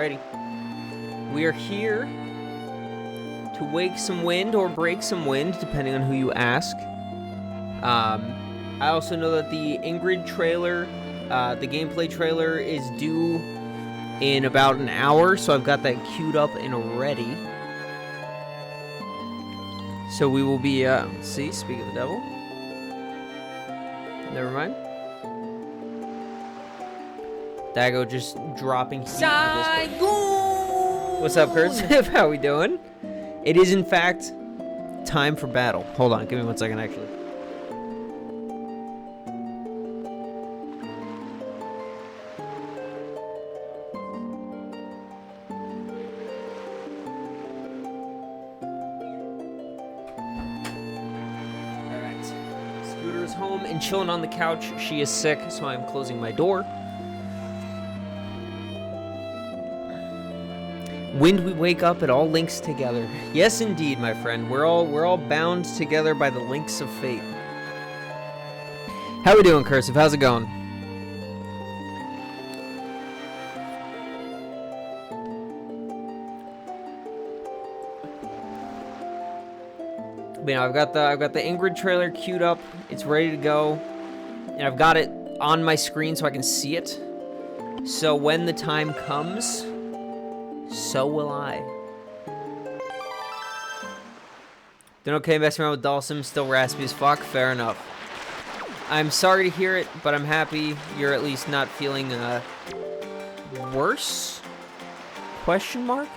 Alrighty. We are here to wake some wind or break some wind, depending on who you ask. I also know that the Ingrid trailer, the gameplay trailer, is due in about an hour, so I've got that queued up and ready. So we will be, let's see, speak of the devil. Never mind. Dago just dropping heat. What's up, Cursive? How we doing? It is, in fact, time for battle. Hold on, give me 1 second, actually. Alright. Scooter is home and chilling on the couch. She is sick, so I'm closing my door. When we wake up, it all links together. Yes, indeed, my friend. We're all bound together by the links of fate. How we doing, Cursive? How's it going? You know, I've got the Ingrid trailer queued up. It's ready to go, and I've got it on my screen so I can see it. So when the time comes, so will I. Doing okay, messing around with Dalsum, still raspy as fuck, fair enough. I'm sorry to hear it, but I'm happy you're at least not feeling, worse? Question mark?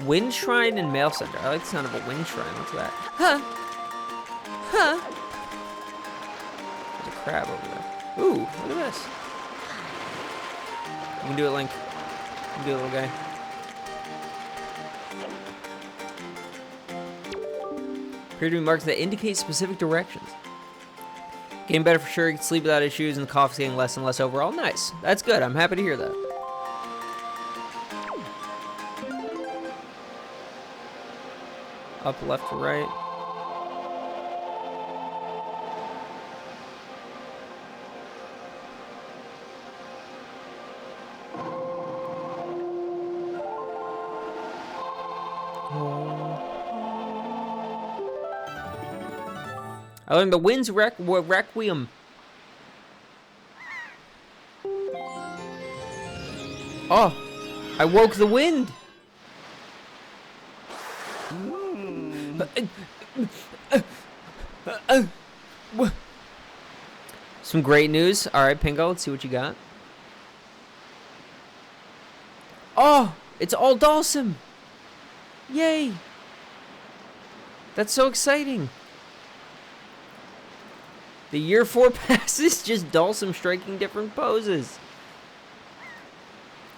Wind Shrine and Mail Center. I like the sound of a wind shrine, what's that? Huh? Huh? There's a crab over there. Ooh, look at this. You can do it, Link. You can do it, little guy. Appear to be marks that indicate specific directions. Getting better for sure. You can sleep without issues, and the cough's getting less and less overall. Nice. That's good. I'm happy to hear that. Up, left, to right. I learned the wind's requiem. Oh, I woke the wind. Some great news. All right, Pingo, let's see what you got. Oh, it's all Dalsum. Yay. That's so exciting. The year 4 passes, just Dalsum striking different poses.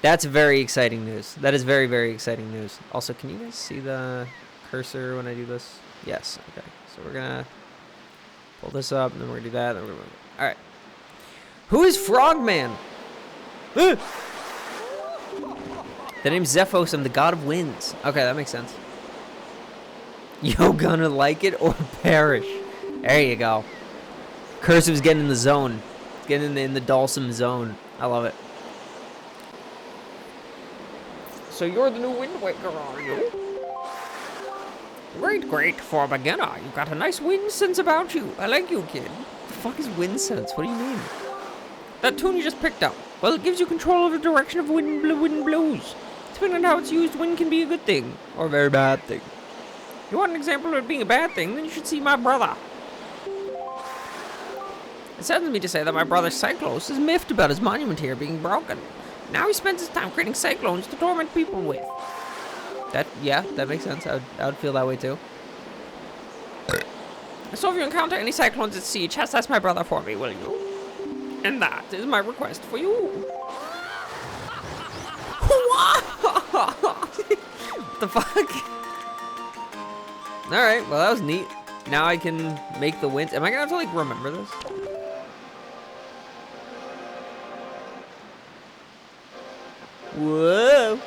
That's very exciting news. That is very, very exciting news. Also, can you guys see the cursor when I do this? Yes. Okay. So we're gonna pull this up, and then we're gonna do that. Then we're gonna... All right. Who is Frogman? The name's Zephos. I'm the god of winds. Okay, that makes sense. Yo, gonna like it or perish. There you go. Cursive's getting in the zone. Getting in the Dalsum zone. I love it. So you're the new Wind Waker, are you? Great for a beginner. You've got a nice wind sense about you. I like you, kid. The fuck is wind sense? What do you mean? That tune you just picked up. Well, it gives you control over the direction of wind blows. Depending on how it's used, wind can be a good thing or a very bad thing. If you want an example of it being a bad thing, then you should see my brother. It saddens me to say that my brother Cyclos is miffed about his monument here being broken. Now he spends his time creating cyclones to torment people with. Yeah, that makes sense. I would feel that way too. So if you encounter any cyclones at sea, chastise my brother for me, will you? And that is my request for you. What the fuck? Alright, well that was neat. Now I can make the wind. Am I gonna have to like remember this? Whoa.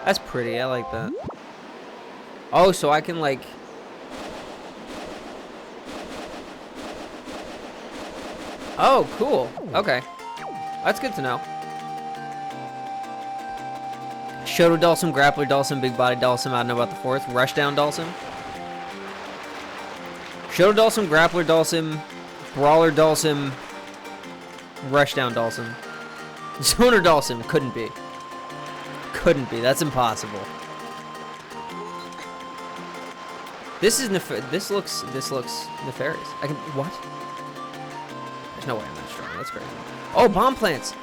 That's pretty. I like that. Oh, so I can like... Oh, cool. Okay. That's good to know. Shoto Dhalsim, Grappler Dhalsim, Big Body Dhalsim. I don't know about the fourth. Rushdown Dhalsim. Shoto Dhalsim, Grappler Dhalsim, Brawler Dhalsim, Rushdown Dhalsim. Zoner Dhalsim. Couldn't be. Couldn't be. That's impossible. This is this looks nefarious. I can what? There's no way I'm that strong. That's crazy. Oh, bomb plants.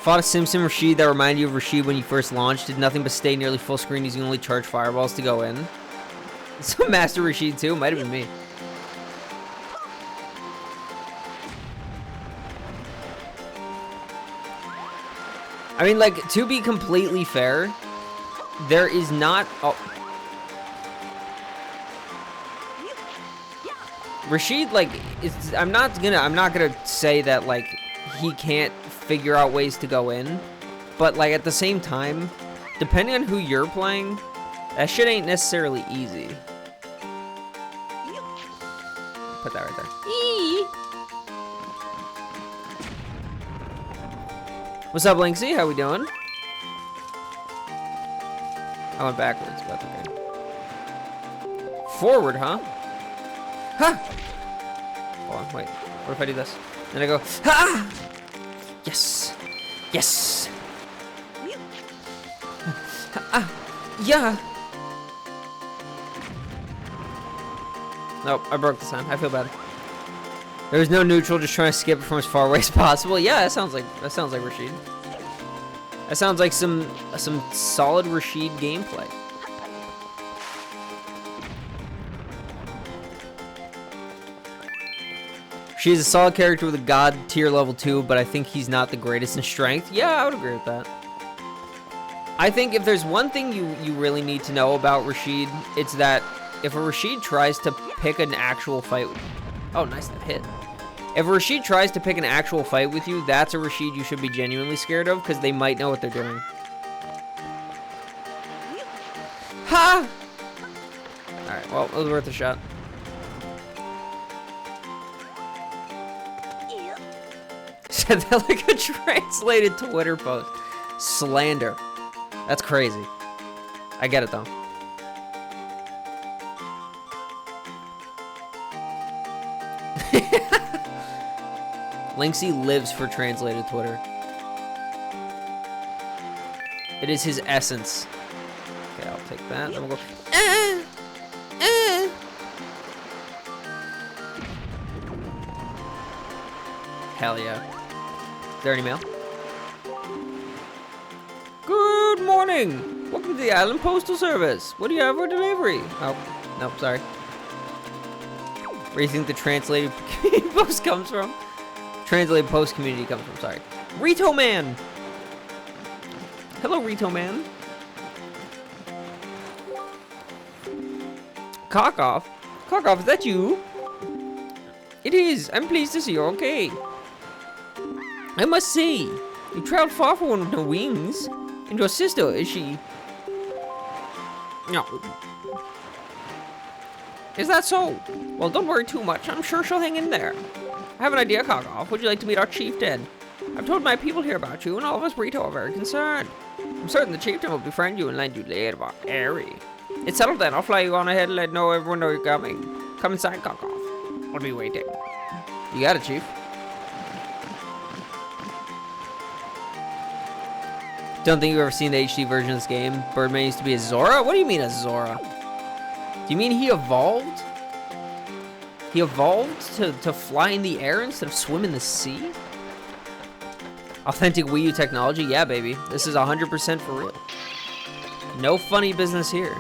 Fought a Sim Rashid that reminded you of Rashid when you first launched. Did nothing but stay nearly full screen using only charged fireballs to go in. So Master Rashid too. Might have been me. I mean, like, to be completely fair, there is not... Oh. Rashid, like, I'm not gonna say that, like, he can't figure out ways to go in, but, like, at the same time, depending on who you're playing, that shit ain't necessarily easy. Put that right there. What's up, Linksy? How we doing? I went backwards, but okay. Forward, huh? Ha! Hold on, wait. What if I do this? Then I go, ha! Yes! Yes! Yeah! Nope, I broke the sign. I feel bad. There was no neutral, just trying to skip it from as far away as possible. Yeah, that sounds like Rashid. That sounds like some solid Rashid gameplay. She's a solid character with a god tier level 2, but I think he's not the greatest in strength. Yeah, I would agree with that. I think if there's one thing you really need to know about Rashid, it's that if a Rashid tries to pick an actual fight... Oh, nice hit. If a Rashid tries to pick an actual fight with you, that's a Rashid you should be genuinely scared of, because they might know what they're doing. Ha! Alright, well, it was worth a shot. Said that like a translated Twitter post. Slander. That's crazy. I get it, though. Linksy lives for translated Twitter. It is his essence. Okay, I'll take that. Then we'll go. Hell yeah. Is there any mail? Good morning. Welcome to the Island Postal Service. What do you have for delivery? Oh, no, sorry. Where do you think the translated post comes from? Translated post community comes from, sorry. Rito Man! Hello, Rito Man. Cockoff? Cockoff, is that you? It is. I'm pleased to see you're okay. I must say, you traveled far for one with no wings. And your sister, is she... No. Is that so? Well, don't worry too much. I'm sure she'll hang in there. I have an idea, Cockoff. Would you like to meet our chieftain? I've told my people here about you, and all of us Rito are very concerned. I'm certain the chieftain will befriend you and lend you aid about Airy. It's settled then. I'll fly you on ahead and let everyone know you're coming. Come inside, Cockoff. I'll be waiting. You got it, Chief. Don't think you've ever seen the HD version of this game. Birdman used to be a Zora? What do you mean a Zora? Do you mean he evolved? He evolved to fly in the air instead of swim in the sea? Authentic Wii U technology? Yeah, baby. This is 100% for real. No funny business here.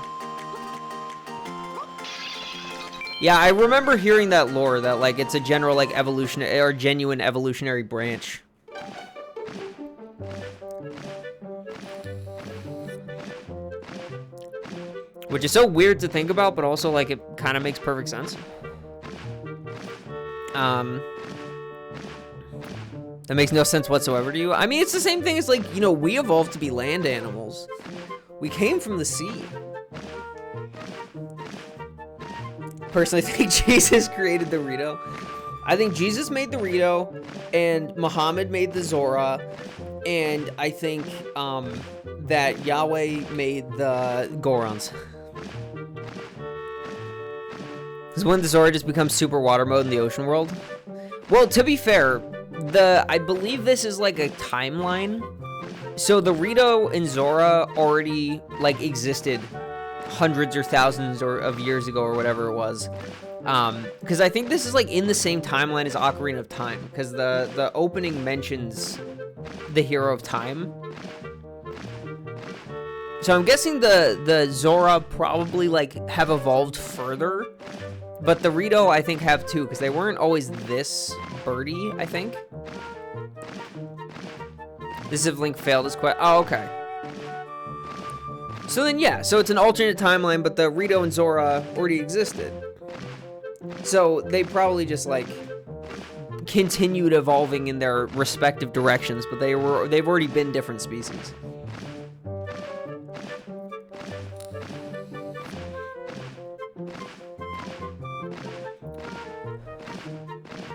Yeah, I remember hearing that lore, that, like, it's a general, like, evolutionary, or genuine evolutionary branch. Which is so weird to think about, but also, like, it kind of makes perfect sense. That makes no sense whatsoever to you. I mean, it's the same thing as, like, you know, we evolved to be land animals. We came from the sea. personally think Jesus created the Rito. I think Jesus made the Rito, and Muhammad made the Zora, and I think that Yahweh made the Gorons. Because when the Zora just becomes super water mode in the ocean world. Well, to be fair, I believe this is like a timeline. So the Rito and Zora already like existed hundreds or thousands of years ago or whatever it was. Because I think this is like in the same timeline as Ocarina of Time, because the opening mentions the Hero of Time. So I'm guessing the Zora probably like have evolved further, but the Rito I think have too, because they weren't always this birdie, I think. This is if Link failed his quest. Oh, okay. So then, yeah, so it's an alternate timeline, but the Rito and Zora already existed. So they probably just, like, continued evolving in their respective directions, but they've already been different species.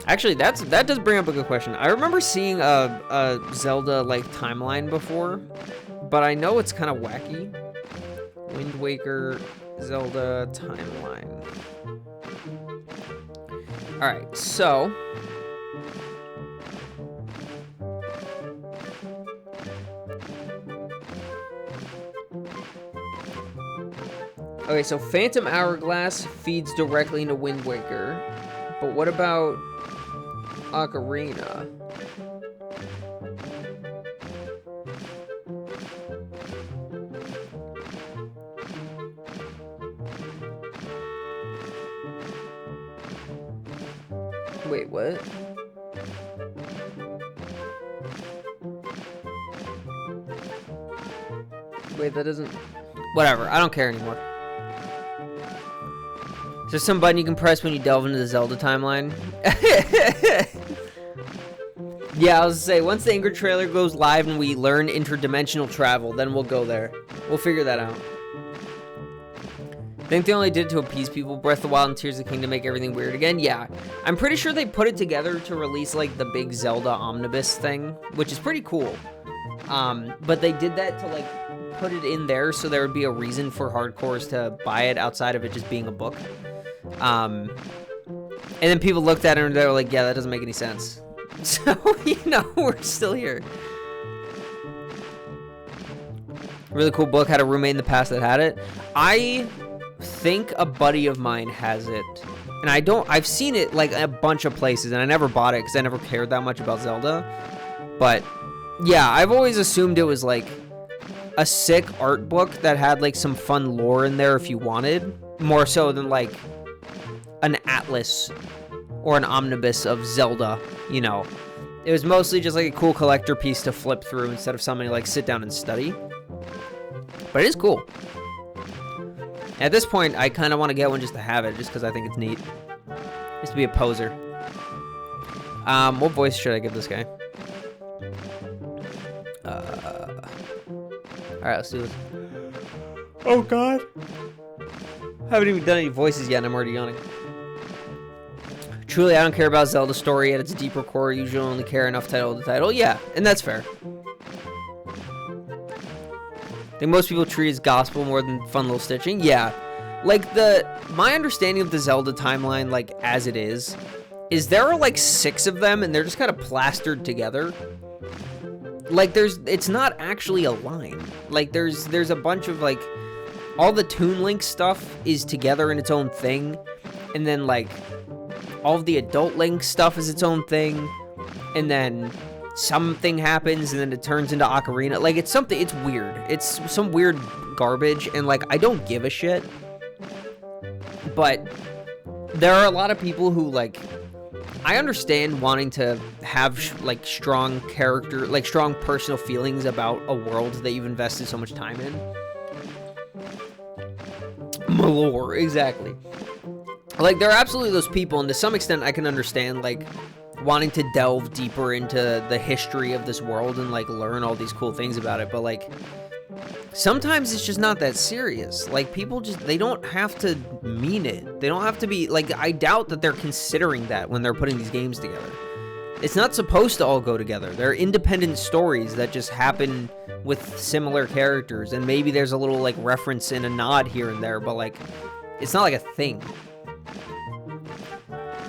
Actually, that does bring up a good question. I remember seeing a Zelda like timeline before, but I know it's kind of wacky. Wind Waker Zelda timeline. All right, so okay, so Phantom Hourglass feeds directly into Wind Waker, but what about Ocarina? Wait, what? Wait, that doesn't... Whatever, I don't care anymore. Is there some button you can press when you delve into the Zelda timeline? Yeah, I was gonna say, once the Ingrid trailer goes live and we learn interdimensional travel, then we'll go there. We'll figure that out. I think they only did it to appease people. Breath of the Wild and Tears of the Kingdom make everything weird again. Yeah, I'm pretty sure they put it together to release, like, the big Zelda omnibus thing, which is pretty cool. But they did that to, like, put it in there so there would be a reason for hardcores to buy it outside of it just being a book. And then people looked at it and they were like, yeah, that doesn't make any sense. So, you know, we're still here. Really cool book. Had a roommate in the past that had it. I think a buddy of mine has it. And I've seen it like a bunch of places and I never bought it because I never cared that much about Zelda. But yeah, I've always assumed it was like a sick art book that had like some fun lore in there if you wanted. More so than like an atlas or an omnibus of Zelda, you know. It was mostly just like a cool collector piece to flip through instead of something to like sit down and study. But it is cool. At this point, I kind of want to get one just to have it, just because I think it's neat. Just to be a poser. What voice should I give this guy? Alright, let's do this. Oh, God. Haven't even done any voices yet, and I'm already yawning. Truly, I don't care about Zelda's story at its deeper core. Usually only care enough title to title. Yeah, and that's fair. I think most people treat it as gospel more than fun little stitching. Yeah. Like, my understanding of the Zelda timeline, like, as it is there are, like, 6 of them, and they're just kind of plastered together. Like, it's not actually a line. Like, there's a bunch of, like, all the Toon Link stuff is together in its own thing, and then, like, all of the Adult Link stuff is its own thing, and then something happens, and then it turns into Ocarina. Like, it's weird. It's some weird garbage, and, like, I don't give a shit. But there are a lot of people who, like, I understand wanting to have, like, strong character, like, strong personal feelings about a world that you've invested so much time in. Malore, exactly. Like, there are absolutely those people, and to some extent I can understand, like, wanting to delve deeper into the history of this world and, like, learn all these cool things about it, but, like, sometimes it's just not that serious. Like, people just, they don't have to mean it. They don't have to be, like, I doubt that they're considering that when they're putting these games together. It's not supposed to all go together. They're independent stories that just happen with similar characters, and maybe there's a little, like, reference and a nod here and there, but, like, it's not like a thing.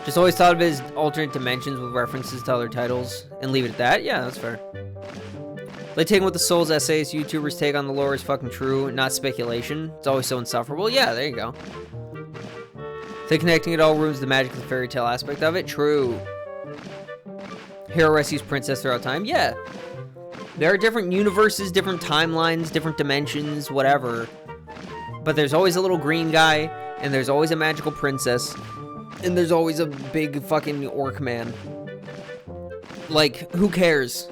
Just always thought of it as alternate dimensions with references to other titles, and leave it at that. Yeah, that's fair. Like, taking what the Souls essayists YouTubers take on the lore is fucking true, not speculation. It's always so insufferable. Yeah, there you go. So connecting it all ruins the magic of the fairy tale aspect of it. True. Hero rescues princess throughout time. Yeah. There are different universes, different timelines, different dimensions, whatever. But there's always a little green guy, and there's always a magical princess, and there's always a big fucking orc man. Like, who cares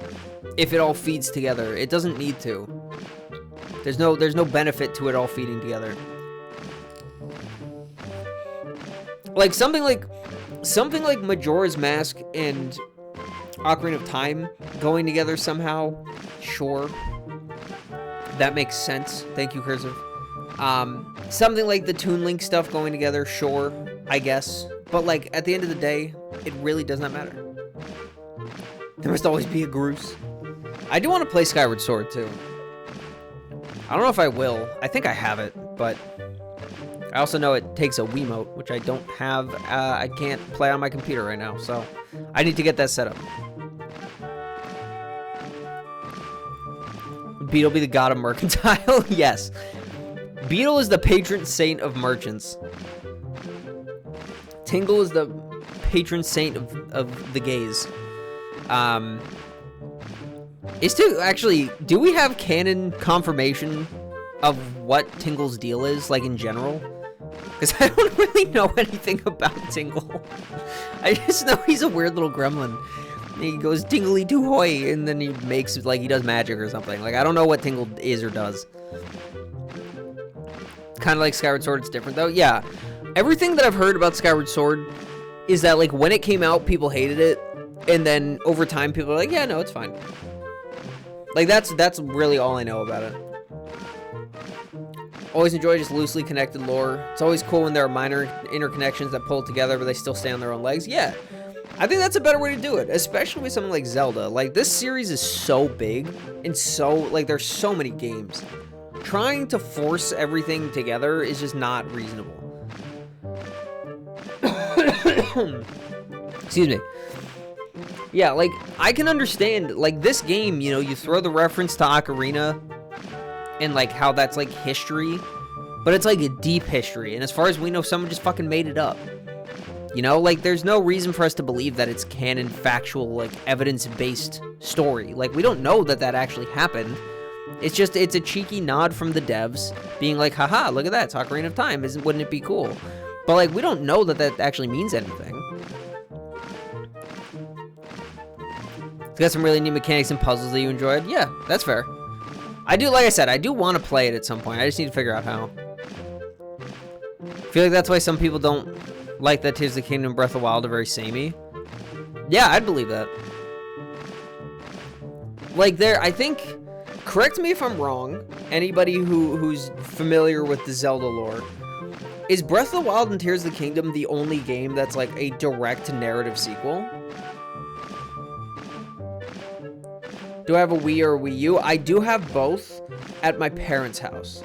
if it all feeds together? It doesn't need to. There's no benefit to it all feeding together. Like something like Majora's Mask and Ocarina of Time going together somehow, sure. That makes sense. Thank you, Cursive. Something like the Toon Link stuff going together, sure, I guess. But, like, at the end of the day, it really does not matter. There must always be a Groose. I do want to play Skyward Sword, too. I don't know if I will. I think I have it, but I also know it takes a Wiimote, which I don't have. I can't play on my computer right now, so I need to get that set up. Beetle be the god of mercantile? Yes. Beetle is the patron saint of merchants. Tingle is the patron saint of the gays. Do we have canon confirmation of what Tingle's deal is, like, in general? Because I don't really know anything about Tingle. I just know he's a weird little gremlin. He goes tingly-doo-hoy, and then he makes, like, he does magic or something. Like, I don't know what Tingle is or does. Kind of like Skyward Sword, it's different, though. Yeah. Everything that I've heard about Skyward Sword is that, like, when it came out, people hated it. And then, over time, people are like, yeah, no, it's fine. Like, that's really all I know about it. Always enjoy just loosely connected lore. It's always cool when there are minor interconnections that pull together, but they still stay on their own legs. Yeah. I think that's a better way to do it, especially with something like Zelda. Like, this series is so big, and so, like, there's so many games. Trying to force everything together is just not reasonable. Excuse me. Yeah, like, I can understand, like, this game, you know, you throw the reference to Ocarina, and, like, how that's, like, history, but it's, like, a deep history, and as far as we know, someone just fucking made it up. You know, like, there's no reason for us to believe that it's canon, factual, like, evidence-based story. Like, we don't know that that actually happened. It's just, it's a cheeky nod from the devs, being like, haha, look at that, it's Ocarina of Time, wouldn't it be cool? But, like, we don't know that that actually means anything. It's got some really neat mechanics and puzzles that you enjoyed. Yeah, that's fair. I do, like I said, I do want to play it at some point. I just need to figure out how. I feel like that's why some people don't like that Tears of the Kingdom and Breath of the Wild are very samey. Yeah, I'd believe that. Like, I think, correct me if I'm wrong, anybody who's familiar with the Zelda lore, is Breath of the Wild and Tears of the Kingdom the only game that's, like, a direct narrative sequel? Do I have a Wii or a Wii U? I do have both at my parents' house.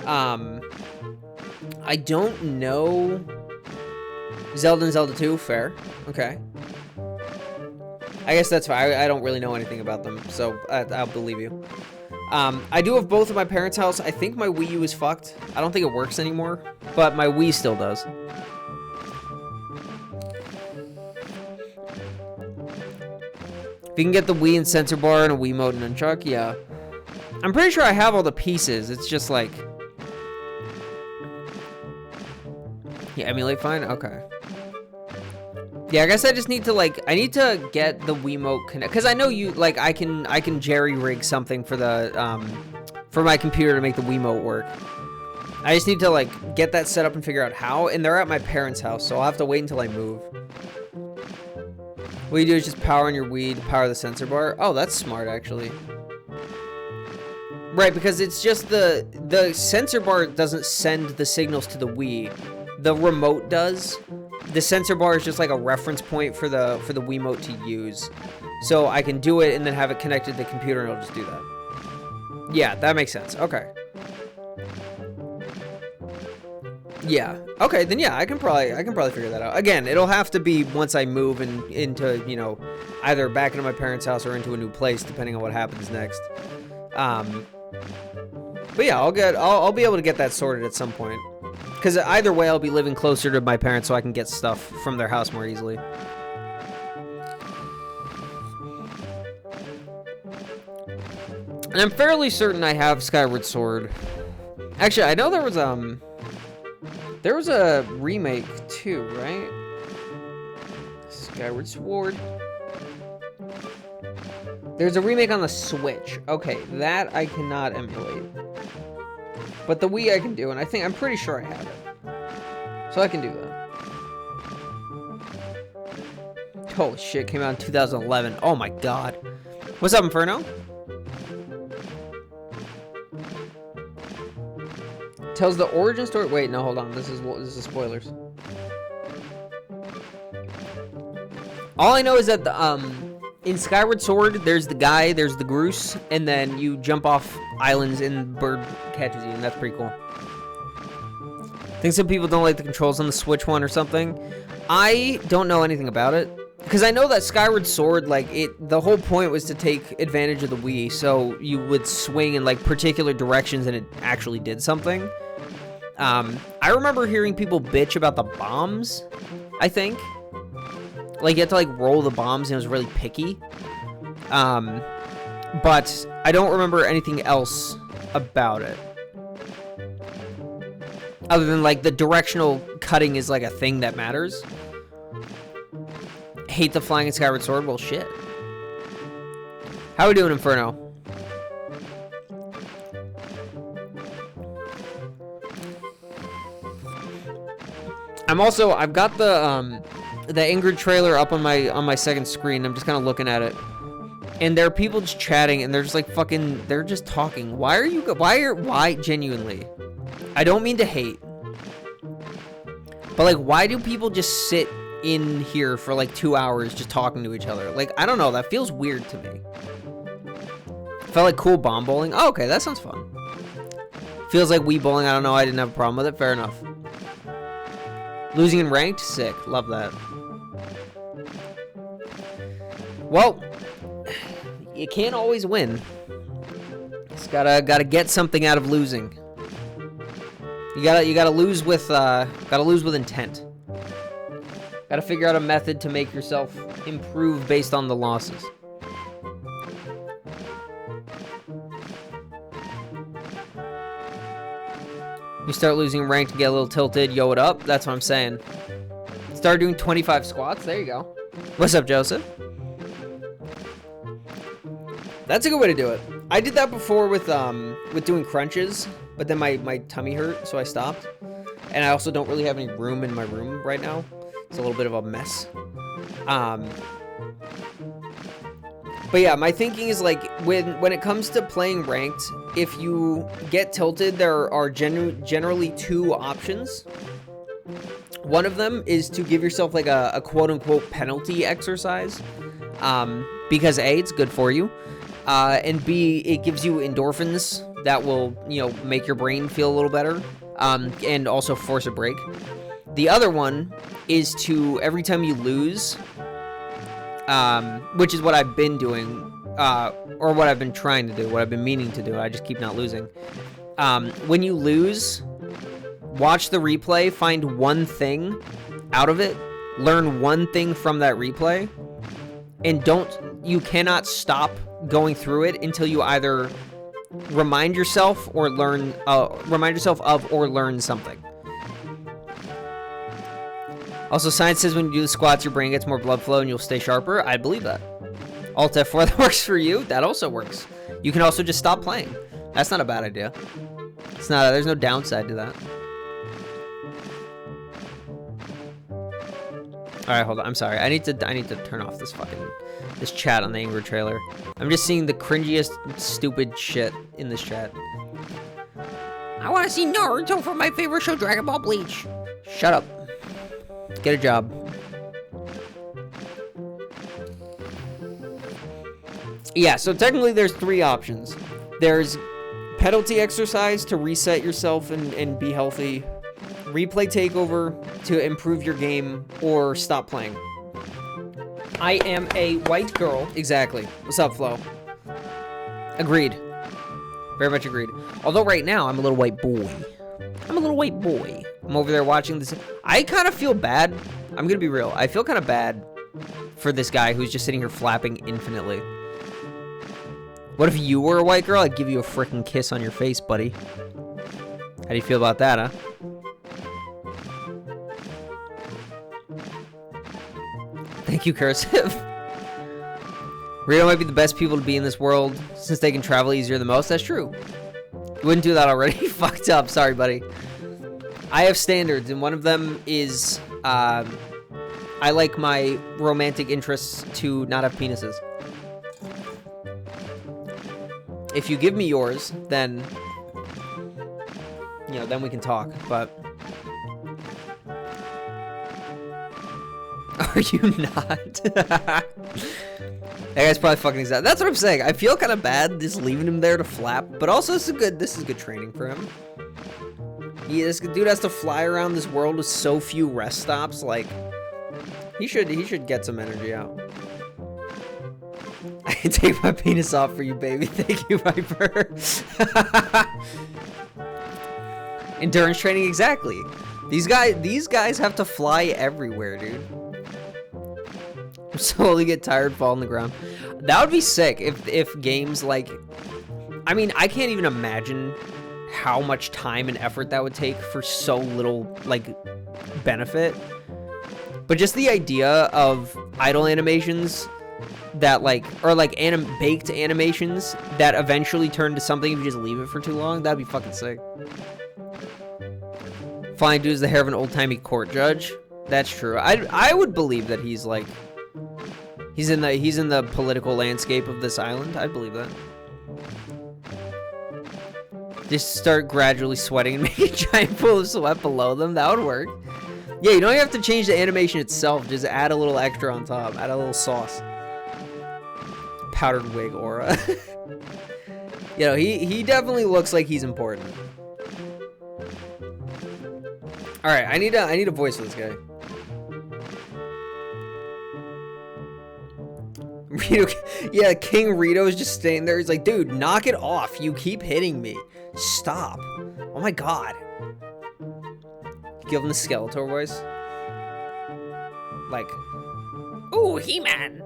I don't know Zelda and Zelda 2, fair. Okay. I guess that's fine. I don't really know anything about them, so I'll believe you. I do have both at my parents' house. I think my Wii U is fucked. I don't think it works anymore, but my Wii still does. If you can get the Wii and sensor bar and a Wiimote and nunchuck, yeah. I'm pretty sure I have all the pieces. It's just like... Yeah, emulate fine? Okay. Yeah, I guess I just need to, like, I need to get the Wiimote connect, because I know you, like, I can jerry-rig something for the, for my computer to make the Wiimote work. I just need to, like, get that set up and figure out how, and they're at my parents' house, so I'll have to wait until I move. What you do is just power on your Wii to power the sensor bar. Oh, that's smart, actually. Right, because it's just the sensor bar doesn't send the signals to the Wii. The remote does. The sensor bar is just like a reference point for the Wiimote to use. So I can do it and then have it connected to the computer and it'll just do that. Yeah, that makes sense. Okay. Yeah. Okay, then yeah, I can probably figure that out. Again, it'll have to be once I move into, you know, either back into my parents' house or into a new place, depending on what happens next. But yeah, I'll be able to get that sorted at some point. Because either way, I'll be living closer to my parents so I can get stuff from their house more easily. And I'm fairly certain I have Skyward Sword. Actually, I know there was a remake too, right? Skyward Sword. There's a remake on the Switch. Okay, that I cannot emulate. But the Wii I can do, and I'm pretty sure I have it. So I can do that. Holy shit, came out in 2011. Oh my god. What's up, Inferno? Tells the origin story. Wait, no, hold on. This is spoilers. All I know is that in Skyward Sword, there's the guy, there's the Groose, and then you jump off islands and the bird catches you, and that's pretty cool. I think some people don't like the controls on the Switch one or something. I don't know anything about it. Because I know that Skyward Sword, like, the whole point was to take advantage of the Wii, so you would swing in, like, particular directions and it actually did something. I remember hearing people bitch about the bombs, I think. Like, you had to, like, roll the bombs and it was really picky. But I don't remember anything else about it. Other than, like, the directional cutting is, like, a thing that matters. Hate the flying in Skyward Sword? Well, shit. How are we doing, Inferno? I've got the Ingrid trailer up on my second screen. I'm just kind of looking at it. And there are people just chatting, and they're just like fucking, they're just talking. Why genuinely? I don't mean to hate. But like, why do people just sit in here for like 2 hours just talking to each other? Like, I don't know, that feels weird to me. Felt like cool bomb bowling. Oh, okay, that sounds fun. Feels like Wii bowling. I don't know, I didn't have a problem with it. Fair enough. Losing in ranked? Sick. Love that. Well, you can't always win. Just gotta get something out of losing. You gotta lose with intent. Gotta figure out a method to make yourself improve based on the losses. You start losing rank to get a little tilted, yo it up. That's what I'm saying. Start doing 25 squats. There you go. What's up, Joseph? That's a good way to do it. I did that before with doing crunches, but then my tummy hurt, so I stopped. And I also don't really have any room in my room right now. It's a little bit of a mess. But yeah, my thinking is like when it comes to playing ranked, if you get tilted, there are generally two options. One of them is to give yourself like a quote-unquote penalty exercise, because A, it's good for you, and B, it gives you endorphins that will, you know, make your brain feel a little better, and also force a break. The other one is to, every time you lose, which is what I've been doing, or what I've been trying to do, what I've been meaning to do, I just keep not losing. When you lose, watch the replay, find one thing out of it, learn one thing from that replay, and you cannot stop going through it until you either remind yourself of or learn something. Also, science says when you do the squats, your brain gets more blood flow and you'll stay sharper. I believe that. Alt F4, that works for you. That also works. You can also just stop playing. That's not a bad idea. There's no downside to that. right, hold on. I'm sorry. I need to turn off this chat on the Angry trailer. I'm just seeing the cringiest, stupid shit in this chat. I want to see Naruto from my favorite show, Dragon Ball Bleach. Shut up. Get a job. Yeah, so technically there's 3 options. There's penalty exercise to reset yourself and be healthy. Replay takeover to improve your game, or stop playing. I am a white girl. Exactly. What's up, Flo? Agreed. Very much agreed. Although right now, I'm a little white boy. I'm over there watching this. I kind of feel bad. I'm going to be real. I feel kind of bad for this guy who's just sitting here flapping infinitely. What if you were a white girl? I'd give you a freaking kiss on your face, buddy. How do you feel about that, huh? Thank you, Cursive. Rito might be the best people to be in this world since they can travel easier than most. That's true. You wouldn't do that already? Fucked up. Sorry, buddy. I have standards, and one of them is I like my romantic interests to not have penises. If you give me yours, then, you know, then we can talk, but... Are you not? That guy's probably fucking exact. That's what I'm saying. I feel kind of bad just leaving him there to flap, but also this is good training for him. This dude has to fly around this world with so few rest stops. Like, he should get some energy out. I can take my penis off for you, baby. Thank you, Viper. Endurance training, exactly. These guys have to fly everywhere, dude. Slowly get tired, fall on the ground. That would be sick if games like... I mean, I can't even imagine how much time and effort that would take for so little, like, benefit. But just the idea of idle animations that, like, or like baked animations that eventually turn to something if you just leave it for too long, that'd be fucking sick. Flying dude is the hair of an old-timey court judge. That's true. I would believe that he's like... He's in the political landscape of this island. I believe that. Just start gradually sweating and make a giant pool of sweat below them. That would work. Yeah, you don't even have to change the animation itself. Just add a little extra on top. Add a little sauce. Powdered wig aura. You know, he definitely looks like he's important. All right, I need a voice for this guy. Rito, yeah, King Rito is just staying there. He's like, dude, knock it off. You keep hitting me. Stop. Oh my god. Give him the Skeletor voice. Like, ooh, He-Man.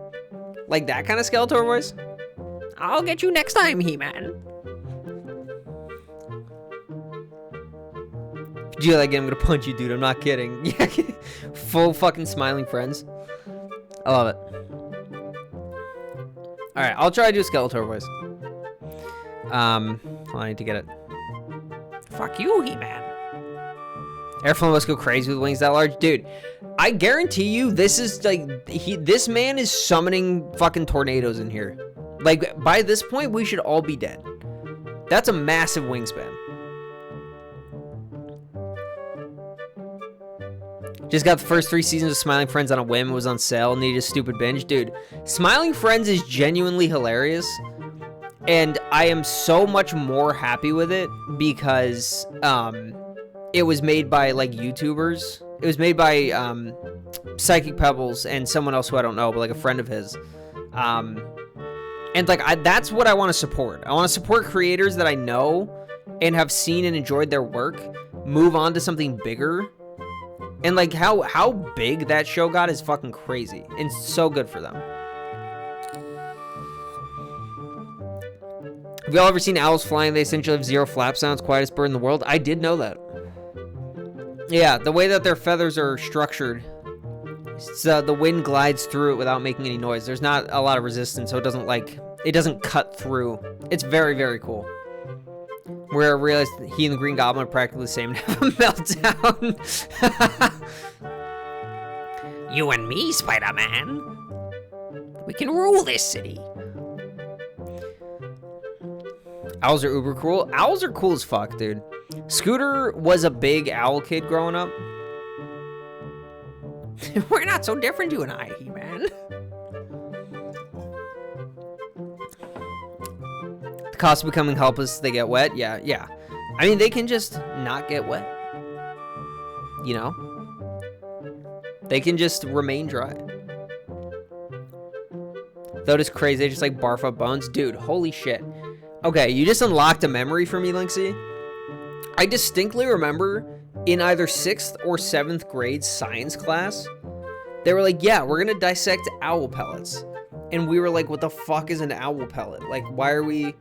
Like that kind of Skeletor voice. I'll get you next time, He-Man. Do you like it? I'm gonna punch you, dude. I'm not kidding. Yeah, full fucking smiling friends. I love it. All right, I'll try to do a Skeletor voice. Hold on, I need to get it. Fuck you, He-Man. Airflow must go crazy with wings that large, dude. I guarantee you, this is like this man is summoning fucking tornadoes in here. Like by this point, we should all be dead. That's a massive wingspan. Just got the first 3 seasons of Smiling Friends on a whim. It was on sale. Needed a stupid binge. Dude, Smiling Friends is genuinely hilarious. And I am so much more happy with it because it was made by, like, YouTubers. It was made by Psychic Pebbles and someone else who I don't know, but, like, a friend of his. And, like, that's what I want to support. I want to support creators that I know and have seen and enjoyed their work move on to something bigger. And, like, how big that show got is fucking crazy. And so good for them. Have y'all ever seen owls flying? They essentially have 0 flap sounds, quietest bird in the world. I did know that. Yeah, the way that their feathers are structured, so the wind glides through it without making any noise. There's not a lot of resistance, so it doesn't cut through. It's very, very cool. Where I realized he and the Green Goblin are practically the same and have a meltdown. You and me, Spider-Man. We can rule this city. Owls are uber cool. Owls are cool as fuck, dude. Scooter was a big owl kid growing up. We're not so different, you and I, He-Man. The cost of becoming helpless, they get wet. Yeah. I mean, they can just not get wet. You know? They can just remain dry. Though it is crazy, they just like barf up bones. Dude, holy shit. Okay, you just unlocked a memory for me, Linksy. I distinctly remember in either 6th or 7th grade science class, they were like, yeah, we're gonna dissect owl pellets. And we were like, what the fuck is an owl pellet? Like, why are we,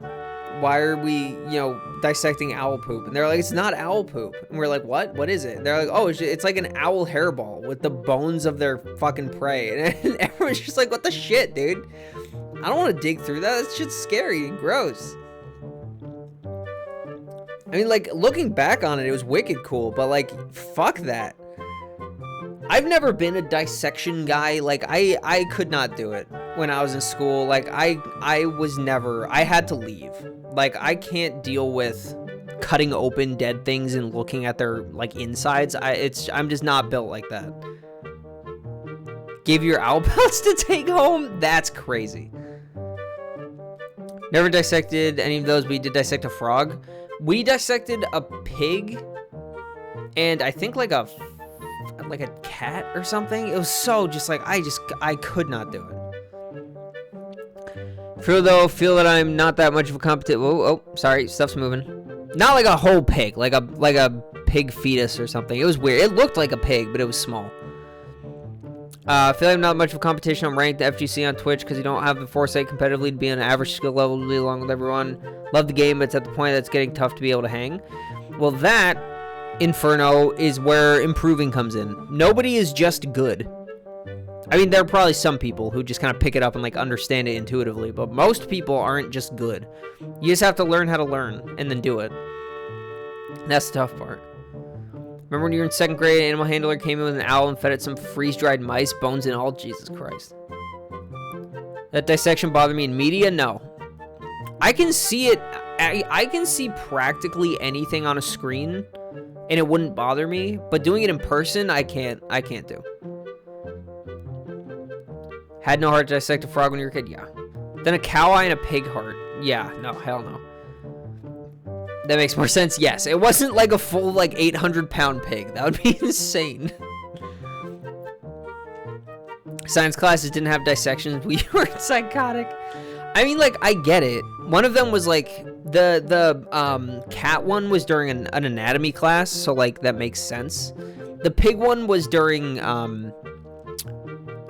you know, dissecting owl poop? And they're like, it's not owl poop. And we're like, what? What is it? And they're like, oh, it's like an owl hairball with the bones of their fucking prey. And everyone's just like, what the shit, dude? I don't want to dig through that. That shit's scary and gross. I mean, like, looking back on it, it was wicked cool, but, like, fuck that. I've never been a dissection guy. Like, I could not do it when I was in school. Like, I was never, I had to leave. Like, I can't deal with cutting open dead things and looking at their, like, insides. I'm just not built like that. Gave you your owl pellets to take home? That's crazy. Never dissected any of those, but we did dissect a frog. We dissected a pig and I think like a cat or something. It was so just like, I could not do it. Feel that I'm not that much of a competition. Oh, sorry, stuff's moving. Not like a whole pig, like a pig fetus or something. It was weird. It looked like a pig, but it was small. I feel like I'm not much of a competition. I'm ranked FGC on Twitch because you don't have the foresight competitively to be on an average skill level to be along with everyone. Love the game, but it's at the point that it's getting tough to be able to hang. Well, that, Inferno, is where improving comes in. Nobody is just good. I mean, there are probably some people who just kind of pick it up and like understand it intuitively, but most people aren't just good. You just have to learn how to learn and then do it. That's the tough part. Remember when you were in 2nd grade, an animal handler came in with an owl and fed it some freeze-dried mice, bones and all? Jesus Christ. That dissection bothered me in media? No. I can see it. I can see practically anything on a screen, and it wouldn't bother me. But doing it in person, I can't do. Had no heart to dissect a frog when you were a kid? Yeah. Then a cow eye and a pig heart? Yeah. No, hell no. That makes more sense. Yes, it wasn't like a full like 800-pound pig. That would be insane. Science classes didn't have dissections. We were psychotic. I mean, like, I get it. One of them was like the cat one was during an anatomy class, so like that makes sense. The pig one was during I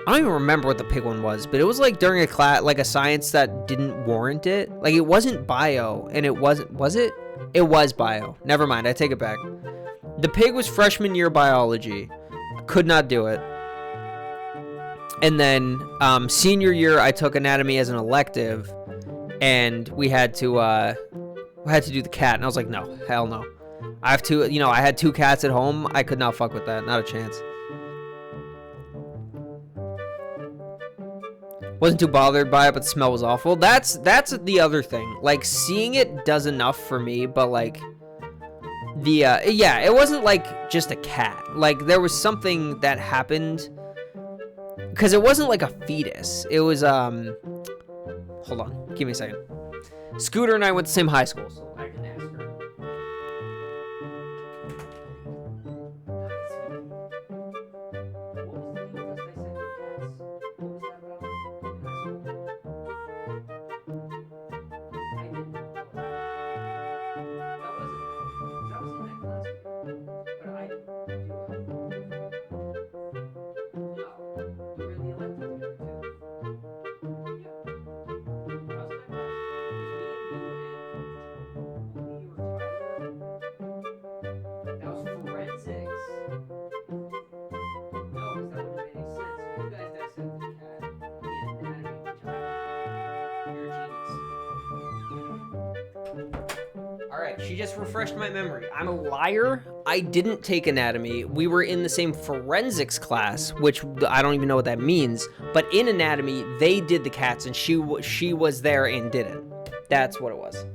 don't even remember what the pig one was, but it was like during a class, like a science that didn't warrant it. Like it wasn't bio, and it wasn't. Was it? It was bio. Never mind. I take it back. The pig was freshman year biology. Could not do it. And then senior year, I took anatomy as an elective, and we had to do the cat, and I was like, no, hell no. I have to, you know, I had 2 cats at home. I could not fuck with that. Not a chance. Wasn't too bothered by it, but the smell was awful. That's the other thing. Like, seeing it does enough for me, but like yeah, it wasn't like just a cat. Like there was something that happened because it wasn't like a fetus. It was hold on, give me a second. Scooter and I went to the same high school, so I can ask her. right, she just refreshed my memory. I'm a liar. I didn't take anatomy. We were in the same forensics class, which I don't even know what that means. But in anatomy, they did the cats, and she was there and did it. That's what it was.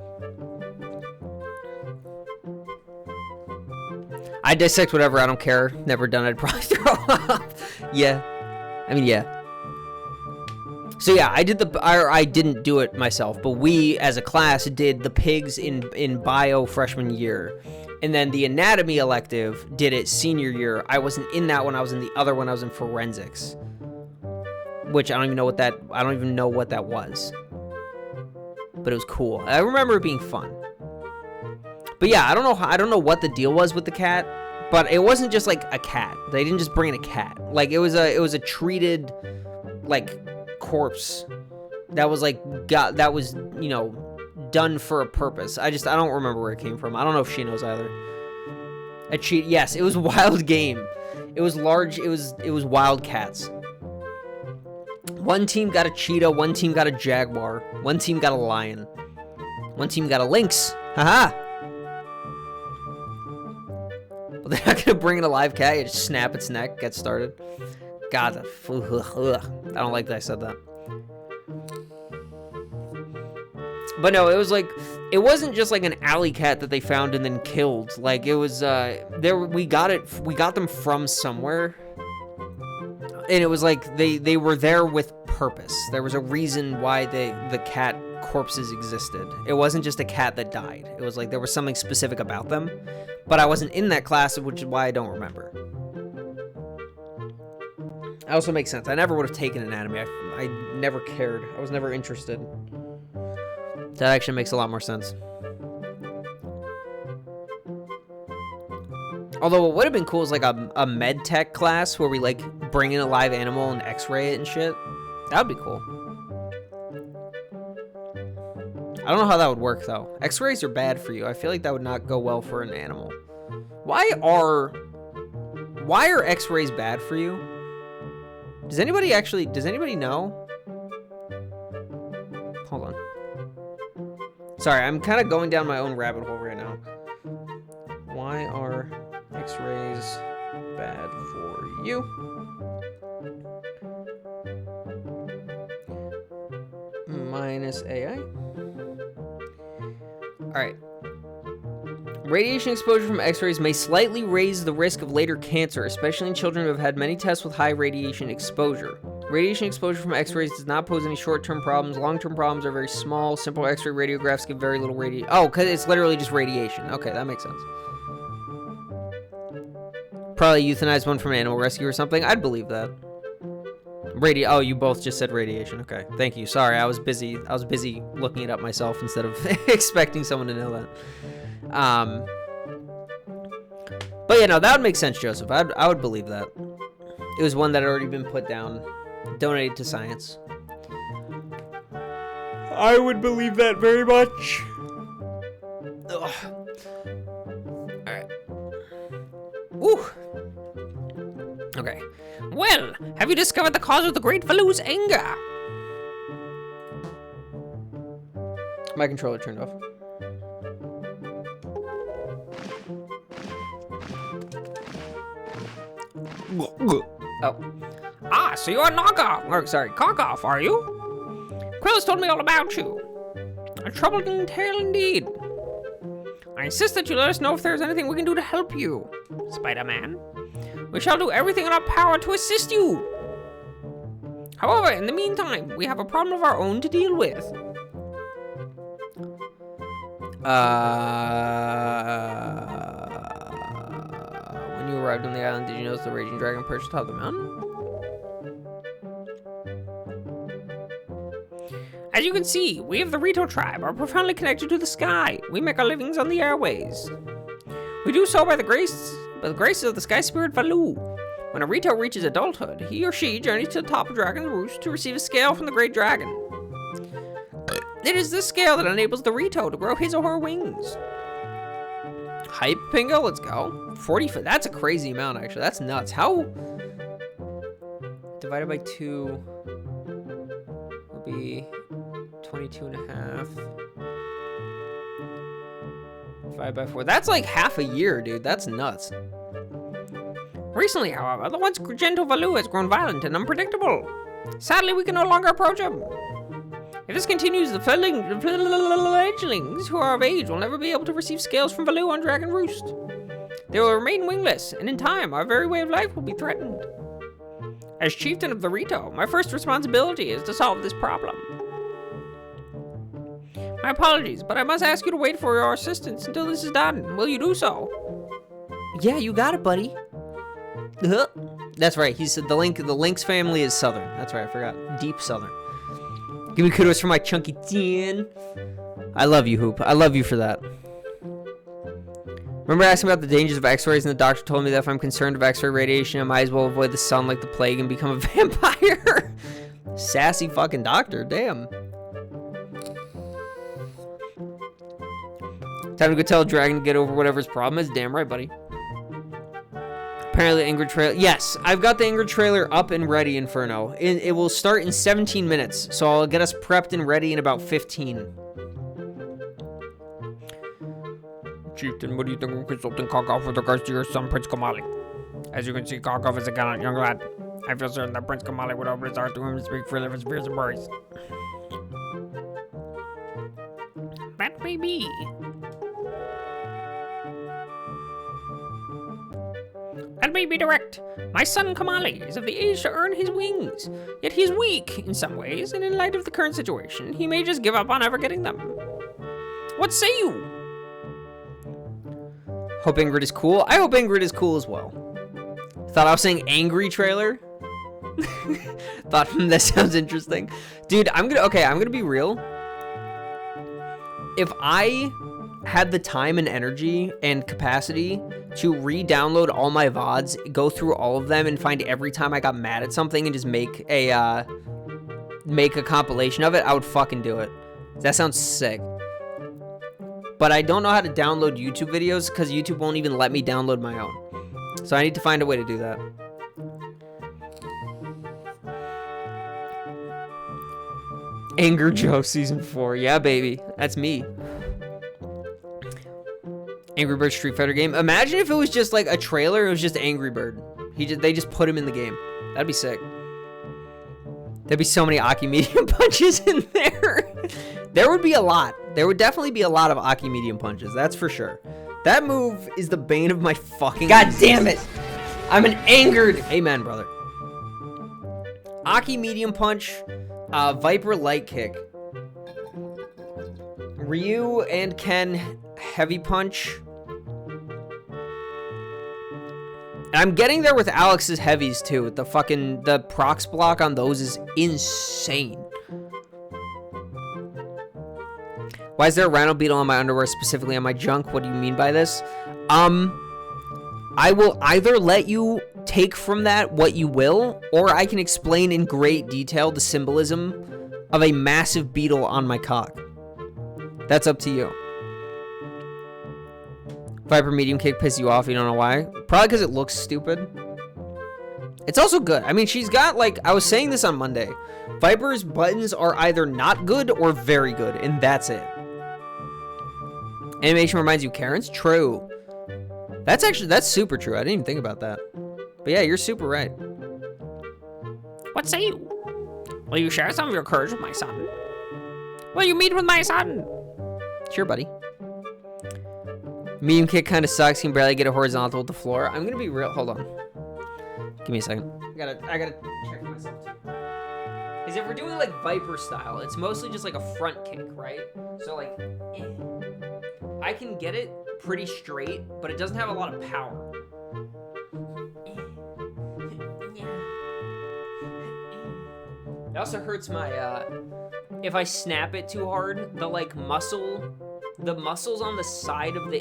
I dissect whatever. I don't care. Never done it. I'd probably throw up. Yeah. I mean, yeah. So yeah, I didn't do it myself, but we as a class did the pigs in bio freshman year. And then the anatomy elective did it senior year. I wasn't in that one. I was in the other one. I was in forensics, which I don't even know what that was. But it was cool. I remember it being fun. But yeah, I don't know what the deal was with the cat, but it wasn't just like a cat. They didn't just bring in a cat. Like it was a treated like corpse that was you know, done for a purpose. I don't remember where it came from. I don't know if she knows either. Yes, it was wild game. It was large. It was wild cats. One team got a cheetah, one team got a jaguar, one team got a lion, one team got a lynx. Haha. Well, they're not gonna bring in a live cat. You just snap its neck, get started. God, I don't like that I said that. But no, it wasn't just like an alley cat that they found and then killed. Like it was, we got them from somewhere. And it was like they were there with purpose. There was a reason why the cat corpses existed. It wasn't just a cat that died. It was like there was something specific about them. But I wasn't in that class, which is why I don't remember. It also makes sense. I never would have taken anatomy. I never cared. I was never interested. That actually makes a lot more sense. Although what would have been cool is like a med tech class where we like bring in a live animal and x-ray it and shit. That would be cool. I don't know how that would work though. X-rays are bad for you. I feel like that would not go well for an animal. Why are x-rays bad for you? Does anybody know? Hold on. Sorry, I'm kind of going down my own rabbit hole right now. Why are x-rays bad for you? Minus AI. Alright. Radiation exposure from x-rays may slightly raise the risk of later cancer, especially in children who have had many tests with high radiation exposure. Radiation exposure from x-rays does not pose any short-term problems. Long-term problems are very small. Simple x-ray radiographs give very little radiation. Oh, because it's literally just radiation. Okay, that makes sense. Probably euthanized one from an animal rescue or something. I'd believe that. Oh, you both just said radiation. Okay, thank you. Sorry, I was busy looking it up myself instead of expecting someone to know that. But yeah, no, that would make sense, Joseph. I would believe that. It was one that had already been put down, donated to science. I would believe that very much. Alright. Woo! Okay. Well, have you discovered the cause of the Great Valu's anger? My controller turned off. Oh. Ah, so you're Karkav, are you? Quill has told me all about you. A troubling tale indeed. I insist that you let us know if there's anything we can do to help you, Spider-Man. We shall do everything in our power to assist you. However, in the meantime, we have a problem of our own to deal with. When you arrived on the island, did you notice the raging dragon perched atop the mountain? As you can see, we of the Rito tribe are profoundly connected to the sky. We make our livings on the airways. We do so by the graces of the sky spirit Valu. When a Rito reaches adulthood, he or she journeys to the top of Dragon's Roost to receive a scale from the Great Dragon. It is this scale that enables the Rito to grow his or her wings. Hype, Pingo, let's go. 40 foot, that's a crazy amount actually, that's nuts. How? Divided by 2 will be 22 and a half. 5x4. That's like half a year, dude. That's nuts. Recently, however, the once gentle Valoo has grown violent and unpredictable. Sadly, we can no longer approach him. If this continues, the fledglings who are of age will never be able to receive scales from Valoo on Dragon Roost. They will remain wingless, and in time, our very way of life will be threatened. As chieftain of the Rito, my first responsibility is to solve this problem. My apologies, but I must ask you to wait for your assistance until this is done. Will you do so? Yeah, you got it, buddy. That's right. He said the Lynx family is Southern. That's right. I forgot. Deep Southern. Give me kudos for my chunky tin. I love you, Hoop. I love you for that. Remember asking about the dangers of X-rays, and the doctor told me that if I'm concerned of X-ray radiation, I might as well avoid the sun like the plague and become a vampire. Sassy fucking doctor. Damn. Time to go tell Dragon to get over whatever his problem is. Damn right, buddy. Apparently, the Ingrid trailer. Yes, I've got the Ingrid trailer up and ready, Inferno. It will start in 17 minutes, so I'll get us prepped and ready in about 15. Chieftain, what do you think of consulting Karkov with regards to your son, Prince Kamali? As you can see, Karkov is a gallant young lad. I feel certain that Prince Kamali would open his heart to him and speak freely of his fears and worries. That may be. Let me be direct. My son Kamali is of the age to earn his wings. Yet he is weak in some ways, and in light of the current situation, he may just give up on ever getting them. What say you? Hope Ingrid is cool. I hope Ingrid is cool as well. Thought I was saying angry trailer. Thought that sounds interesting. Dude, I'm gonna be real. If I had the time and energy and capacity to re-download all my VODs, go through all of them, and find every time I got mad at something and just make a compilation of it, I would fucking do it. That sounds sick. But I don't know how to download YouTube videos because YouTube won't even let me download my own. So I need to find a way to do that. Anger Joe Season 4. Yeah, baby. That's me. Angry Bird Street Fighter game. Imagine if it was just like a trailer, it was just Angry Bird. They just put him in the game. That'd be sick. There'd be so many Aki medium punches in there. There would be a lot. There would definitely be a lot of Aki medium punches. That's for sure. That move is the bane of my fucking... God damn it. I'm an angered... Amen, brother. Aki medium punch. Viper light kick. Ryu and Ken heavy punch. I'm getting there with Alex's heavies too. The procs block on those is insane. Why is there a rhino beetle on my underwear, specifically on my junk? What do you mean by this? I will either let you take from that what you will, or I can explain in great detail the symbolism of a massive beetle on my cock. That's up to you. Viper medium kick pisses you off, you don't know why? Probably because it looks stupid. It's also good. I mean, she's got, like, I was saying this on Monday. Viper's buttons are either not good or very good, and that's it. Animation reminds you of Karen's? True. That's super true. I didn't even think about that. But yeah, you're super right. What say you? Will you share some of your courage with my son? Will you meet with my son? Sure, buddy. Medium kick kind of sucks. You can barely get it horizontal with the floor. I'm gonna be real. Hold on. Give me a second. I gotta check myself too. Because if we're doing like Viper style, it's mostly just like a front kick, right? So like, I can get it pretty straight, but it doesn't have a lot of power. It also hurts my, if I snap it too hard, the like the muscles on the side of the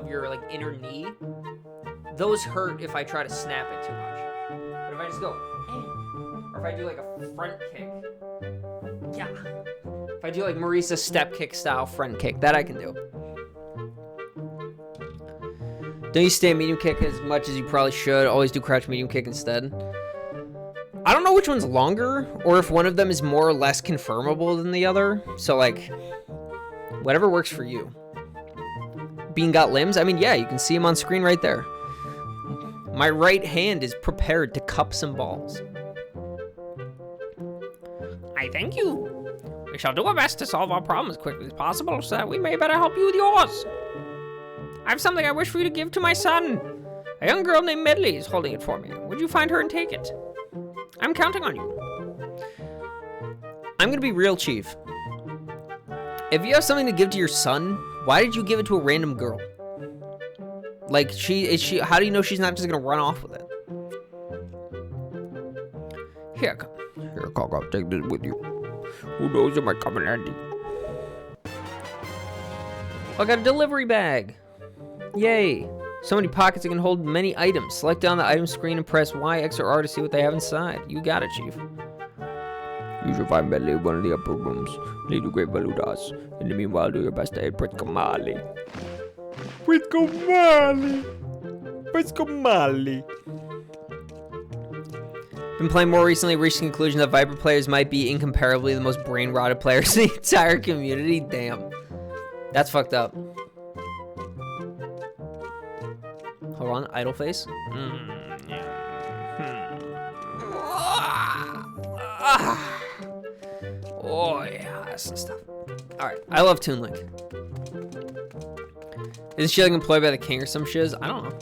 your like inner knee, those hurt if I try to snap it too much. But if I just go, or if I do like a front kick, yeah. If I do like Marisa step kick style front kick, that I can do. Don't you stand medium kick as much as you probably should. Always do crouch medium kick instead. I don't know which one's longer, or if one of them is more or less confirmable than the other. So like, whatever works for you. being got limbs? I mean, yeah, you can see him on screen right there. My right hand is prepared to cup some balls. I thank you. We shall do our best to solve our problem as quickly as possible so that we may better help you with yours. I have something I wish for you to give to my son. A young girl named Medley is holding it for me. Would you find her and take it? I'm counting on you. I'm gonna be real, Chief. If you have something to give to your son, why did you give it to a random girl? Like, how do you know she's not just gonna run off with it? Here, Kaka, take this with you. Who knows, it might come in handy. I got a delivery bag. Yay. So many pockets that can hold many items. Select down the item screen and press Y, X, or R to see what they have inside. You got it, Chief. You should find Medley in one of the upper rooms. Lead to Great Valudas. In the meanwhile, do your best to aid Prince Kamali. Prince Kamali. Prince Kamali. Been playing more recently, reached the conclusion that Viper players might be incomparably the most brain-rotted players in the entire community. Damn. That's fucked up. Hold on, idle face. Oh yeah, that's some stuff. Alright, I love Toon Link. Isn't she like employed by the king or some shiz? I don't know.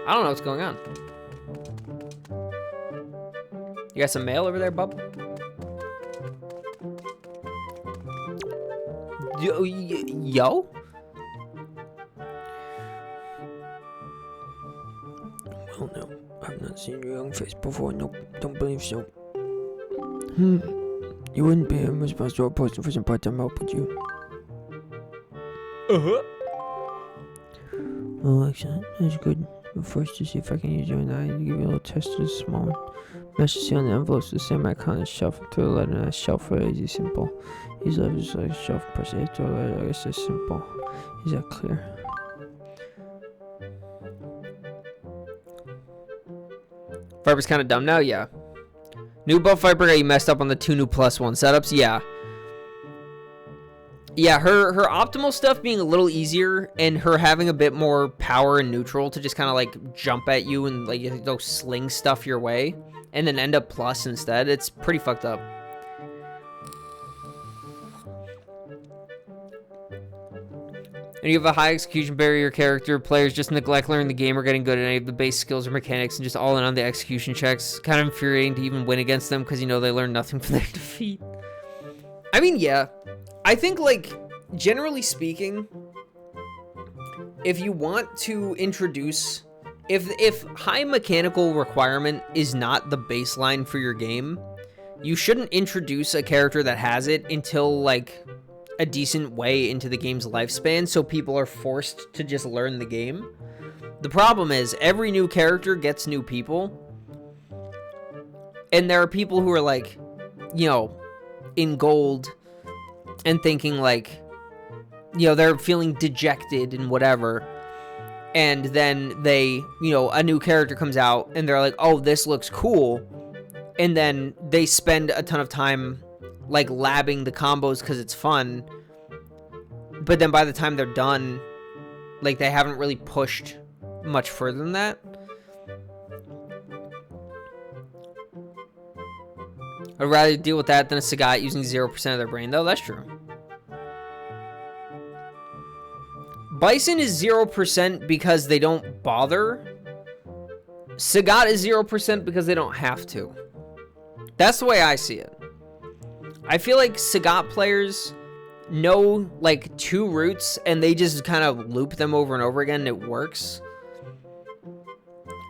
I don't know what's going on. You got some mail over there, bub? Yo? Well, no. I've not seen your young face before. Nope, don't believe so. You wouldn't be a responsible person for some part-time help, would you? Uh-huh. Well, excellent. That's good. But first, to see if I can use your eye to give you a little test of this small one. Message on the envelopes the same icon as shelf through the letter and shelf for easy simple. These letters like shelf press A through the letter. I guess it's simple. Is that clear? Viper's kind of dumb now, yeah. New buff Viper got you messed up on the 2 new +1 setups, yeah. Yeah, her optimal stuff being a little easier and her having a bit more power and neutral to just kind of like jump at you and like go sling stuff your way and then end up plus instead. It's pretty fucked up. And you have a high execution barrier character. Players just neglect learning the game or getting good at any of the base skills or mechanics and just all in on the execution checks. Kind of infuriating to even win against them because you know they learn nothing from their defeat. I mean, yeah. I think, like, generally speaking, if you want to introduce... If high mechanical requirement is not the baseline for your game, you shouldn't introduce a character that has it until, like, a decent way into the game's lifespan, so people are forced to just learn the game. The problem is, every new character gets new people, and there are people who are, like, you know, in gold... and thinking like, you know, they're feeling dejected and whatever, and then they, you know, a new character comes out and they're like, oh, this looks cool, and then they spend a ton of time like labbing the combos because it's fun, but then by the time they're done, like they haven't really pushed much further than that. I'd rather deal with that than a Sagat using 0% of their brain, though. That's true. Bison is 0% because they don't bother. Sagat is 0% because they don't have to. That's the way I see it. I feel like Sagat players know, like, 2 routes, and they just kind of loop them over and over again, and it works.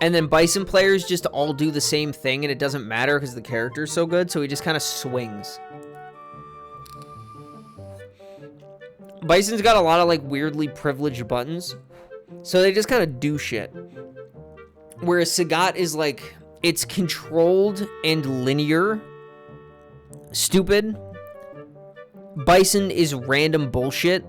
And then Bison players just all do the same thing, and it doesn't matter because the character's so good, so he just kind of swings. Bison's got a lot of, like, weirdly privileged buttons, so they just kind of do shit. Whereas Sagat is, like, it's controlled and linear. Stupid. Bison is random bullshit.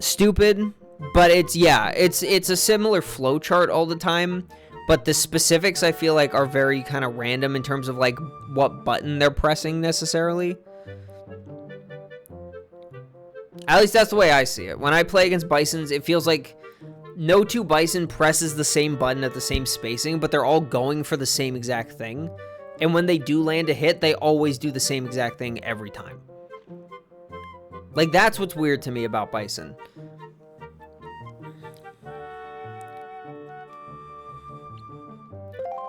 Stupid. But it's, yeah, it's a similar flowchart all the time. But the specifics, I feel like, are very kind of random in terms of, like, what button they're pressing necessarily. At least that's the way I see it. When I play against Bisons, it feels like no two Bison presses the same button at the same spacing, but they're all going for the same exact thing. And when they do land a hit, they always do the same exact thing every time. Like, that's what's weird to me about Bison.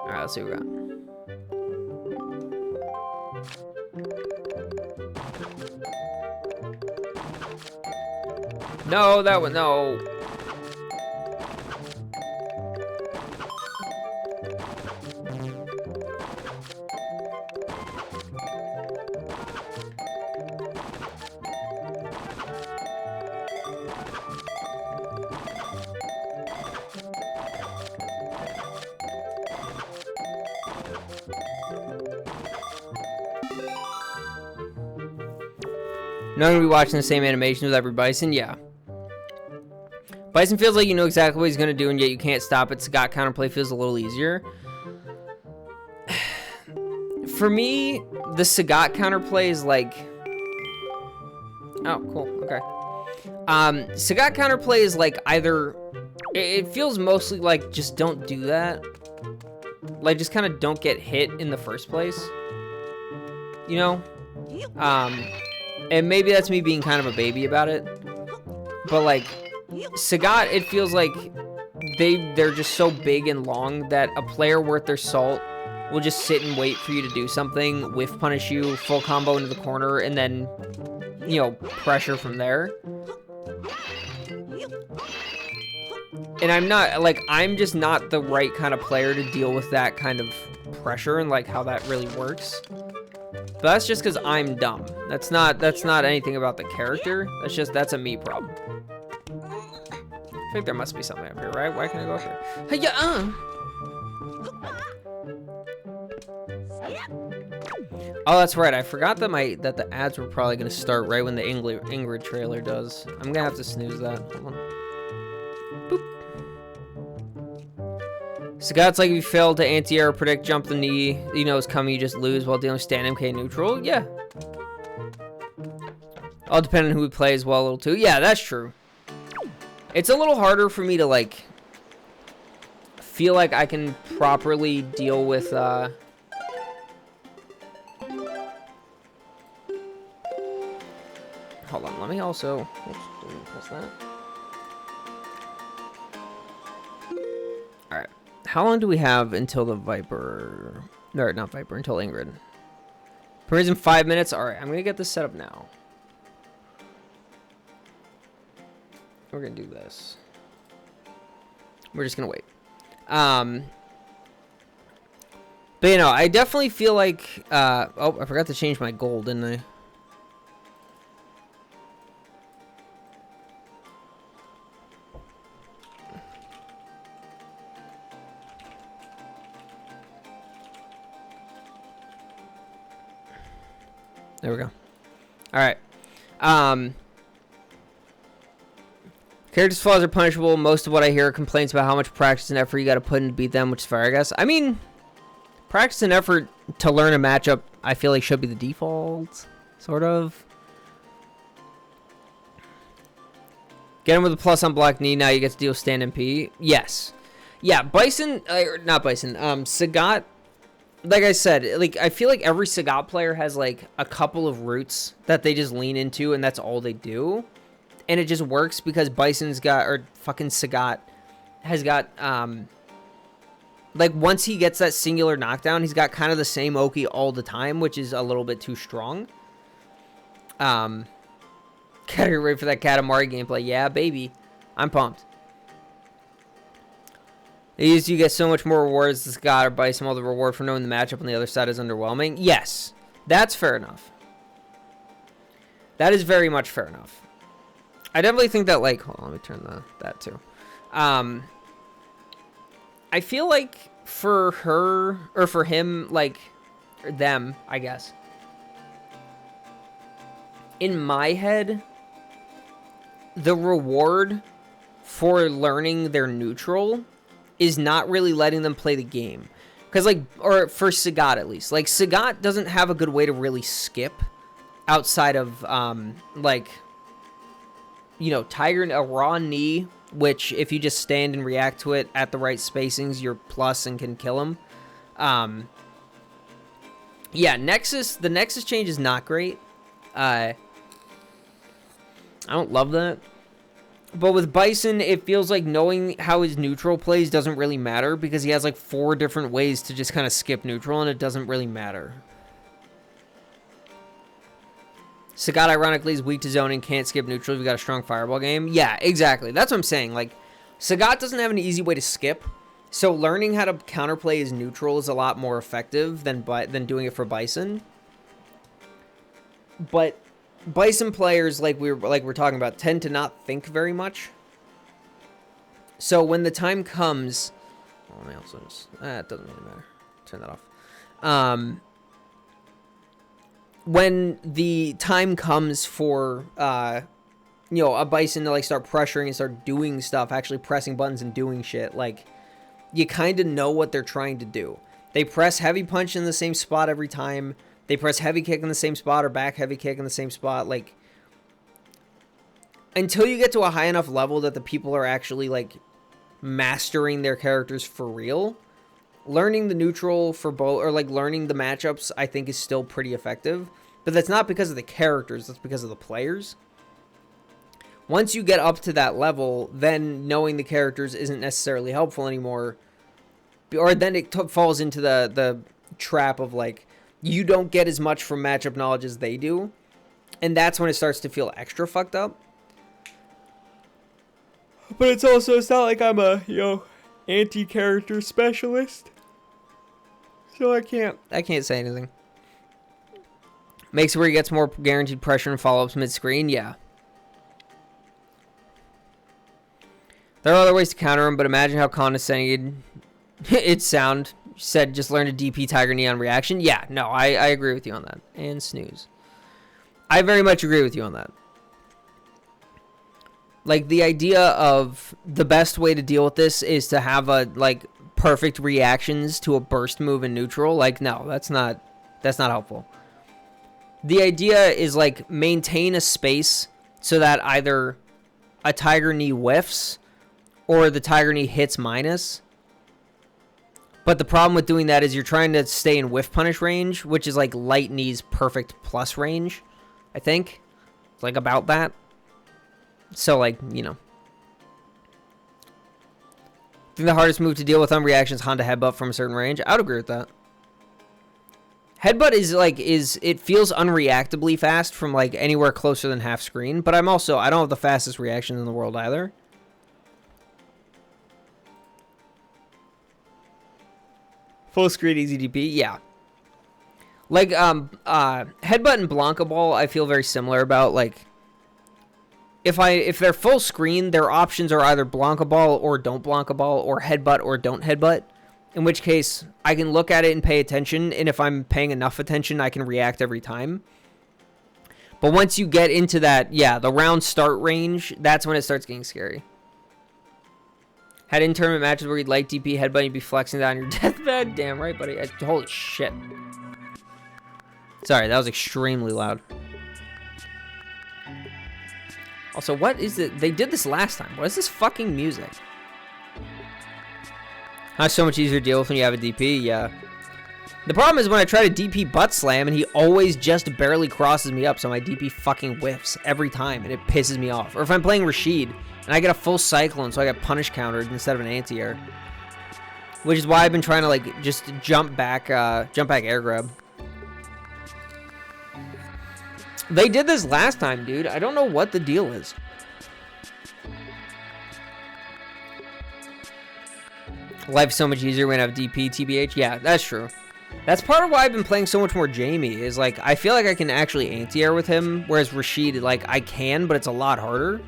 Alright, let's see what we got. No, that one, no. Not gonna be watching the same animation with every Bison? Yeah. Bison feels like you know exactly what he's gonna do, and yet you can't stop it. Sagat counterplay feels a little easier. For me, the Sagat counterplay is like... Oh, cool. Okay. Sagat counterplay is like either... It feels mostly like just don't do that. Like, just kind of don't get hit in the first place. You know? And maybe that's me being kind of a baby about it. But, like, Sagat, it feels like they're just so big and long that a player worth their salt will just sit and wait for you to do something, whiff punish you, full combo into the corner, and then, you know, pressure from there. And I'm just not the right kind of player to deal with that kind of pressure and, like, how that really works. But that's just because I'm dumb. That's not anything about the character. That's a me problem. I think there must be something up here, right? Why can't I go up here? Hey, Oh, that's right. I forgot that that the ads were probably gonna start right when the Ingrid trailer does. I'm gonna have to snooze that. Hold on. Boop. Sagat's like if you fail to anti-air predict, jump the knee, you know it's coming, you just lose while dealing with stand MK neutral. Yeah. All depending on who we play as well a little too. Yeah, that's true. It's a little harder for me to like feel like I can properly deal with hold on, let me also oops, didn't press that. Alright. How long do we have until the Viper? No, not Viper, until Ingrid. Premieres in 5 minutes. Alright, I'm gonna get this set up now. We're gonna do this. We're just gonna wait. But you know, I definitely feel like oh, I forgot to change my goal, didn't I? There we go. Alright. Characters' flaws are punishable. Most of what I hear are complaints about how much practice and effort you gotta put in to beat them, which is fair, I guess. I mean, practice and effort to learn a matchup, I feel like should be the default, sort of. Get him with a plus on block knee, now you get to deal with stand MP. Yes. Yeah, Bison, not Bison, Sagat, like I said, like I feel like every Sagat player has like a couple of routes that they just lean into and that's all they do. And it just works because Bison's got, or fucking Sagat has got, like once he gets that singular knockdown, he's got kind of the same Oki all the time, which is a little bit too strong. Gotta get ready for that Katamari gameplay. Yeah, baby. I'm pumped. You get so much more rewards as Sagat or Bison, while the reward for knowing the matchup on the other side is underwhelming. Yes, that's fair enough. That is very much fair enough. I definitely think that, like, hold on, let me turn that too. I feel like for her, or for him, like, or them, I guess. In my head, the reward for learning their neutral is not really letting them play the game. Because, like, or for Sagat at least. Like, Sagat doesn't have a good way to really skip outside of, like... Tiger, a raw knee, which if you just stand and react to it at the right spacings, you're plus and can kill him. Yeah, the Nexus change is not great. I don't love that. But with Bison, it feels like knowing how his neutral plays doesn't really matter because he has like 4 different ways to just kind of skip neutral and it doesn't really matter. Sagat, ironically, is weak to zoning, can't skip neutral if you got a strong fireball game. Yeah, exactly. That's what I'm saying. Like, Sagat doesn't have an easy way to skip, so learning how to counterplay his neutral is a lot more effective than doing it for Bison. But Bison players, like we're talking about, tend to not think very much. So when the time comes, oh, I also just, it doesn't really matter. Turn that off. When the time comes for a Bison to like start pressuring and start doing stuff, actually pressing buttons and doing shit, like you kind of know what they're trying to do. They press heavy punch in the same spot every time. They press heavy kick in the same spot or back heavy kick in the same spot. Like, until you get to a high enough level that the people are actually, like, mastering their characters for real, learning the neutral for both, or, like, learning the matchups, I think is still pretty effective. But that's not because of the characters, that's because of the players. Once you get up to that level, then knowing the characters isn't necessarily helpful anymore. Or then it falls into the trap of, like, you don't get as much from matchup knowledge as they do. And that's when it starts to feel extra fucked up. But it's not like I'm a, anti-character specialist. So I can't say anything. Makes it where he gets more guaranteed pressure and follow-ups mid-screen, yeah. There are other ways to counter him, but imagine how condescending it'd sound. Said just learn to DP Tiger Knee on reaction. Yeah, no, I agree with you on that. And snooze. I very much agree with you on that. Like, the idea of the best way to deal with this is to have perfect reactions to a burst move in neutral. Like, no, that's not helpful. The idea is, like, maintain a space so that either a Tiger Knee whiffs or the Tiger Knee hits minus. But the problem with doing that is you're trying to stay in whiff punish range, which is like light knee's perfect plus range, I think. It's like about that. So, like, I think the hardest move to deal with on reaction is Honda Headbutt from a certain range. I would agree with that. Headbutt it feels unreactably fast from like anywhere closer than half screen, but I don't have the fastest reactions in the world either. Full screen easy DP, yeah. Like, Headbutt and Blanca Ball, I feel very similar about. Like, if they're full screen, their options are either Blanca Ball or don't Blanca Ball, or Headbutt or don't Headbutt. In which case, I can look at it and pay attention, and if I'm paying enough attention, I can react every time. But once you get into that, the round start range, that's when it starts getting scary. Had in-tournament matches where you'd like DP Headbutt, you'd be flexing down your deathbed. Damn right, buddy. Holy shit. Sorry, that was extremely loud. Also, what is it? They did this last time. What is this fucking music? That's so much easier to deal with when you have a DP, yeah. The problem is when I try to DP butt slam and he always just barely crosses me up, so my DP fucking whiffs every time and it pisses me off. Or if I'm playing Rashid and I get a full cyclone, so I get punish countered instead of an anti-air. Which is why I've been trying to like just jump back air grab. They did this last time, dude. I don't know what the deal is. Life's so much easier when I have DP, TBH. Yeah, that's true. That's part of why I've been playing so much more Jamie, is like, I feel like I can actually anti-air with him, whereas Rashid, like, I can, but it's a lot harder.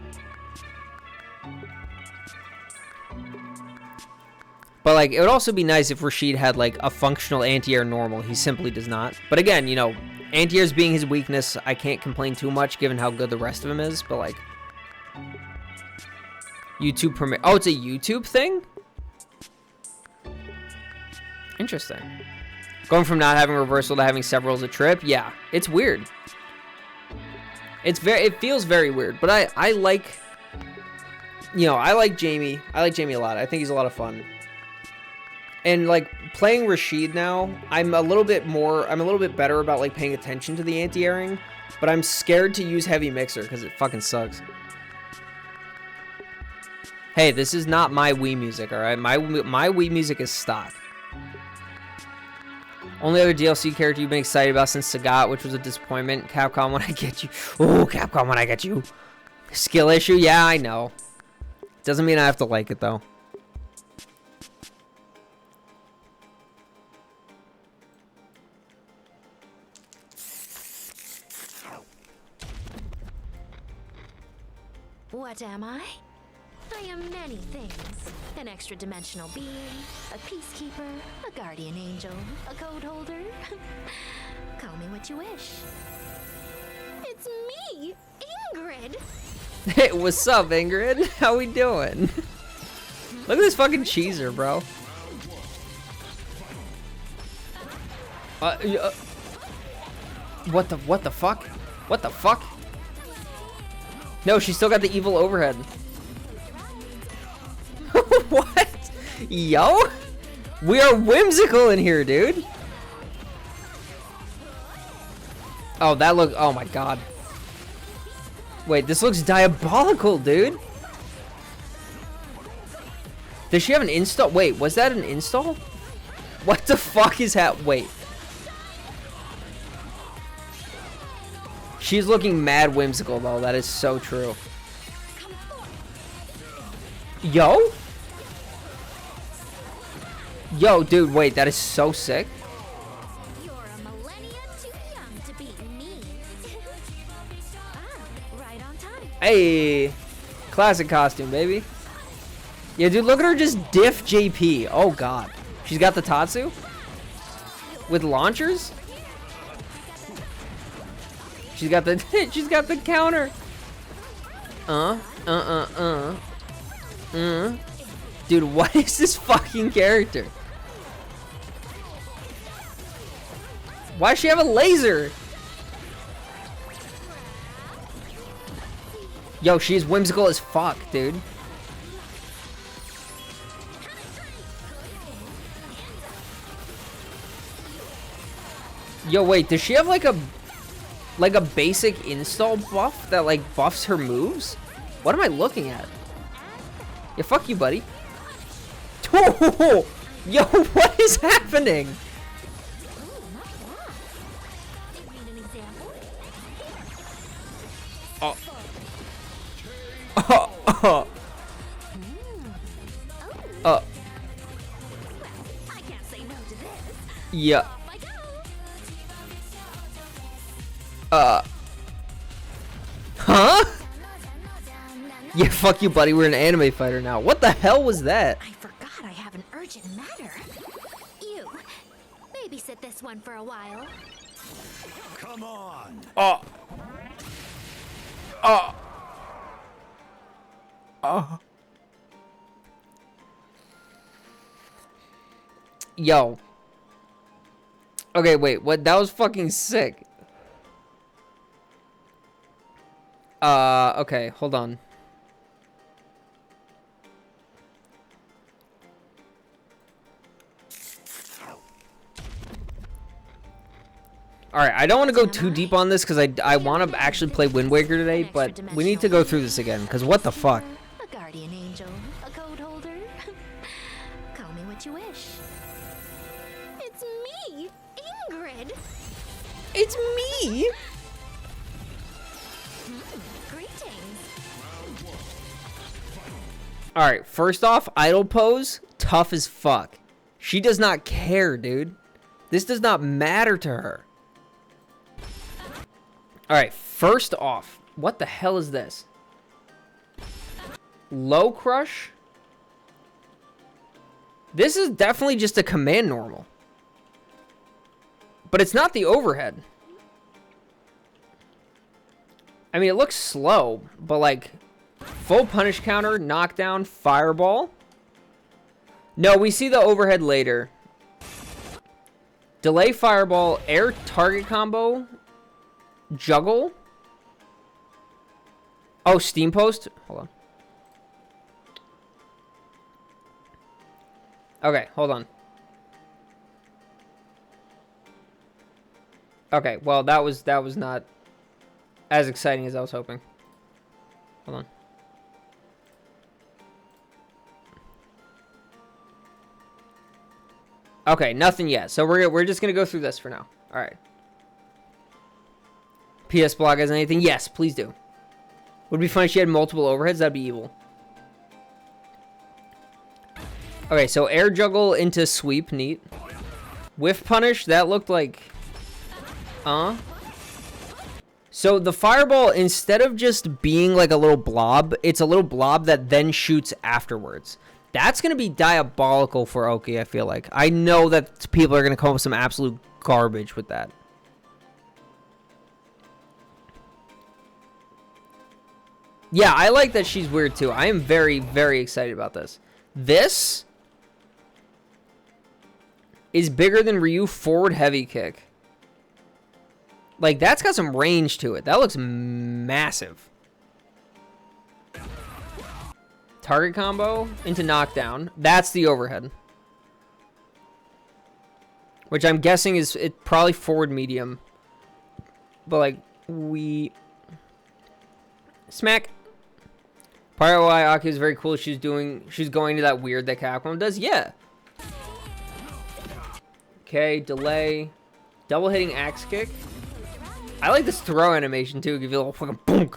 But, like, it would also be nice if Rashid had, like, a functional anti-air normal. He simply does not. But again, you know, anti-airs being his weakness, I can't complain too much, given how good the rest of him is, but, like... YouTube permit... Oh, it's a YouTube thing? Interesting. Going from not having reversal to having several is a trip? Yeah, it's weird. It feels very weird, but I like You know, I like Jamie. I like Jamie a lot. I think he's a lot of fun. And like playing Rashid now, I'm a little bit better about like paying attention to the anti-airing, but I'm scared to use Heavy Mixer because it fucking sucks. Hey, this is not my Wii music, all right? My Wii music is stock. Only other DLC character you've been excited about since Sagat, which was a disappointment. Capcom when I get you. Oh, Capcom when I get you. Skill issue? Yeah, I know. Doesn't mean I have to like it, though. What am I? I am many things. An extra-dimensional being, a peacekeeper, a guardian angel, a code holder. Call me what you wish. It's me, Ingrid! Hey, what's up, Ingrid? How we doing? Look at this fucking cheeser, bro. What the fuck? What the fuck? No, she still got the evil overhead. What? Yo? We are whimsical in here, dude. Oh, that look. Oh my god. Wait, this looks diabolical, dude. Does she have an install? Wait, was that an install? What the fuck is that? Wait. She's looking mad whimsical, though. That is so true. Yo? Yo, dude, wait. That is so sick. You're a millennia too young to beat me. Right on time. Hey. Classic costume, baby. Yeah, dude, look at her just diff JP. Oh, God. She's got the Tatsu? With launchers? She's got the she's got the counter. Dude, what is this fucking character? Why does she have a laser? Yo, she's whimsical as fuck, dude. Yo, wait, does she have like a basic install buff that like buffs her moves? What am I looking at? Yeah, fuck you, buddy. Oh, yo, what is happening? Oh. Yeah. Huh? Yeah, fuck you, buddy. We're an anime fighter now. What the hell was that? I forgot I have an urgent matter. You, babysit this one for a while. Come on. Yo. Okay, wait. What? That was fucking sick. Okay, hold on. Alright, I don't want to go too deep on this because I want to actually play Wind Waker today, but we need to go through this again because what the fuck? A guardian angel, a code holder. Call me what you wish. It's me, Ingrid. It's me! Greetings. Alright, first off, idle pose, tough as fuck. She does not care, dude. This does not matter to her. Alright, first off, what the hell is this? Low crush? This is definitely just a command normal. But it's not the overhead. I mean, it looks slow, but like full punish counter, knockdown, fireball. No, we see the overhead later. Delay fireball, air target combo, juggle. Oh, steam post. Hold on. Okay, hold on. Okay, well, that was not as exciting as I was hoping. Hold on. Okay, nothing yet. So we're just gonna go through this for now. All right. PS Blog has anything? Yes, please do. Would be funny if she had multiple overheads. That'd be evil. Okay, so air juggle into sweep, neat. Whiff punish, that looked like... So the fireball, instead of just being like a little blob, it's a little blob that then shoots afterwards. That's going to be diabolical for Oki, I feel like. I know that people are going to come up with some absolute garbage with that. Yeah, I like that she's weird too. I am very, very excited about this. This is bigger than Ryu forward heavy kick. Like, that's got some range to it. That looks massive. Target combo into knockdown. That's the overhead. Which I'm guessing is probably forward medium. But, like, Smack. Part of why Aki is very cool. She's going to that weird that Capcom does. Yeah. Okay, delay. Double hitting axe kick. I like this throw animation too. Give you a little fucking boonk.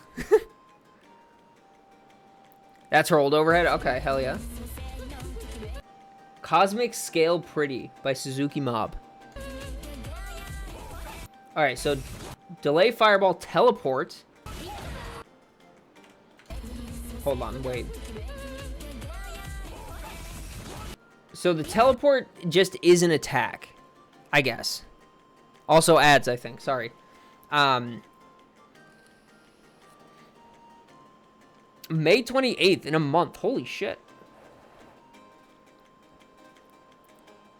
That's her old overhead? Okay, hell yeah. Cosmic Scale Pretty by Suzuki Mob. Alright, so delay fireball teleport. Hold on, wait. So the teleport just is an attack, I guess. Also adds, I think. Sorry. May 28th in a month. Holy shit.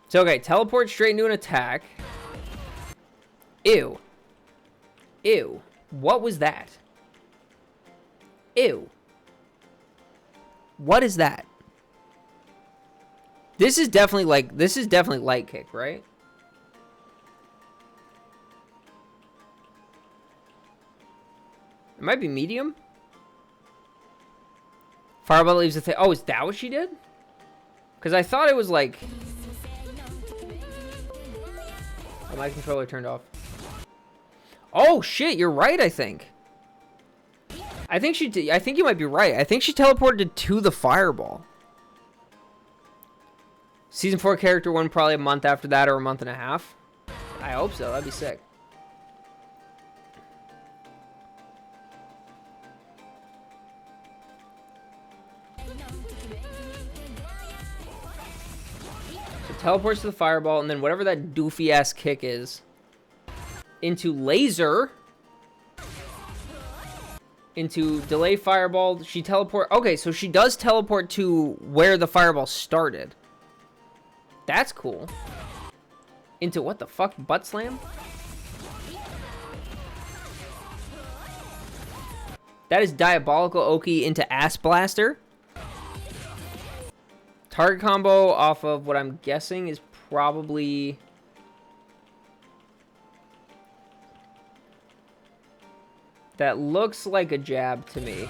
So, okay. Teleport straight into an attack. Ew. Ew. What was that? Ew. What is that? This is definitely light kick, right? It might be medium. Fireball leaves the thing. Oh, is that what she did? Because I thought it was like... Oh, my controller turned off. Oh, shit. You're right, I think. I think you might be right. I think she teleported to the fireball. Season 4 character 1 probably a month after that or a month and a half. I hope so. That'd be sick. So teleports to the fireball and then whatever that doofy ass kick is into laser. Into delay fireball. She teleport. Okay, so she does teleport to where the fireball started. That's cool. Into what the fuck? Butt slam? That is diabolical Oki into ass blaster. Target combo off of what I'm guessing is probably... That looks like a jab to me.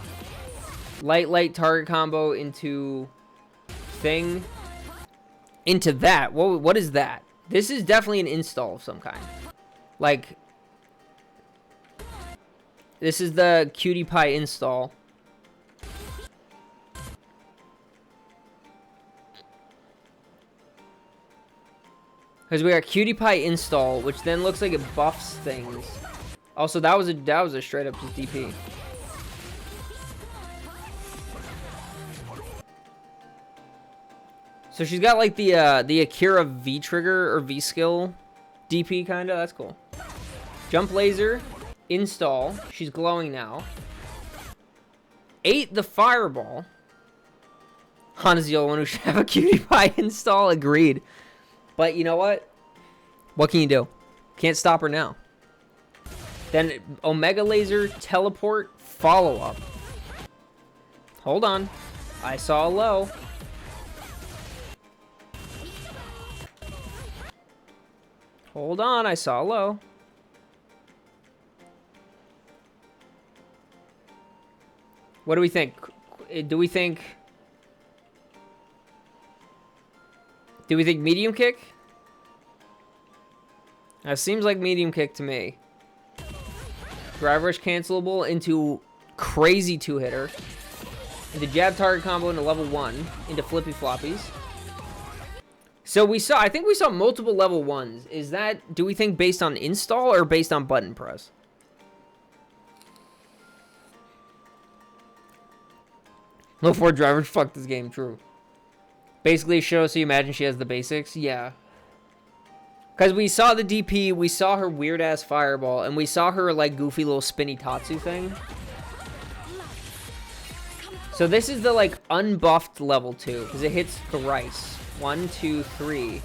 Light target combo into thing. Into that. What is that? This is definitely an install of some kind. Like, this is the Cutie Pie install. Because we got Cutie Pie install, which then looks like it buffs things. Also, that was a straight up just DP. So she's got like the Akira V trigger or V skill DP kinda. That's cool. Jump laser, install. She's glowing now. Ate the fireball. Hana's the only one who should have a Cutie Pie install. Agreed. But you know what? What can you do? Can't stop her now. Then Omega Laser, teleport, follow-up. Hold on. I saw a low. Hold on, I saw low. What do we think? Do we think medium kick? That seems like medium kick to me. Drive rush cancelable into crazy 2-hitter. Into jab target combo into level 1. Into flippy floppies. So I think we saw multiple level 1s. Is that, do we think based on install or based on button press? Low 4 driver, fuck this game, true. Basically show, so you imagine she has the basics? Yeah. Because we saw the DP, we saw her weird-ass fireball, and we saw her, like, goofy little spinny Tatsu thing. So this is the, like, unbuffed level 2, because it hits thrice. 1, 2, 3.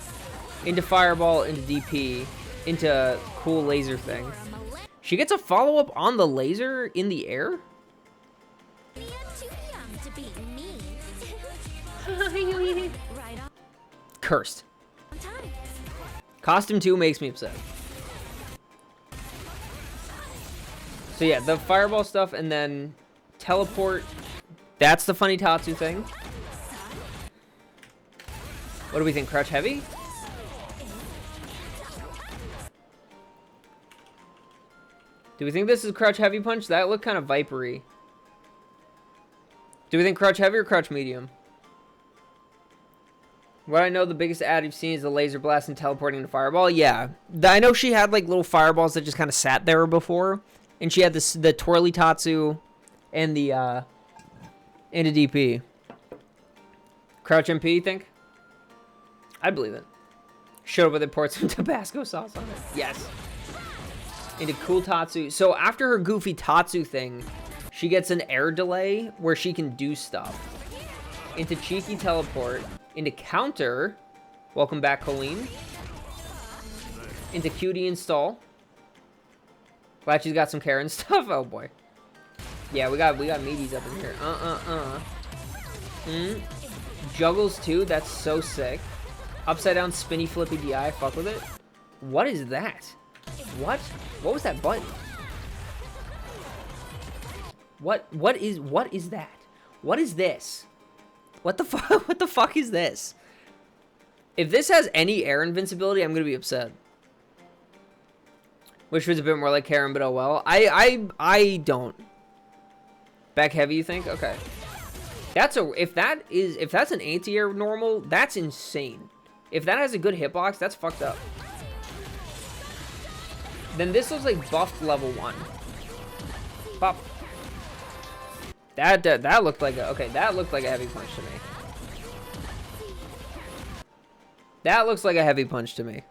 Into fireball, into DP, into cool laser thing. She gets a follow-up on the laser in the air? You're too young to beat me. Right on Cursed. time. Costume 2 makes me upset. So yeah, the fireball stuff and then teleport. That's the funny Tatsu thing. What do we think? Crouch heavy? Do we think this is crouch heavy punch? That looked kind of vipery. Do we think crouch heavy or crouch medium? What I know the biggest ad you've seen is the laser blast and teleporting to fireball. Yeah. I know she had like little fireballs that just kind of sat there before. And she had this, the twirly Tatsu and the and a DP. Crouch MP, you think? I believe it. Showed up with it, poured some Tabasco sauce on it. Yes. Into cool Tatsu. So after her goofy Tatsu thing, she gets an air delay where she can do stuff. Into cheeky teleport. Into counter. Welcome back, Colleen. Into cutie install. Glad she's got some Karen stuff. Oh boy. Yeah, we got meaties up in here. Juggles too. That's so sick. Upside down spinny flippy DI. Fuck with it. What is that? What? What was that button? What is that? What is this? What the fuck? What the fuck is this? If this has any air invincibility, I'm gonna be upset. Wish it was a bit more like Karen, but oh well. I don't. Back heavy, you think? Okay. If that's an anti-air normal, that's insane. If that has a good hitbox, that's fucked up. Then this looks like buffed level 1. Pop. That looked like that looked like a heavy punch to me. That looks like a heavy punch to me.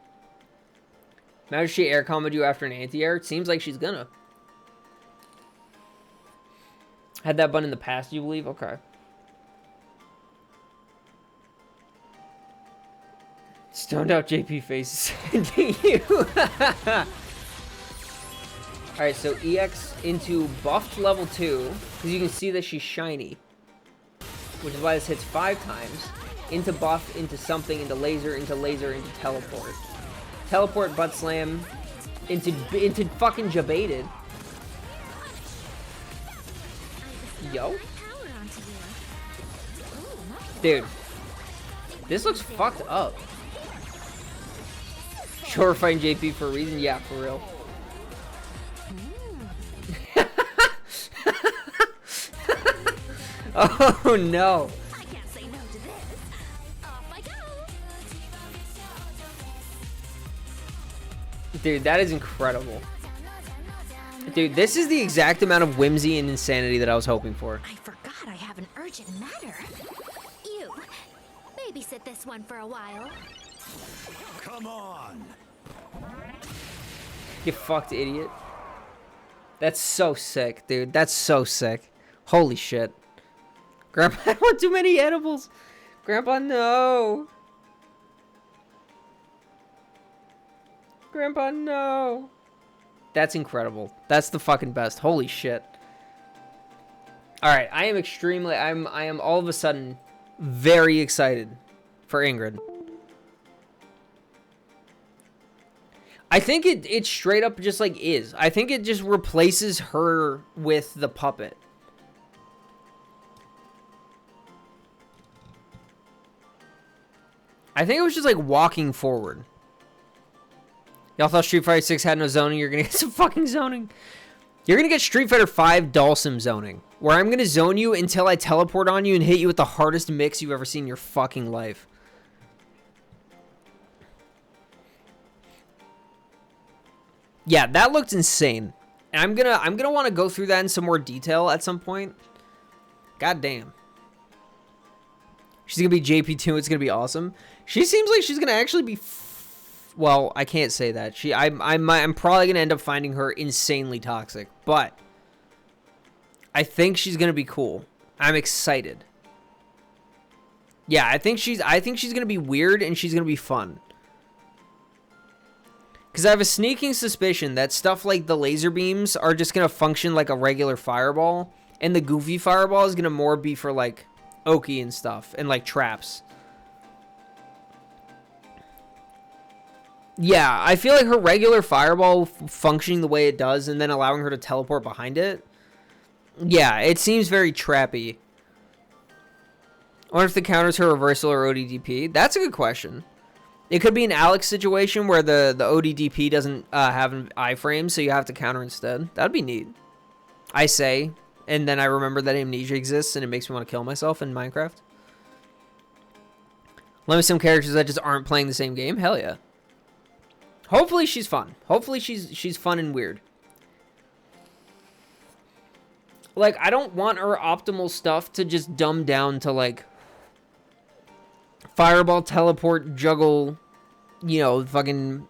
Imagine she air comboed you after an anti-air. It seems like she's gonna. Had that button in the past, you believe? Okay. Stoned out JP face sending you. Alright, so EX into buffed level 2. Because you can see that she's shiny. Which is why this hits 5 times. Into buff, into something, into laser, into teleport. Teleport, butt slam. Into fucking jabated. Yo. Dude. This looks fucked up. Sure, fighting JP for a reason? Yeah, for real. Oh no. I can't say no to this. Off I go. Dude, that is incredible. Dude, this is the exact amount of whimsy and insanity that I was hoping for. I forgot I have an urgent matter. You, babysit this one for a while. Come on. You fucked idiot. That's so sick, dude. That's so sick. Holy shit. Grandpa, I don't want too many edibles. Grandpa, no. Grandpa, no. That's incredible. That's the fucking best. Holy shit. Alright, I am extremely... I am all of a sudden very excited for Ingrid. I think it straight up just like is. I think it just replaces her with the puppet. I think it was just like walking forward. Y'all thought Street Fighter 6 had no zoning? You're gonna get some fucking zoning. You're gonna get Street Fighter 5 Dalsim zoning, where I'm gonna zone you until I teleport on you and hit you with the hardest mix you've ever seen in your fucking life. Yeah, that looked insane. And I'm gonna want to go through that in some more detail at some point. God damn. She's gonna be JP2. It's gonna be awesome. She seems like she's gonna actually be. Well, I can't say that. I'm probably gonna end up finding her insanely toxic, but I think she's gonna be cool. I'm excited. Yeah, I think she's gonna be weird and she's gonna be fun. Because I have a sneaking suspicion that stuff like the laser beams are just gonna function like a regular fireball, and the goofy fireball is gonna more be for like Oki and stuff and like traps. Yeah, I feel like her regular fireball functioning the way it does and then allowing her to teleport behind it. Yeah, it seems very trappy. I wonder if the counter's her reversal or ODDP. That's a good question. It could be an Alex situation where the ODDP doesn't have an iframe, so you have to counter instead. That'd be neat. I say, and then I remember that Amnesia exists and it makes me want to kill myself in Minecraft. Let me some characters that just aren't playing the same game. Hell yeah. Hopefully she's fun. Hopefully she's fun and weird. Like, I don't want her optimal stuff to just dumb down to, like, fireball, teleport, juggle, you know, fucking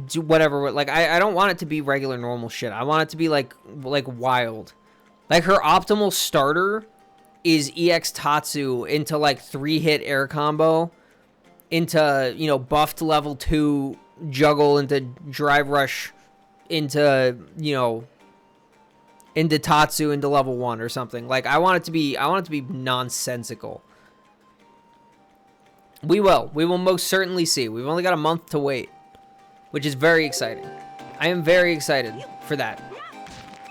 do whatever. Like, I don't want it to be regular normal shit. I want it to be, like wild. Like, her optimal starter is EX Tatsu into, like, 3-hit air combo, into, you know, buffed level 2 juggle, into drive rush, into, you know, into Tatsu into level 1 or something. Like, I want it to be nonsensical. We will most certainly see. We've only got a month to wait, which is very exciting. I am very excited for that.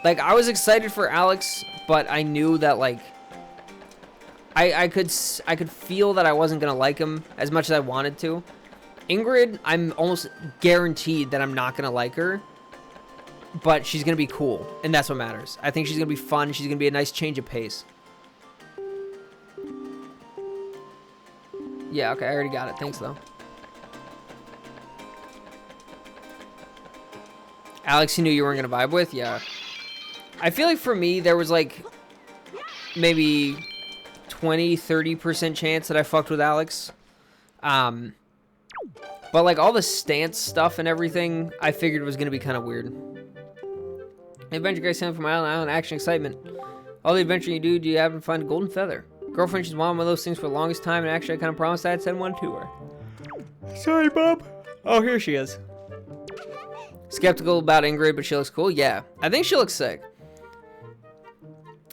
Like, I was excited for Alex, but I knew that, like, I could feel that I wasn't gonna like him as much as I wanted to. Ingrid, I'm almost guaranteed that I'm not gonna like her, but she's gonna be cool, and that's what matters. I think she's gonna be fun. She's gonna be a nice change of pace. Yeah, okay, I already got it. Thanks, though. Alex, you knew you weren't gonna vibe with? Yeah. I feel like for me, there was like maybe 20-30% chance that I fucked with Alex. But like all the stance stuff and everything, I figured was gonna be kind of weird. Adventure guys sent from Island Island, action, excitement. All the adventure you do you happen to find a golden feather? Girlfriend, she's wanted one of those things for the longest time, and actually I kind of promised I'd send one to her. Sorry, Bob. Oh, here she is. Skeptical about Ingrid, but she looks cool? Yeah, I think she looks sick.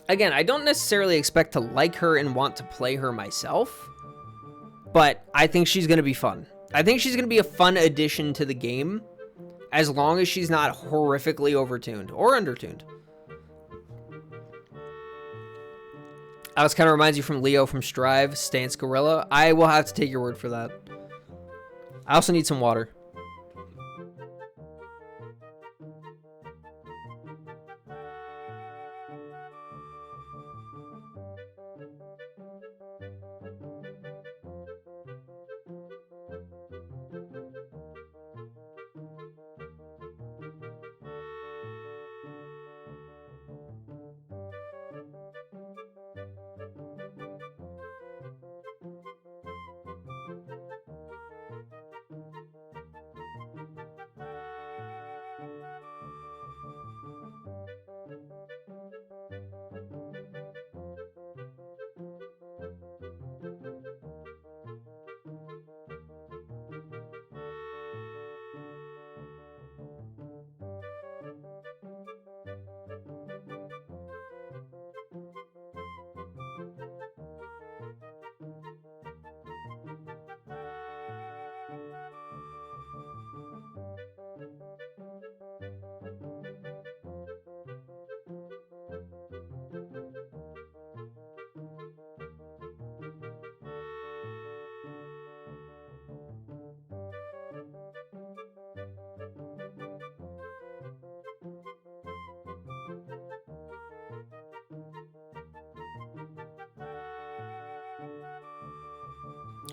Again, I don't necessarily expect to like her and want to play her myself, but I think she's going to be fun. I think she's going to be a fun addition to the game, as long as she's not horrifically overtuned or undertuned. Alex kind of reminds you from Leo from Strive, Stance Gorilla. I will have to take your word for that. I also need some water.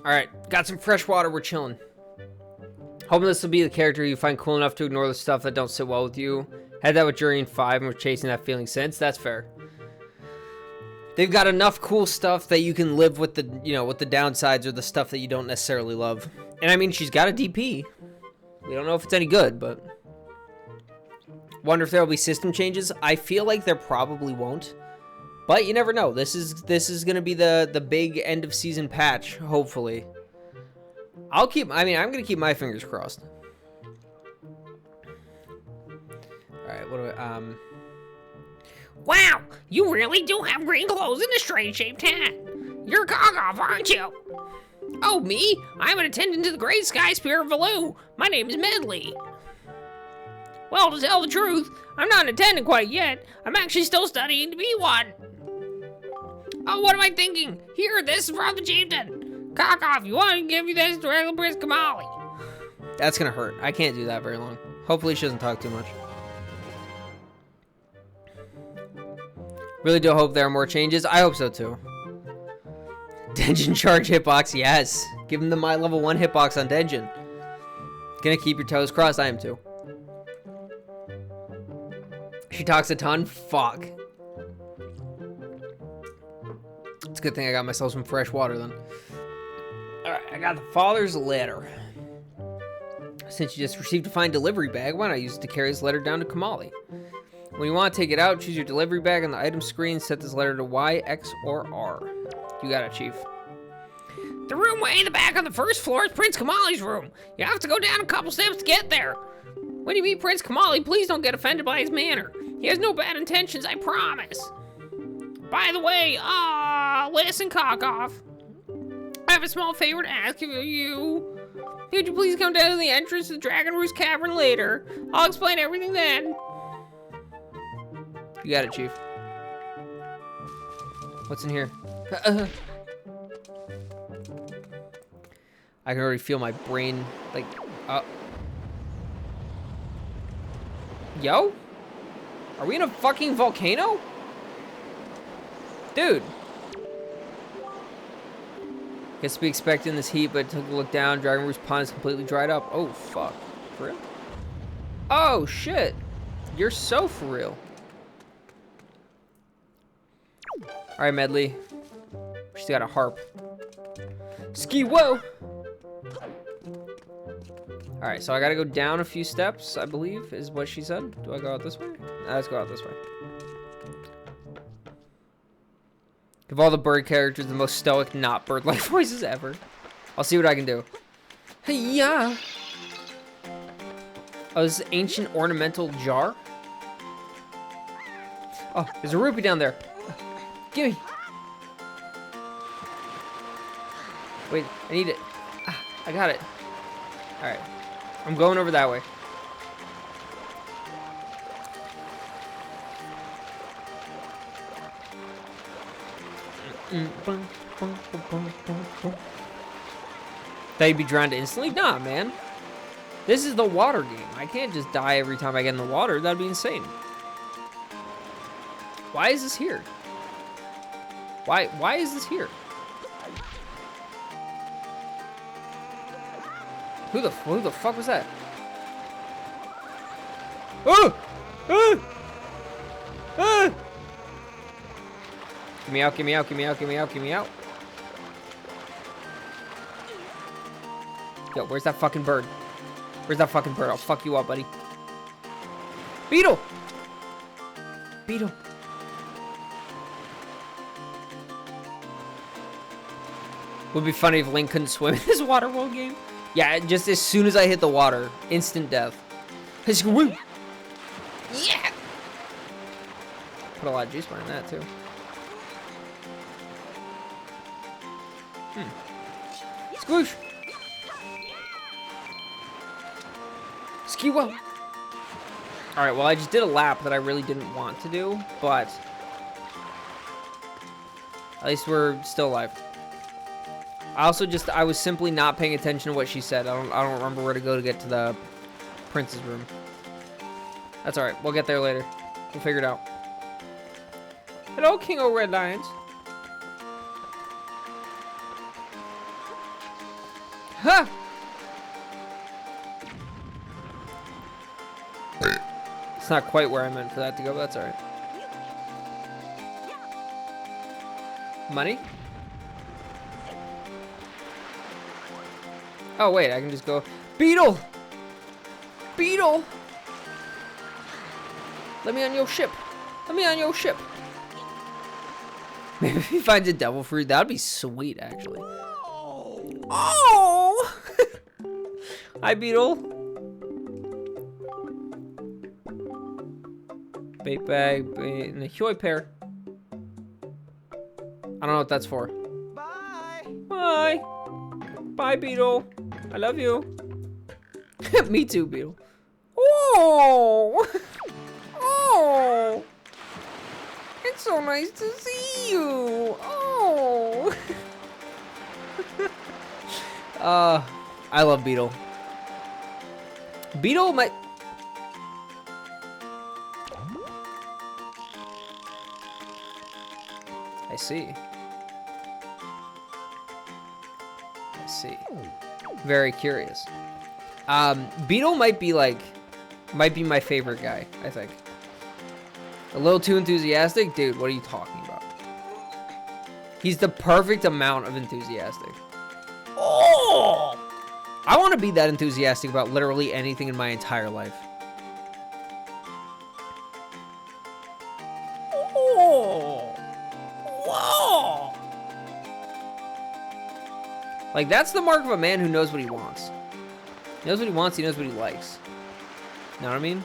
Alright, got some fresh water, we're chilling. Hoping this will be the character you find cool enough to ignore the stuff that don't sit well with you. Had that with Jurian 5 and we're chasing that feeling since. That's fair. They've got enough cool stuff that you can live with the, you know, with the downsides or the stuff that you don't necessarily love. And I mean, she's got a DP. We don't know if it's any good, but... Wonder if there'll be system changes. I feel like there probably won't. But you never know. This is going to be the big end of season patch, hopefully. I'm going to keep my fingers crossed. Alright, what do I, Wow, you really do have green clothes and a strange-shaped hat. You're Kogoff, aren't you? Oh, me? I'm an attendant to the Great Sky Spear of Valoo. My name is Medley. Well, to tell the truth, I'm not an attendant quite yet. I'm actually still studying to be one. Oh, what am I thinking? Here, this is from the chieftain. Kogoff, you want to give me this directly to Prince Kamali? that's going to hurt. I can't do that very long. Hopefully she doesn't talk too much. Really do hope there are more changes. I hope so too. Denjin charge hitbox, yes. Give him the my level 1 hitbox on Denjin. Gonna keep your toes crossed, I am too. She talks a ton? Fuck. It's a good thing I got myself some fresh water then. Alright, I got the father's letter. Since you just received a fine delivery bag, why not use it to carry this letter down to Kamali? When you want to take it out, choose your delivery bag on the item screen, set this letter to Y, X, or R. You got it, Chief. The room way in the back on the first floor is Prince Kamali's room. You have to go down a couple steps to get there. When you meet Prince Kamali, please don't get offended by his manner. He has no bad intentions, I promise. By the way, listen, Kogoff. I have a small favor to ask of you. Could you please come down to the entrance to the Dragon Roost Cavern later? I'll explain everything then. You got it, Chief. What's in here? I can already feel my brain, like, Yo? Are we in a fucking volcano? Dude. Guess we expecting this heat, but took a look down. Dragon Roost Pond is completely dried up. Oh, fuck. For real? Oh, shit. You're so for real. Alright, Medley. She's got a harp. Ski, whoa! Alright, so I gotta go down a few steps, I believe, is what she said. Do I go out this way? Let's go out this way. Give all the bird characters the most stoic, not bird-like voices ever. I'll see what I can do. Hey, yeah! Oh, this is ancient ornamental jar? Oh, there's a rupee down there. Gimme! Wait, I need it. Ah, I got it. Alright. I'm going over that way. Thought you'd be drowned instantly? Nah, man. This is the water game. I can't just die every time I get in the water. That'd be insane. Why is this here? Why is this here? Who the fuck was that? Oh! Ah! Ah! Get me out, get me out, get me out, get me out, get me out. Yo, where's that fucking bird? Where's that fucking bird? I'll fuck you up, buddy. Beetle! Beetle. Would be funny if Link couldn't swim in this water world game. Yeah, just as soon as I hit the water, instant death. Woo! Yeah! Put a lot of juice behind that, too. Squoosh! Ski well. Alright, well, I just did a lap that I really didn't want to do, but at least we're still alive. I was simply not paying attention to what she said. I don't remember where to go to get to the prince's room. That's alright. We'll get there later. We'll figure it out. Hello, King O' Red Lions. Huh! It's not quite where I meant for that to go, but that's alright. Money? Oh, wait, I can just go. Beetle! Beetle! Let me on your ship. Let me on your ship. Maybe if he finds a devil fruit, that'd be sweet, actually. Oh! Hi, Beetle. Bait bag, bait, and a Huey pear. I don't know what that's for. Bye. Bye. Bye, Beetle. I love you. Me too, Beetle. Oh! Oh! It's so nice to see you. Oh! I love Beetle. Beetle might... I see. I see. Very curious. Beetle might be my favorite guy, I think. A little too enthusiastic? Dude, what are you talking about? He's the perfect amount of enthusiastic. Oh! I want to be that enthusiastic about literally anything in my entire life. Oh! Whoa! Like, that's the mark of a man who knows what he wants. He knows what he wants, he knows what he likes. You know what I mean?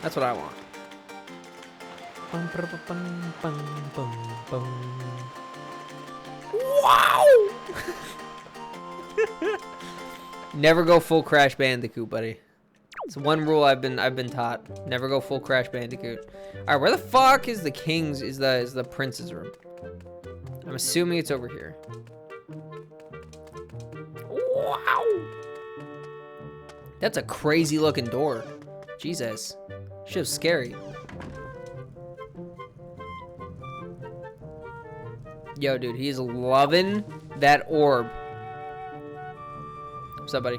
That's what I want. Wow! Never go full Crash Bandicoot, buddy. It's one rule I've been taught. Never go full Crash Bandicoot. All right, where the fuck is the king's is the prince's room? I'm assuming it's over here. Wow! That's a crazy looking door. Jesus, shit's scary. Yo, dude, he's loving that orb. What's up, buddy?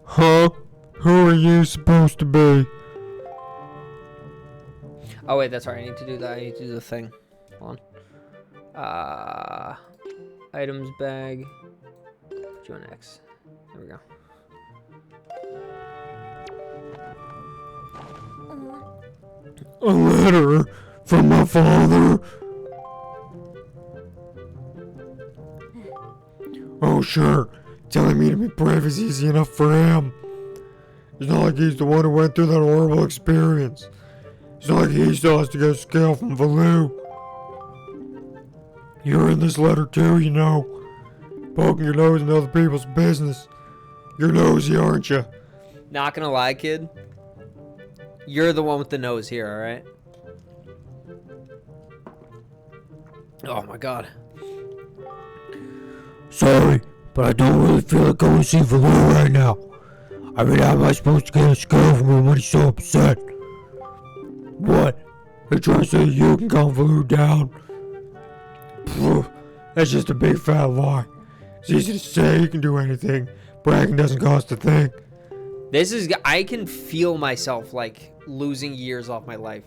Huh? Who are you supposed to be? Oh wait, that's right. I need to do that. I need to do the thing. Hold on. Items bag. Put you on X. There we go. A letter from my father. Oh, sure. Telling me to be brave is easy enough for him. It's not like he's the one who went through that horrible experience. It's not like he still has to get a scale from Valoo. You're in this letter too, you know. Poking your nose into other people's business. You're nosy, aren't you? Not gonna lie, kid. You're the one with the nose here, alright? Oh my god. Sorry, but I don't really feel like going to see Valoo right now. I mean, how am I supposed to get a scale from him when he's so upset? What? You're trying to say you can calm Valoo down? Phew, that's just a big fat lie. It's easy to say you can do anything. Bragging doesn't cost a thing. This is... I can feel myself, like, losing years off my life.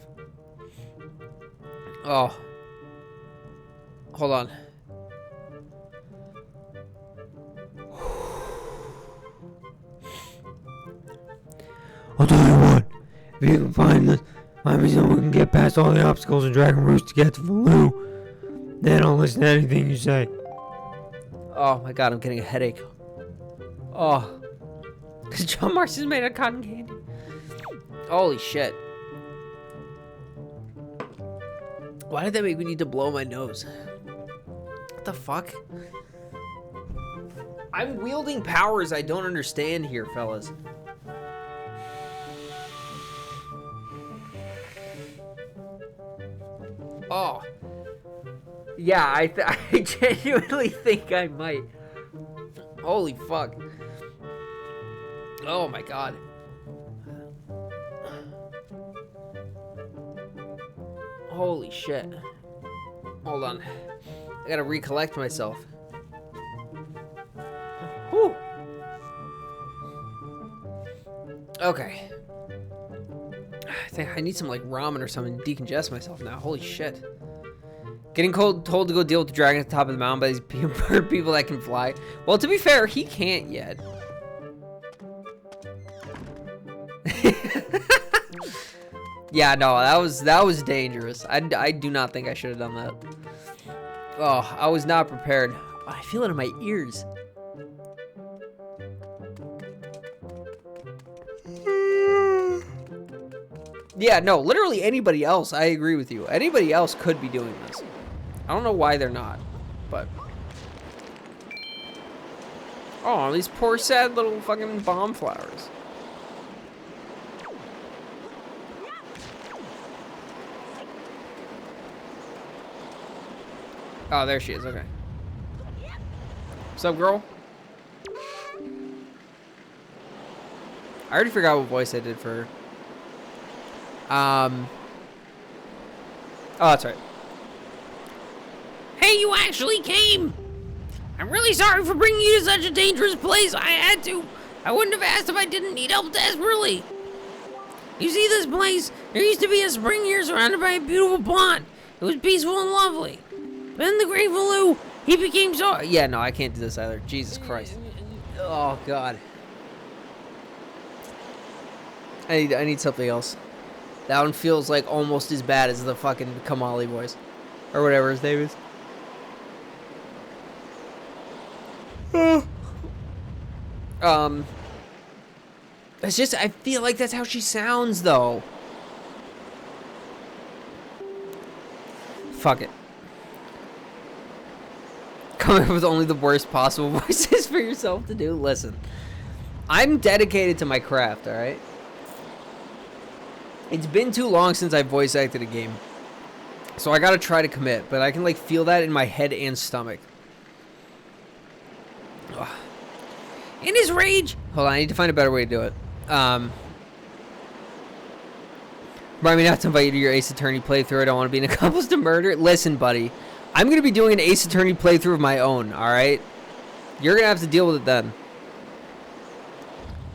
Oh. Hold on. I'll tell you what. If you can find me someone who can get past all the obstacles in Dragon Roost to get to Valoo, then I'll listen to anything you say. Oh my god, I'm getting a headache. Oh. Because John Marston's made of cotton candy. Holy shit. Why did that make me need to blow my nose? What the fuck? I'm wielding powers I don't understand here, fellas. Oh. Yeah, I genuinely think I might. Holy fuck. Oh my god. Holy shit. Hold on. I gotta recollect myself. Whew. Okay. I think I need some like ramen or something to decongest myself now. Holy shit. Getting told to go deal with the dragon at the top of the mountain by these bird people that can fly. Well, to be fair, he can't yet. Yeah, no, that was dangerous. I do not think I should have done that. Oh, I was not prepared. I feel it in my ears. Yeah, no, literally anybody else, I agree with you. Anybody else could be doing this. I don't know why they're not, but... Oh, these poor sad little fucking bomb flowers. Oh, there she is, okay. What's up, girl? I already forgot what voice I did for her. Oh, that's right. Hey, you actually came! I'm really sorry for bringing you to such a dangerous place. I had to. I wouldn't have asked if I didn't need help desperately. You see this place? There used to be a spring here surrounded by a beautiful pond. It was peaceful and lovely. Then the Great Valoo, he became so... Yeah, no, I can't do this either. Jesus Christ. Oh, God. I need something else. That one feels like almost as bad as the fucking Kamali voice. Or whatever his name is. It's just, I feel like that's how she sounds, though. Fuck it. Come up with only the worst possible voices for yourself to do. Listen, I'm dedicated to my craft, alright? It's been too long since I voice acted a game. So I gotta try to commit, but I can like feel that in my head and stomach. Ugh. In his rage... Hold on, I need to find a better way to do it. Remind me not to invite you to your Ace Attorney playthrough. I don't want to be an accomplice to murder. Listen, buddy. I'm going to be doing an Ace Attorney playthrough of my own, alright? You're going to have to deal with it then.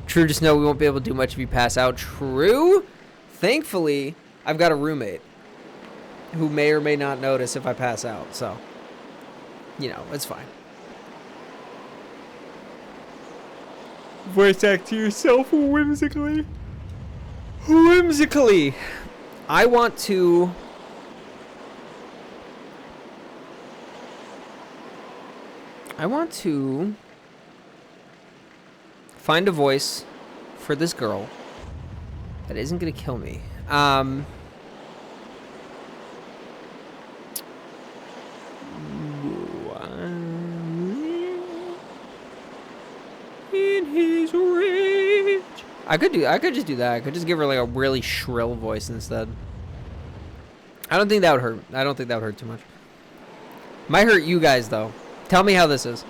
True, just know we won't be able to do much if you pass out. True? Thankfully, I've got a roommate who may or may not notice if I pass out, so, you know, it's fine. Voice act to yourself whimsically. Whimsically. I want to... find a voice for this girl that isn't gonna kill me. In his rage. I could just do that. I could just give her like a really shrill voice instead. I don't think that would hurt. I don't think that would hurt too much. Might hurt you guys though. Tell me how this is.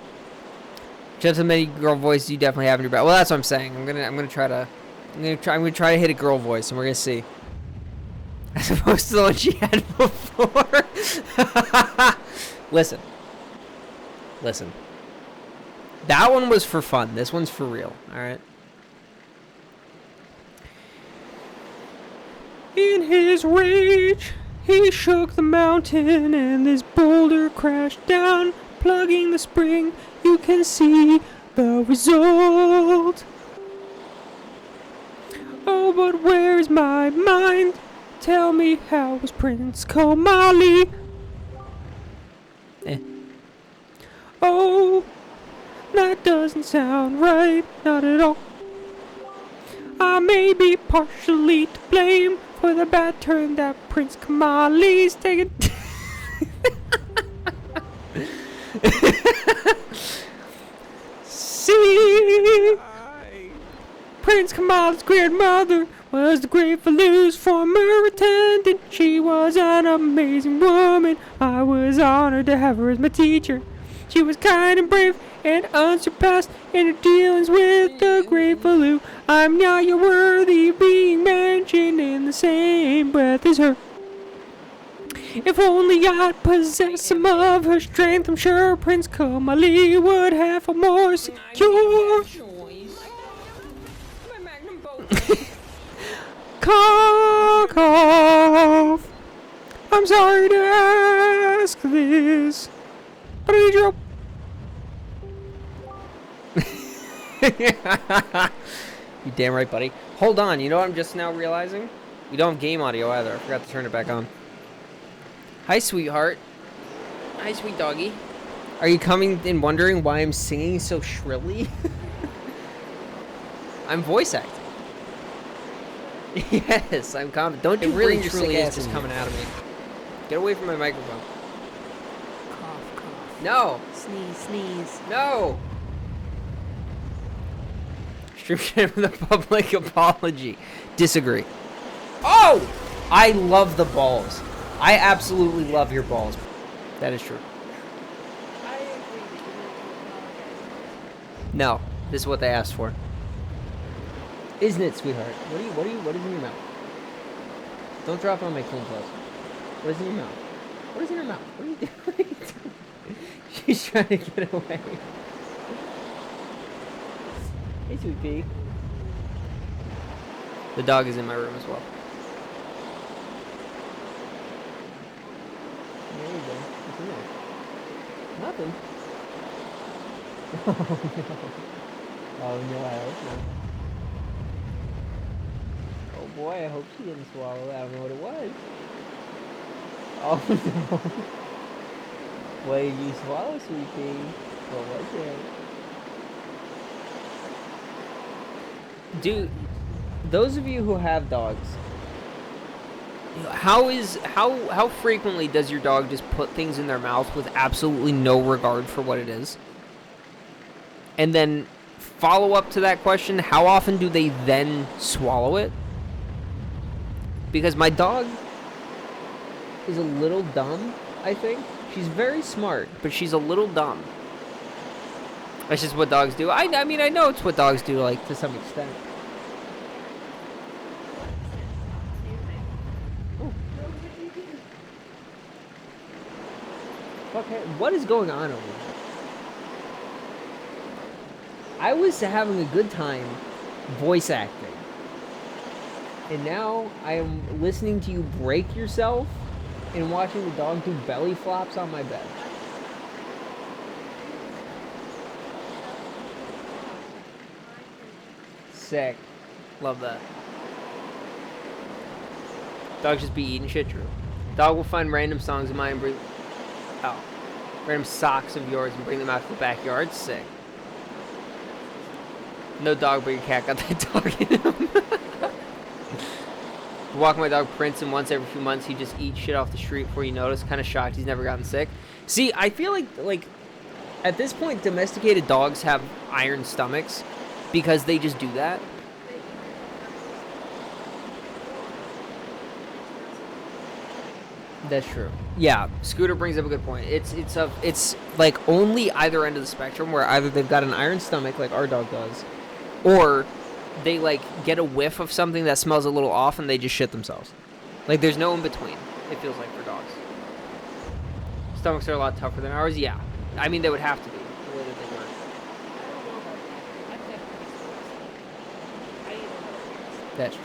Just as many girl voices you definitely have in your back. Well, that's what I'm saying. I'm gonna try to hit a girl voice, and we're gonna see. As opposed to the one she had before. Listen. That one was for fun. This one's for real. All right. In his rage, he shook the mountain, and this boulder crashed down, plugging the spring. You can see the result. Oh, but where's my mind? Tell me, how was Prince Komali? Oh, that doesn't sound right, not at all. I may be partially to blame for the bad turn that Prince Kamali's taken. See, Prince Kamali's grandmother was the Great Valoo's former attendant. She was an amazing woman. I was honored to have her as my teacher. She was kind and brave and unsurpassed in her dealings with the Great Valoo. I'm not yet worthy of being mentioned in the same breath as her. If only I'd possess some of her strength, I'm sure Prince Kamali would have a more secure cock off. I'm sorry to ask this, but I need your You damn right, buddy. Hold on, you know what I'm just now realizing? We don't have game audio either. I forgot to turn it back on. Hi, sweetheart. Hi, sweet doggy. Are you coming and wondering why I'm singing so shrilly? I'm voice acting. Yes, I'm confident. Don't you really bring your truly sick is ass just in coming here. out of me. Get away from my microphone. Cough, cough. No! Sneeze, sneeze. No! Stream the public apology. Disagree. Oh! I love the balls. I absolutely love your balls. That is true. No, this is what they asked for. Isn't it, sweetheart? What is in your mouth? Don't drop on my clean clothes. What is in your mouth? What is in your mouth? What are you doing? She's trying to get away. Hey, sweet pea. The dog is in my room as well. There you go. What's in there? Nothing. Oh no, I hope not. Oh boy, I hope she didn't swallow it. I don't know what it was. Oh no. What did you swallow, sweet pea? What was it? Dude, those of you who have dogs, how frequently does your dog just put things in their mouth with absolutely no regard for what it is? And then follow up to that question, how often do they then swallow it? Because my dog is a little dumb, I think. She's very smart, but she's a little dumb. That's just what dogs do. I mean, I know it's what dogs do, like, to some extent. Oh. Fuck, what is going on over here? I was having a good time voice acting. And now I am listening to you break yourself and watching the dog do belly flops on my bed. Sick. Love that. Dogs just be eating shit, Drew. Dog will find random songs of mine and bring... Oh. Random socks of yours and bring them out to the backyard. Sick. No dog, but your cat got that dog in him. Walk my dog Prince, and once every few months he just eats shit off the street before you notice. Kind of shocked he's never gotten sick. See, I feel like at this point domesticated dogs have iron stomachs because they just do that. That's true. Yeah, Scooter brings up a good point. It's like only either end of the spectrum where either they've got an iron stomach like our dog does, or they like get a whiff of something that smells a little off and they just shit themselves. Like there's no in between. It feels like for dogs. Stomachs are a lot tougher than ours. Yeah, I mean they would have to be the way that they work. That's true.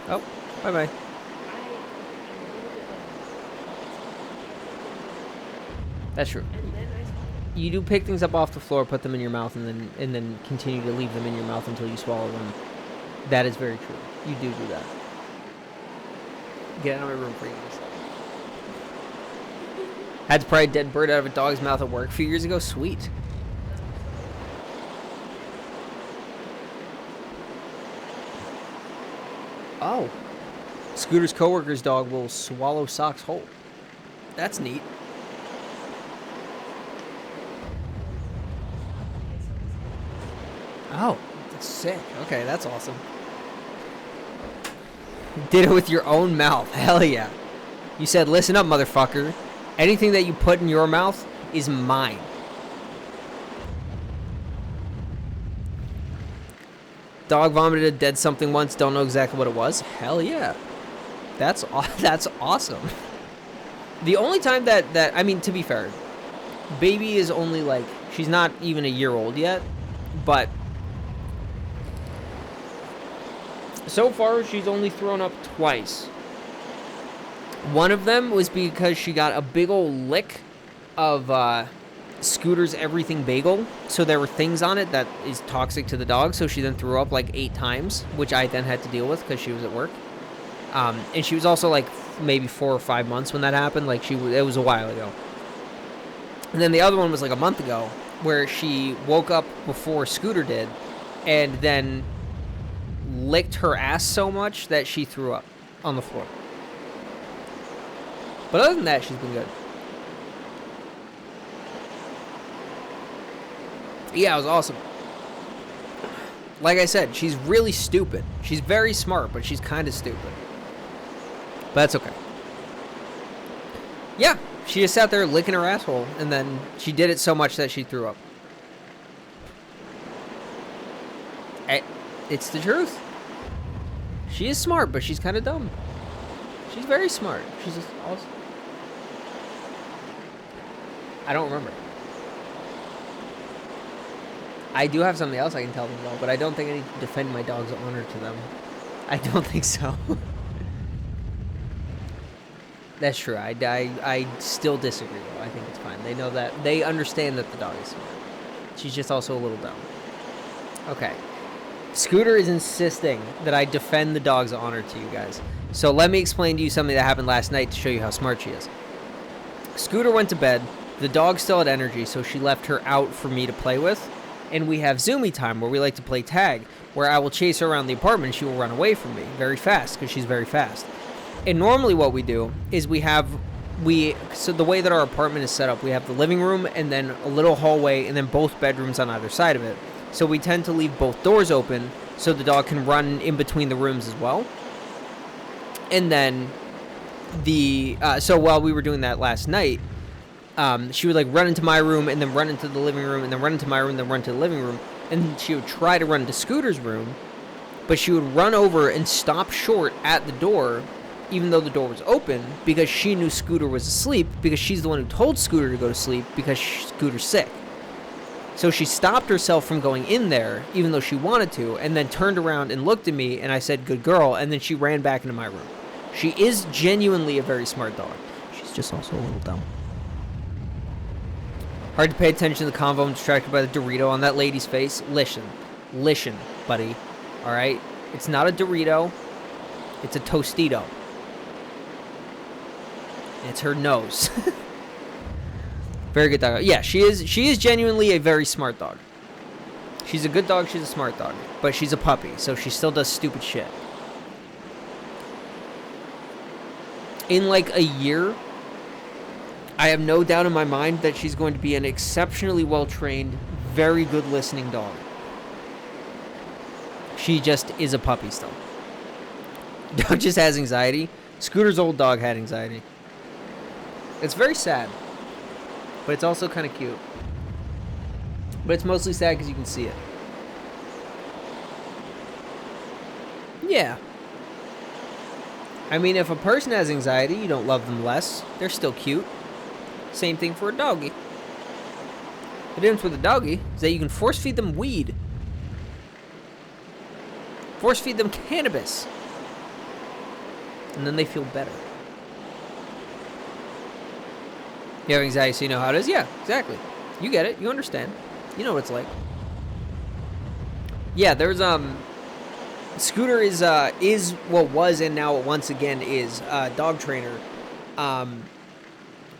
Oh, bye bye. That's true. You do pick things up off the floor, put them in your mouth, and then continue to leave them in your mouth until you swallow them. That is very true. You do that. Get out of my room for you. Had to pry a dead bird out of a dog's mouth at work a few years ago. Sweet. Oh. Scooter's coworker's dog will swallow socks whole. That's neat. Oh, that's sick. Okay, that's awesome. Did it with your own mouth. Hell yeah. You said, listen up, motherfucker. Anything that you put in your mouth is mine. Dog vomited a dead something once. Don't know exactly what it was. Hell yeah. That's awesome. The only time that I mean, to be fair, baby is only like, she's not even a year old yet, but so far she's only thrown up twice. One of them was because she got a big old lick of Scooter's Everything Bagel, so there were things on it that is toxic to the dog, so she then threw up like 8 times, which I then had to deal with because she was at work. And she was also like maybe 4 or 5 months when that happened. Like it was a while ago. And then the other one was like a month ago, where she woke up before Scooter did, and then licked her ass so much that she threw up on the floor. But other than that, she's been good. Yeah, it was awesome. Like I said, she's really stupid. She's very smart, but she's kind of stupid. But that's okay. Yeah, she just sat there licking her asshole, and then she did it so much that she threw up. It's the truth. She is smart, but she's kind of dumb. She's very smart. She's just awesome. I don't remember. I do have something else I can tell them, though, but I don't think I need to defend my dog's honor to them. I don't think so. That's true. I still disagree, though. I think it's fine. They know that. They understand that the dog is smart. She's just also a little dumb. Okay. Scooter is insisting that I defend the dog's honor to you guys. So let me explain to you something that happened last night to show you how smart she is. Scooter went to bed. The dog still had energy, so she left her out for me to play with. And we have Zoomy time, where we like to play tag, where I will chase her around the apartment and she will run away from me very fast, because she's very fast. And normally what we do is so the way that our apartment is set up, we have the living room and then a little hallway and then both bedrooms on either side of it. So we tend to leave both doors open so the dog can run in between the rooms as well. And then so while we were doing that last night, she would like run into my room and then run into the living room and then run into my room and then run to the living room. And she would try to run into Scooter's room, but she would run over and stop short at the door, even though the door was open, because she knew Scooter was asleep, because she's the one who told Scooter to go to sleep because Scooter's sick. So she stopped herself from going in there, even though she wanted to, and then turned around and looked at me, and I said, "Good girl," and then she ran back into my room. She is genuinely a very smart dog. She's just also a little dumb. Hard to pay attention to the convo. I'm distracted by the Dorito on that lady's face. Listen, buddy. All right? It's not a Dorito. It's a Tostito. It's her nose. Very good dog. Yeah, she is genuinely a very smart dog. She's a good dog. She's a smart dog. But she's a puppy, so she still does stupid shit. In like a year, I have no doubt in my mind that she's going to be an exceptionally well-trained, very good listening dog. She just is a puppy still. Dog just has anxiety. Scooter's old dog had anxiety. It's very sad, but it's also kind of cute. But it's mostly sad because you can see it. Yeah. I mean, if a person has anxiety, you don't love them less. They're still cute. Same thing for a doggy. The difference with a doggy is that you can force feed them weed. Force feed them cannabis. And then they feel better. You have anxiety, so you know how it is? Yeah, exactly. You get it. You understand. You know what it's like. Yeah, there's Scooter is what was and now once again is a dog trainer.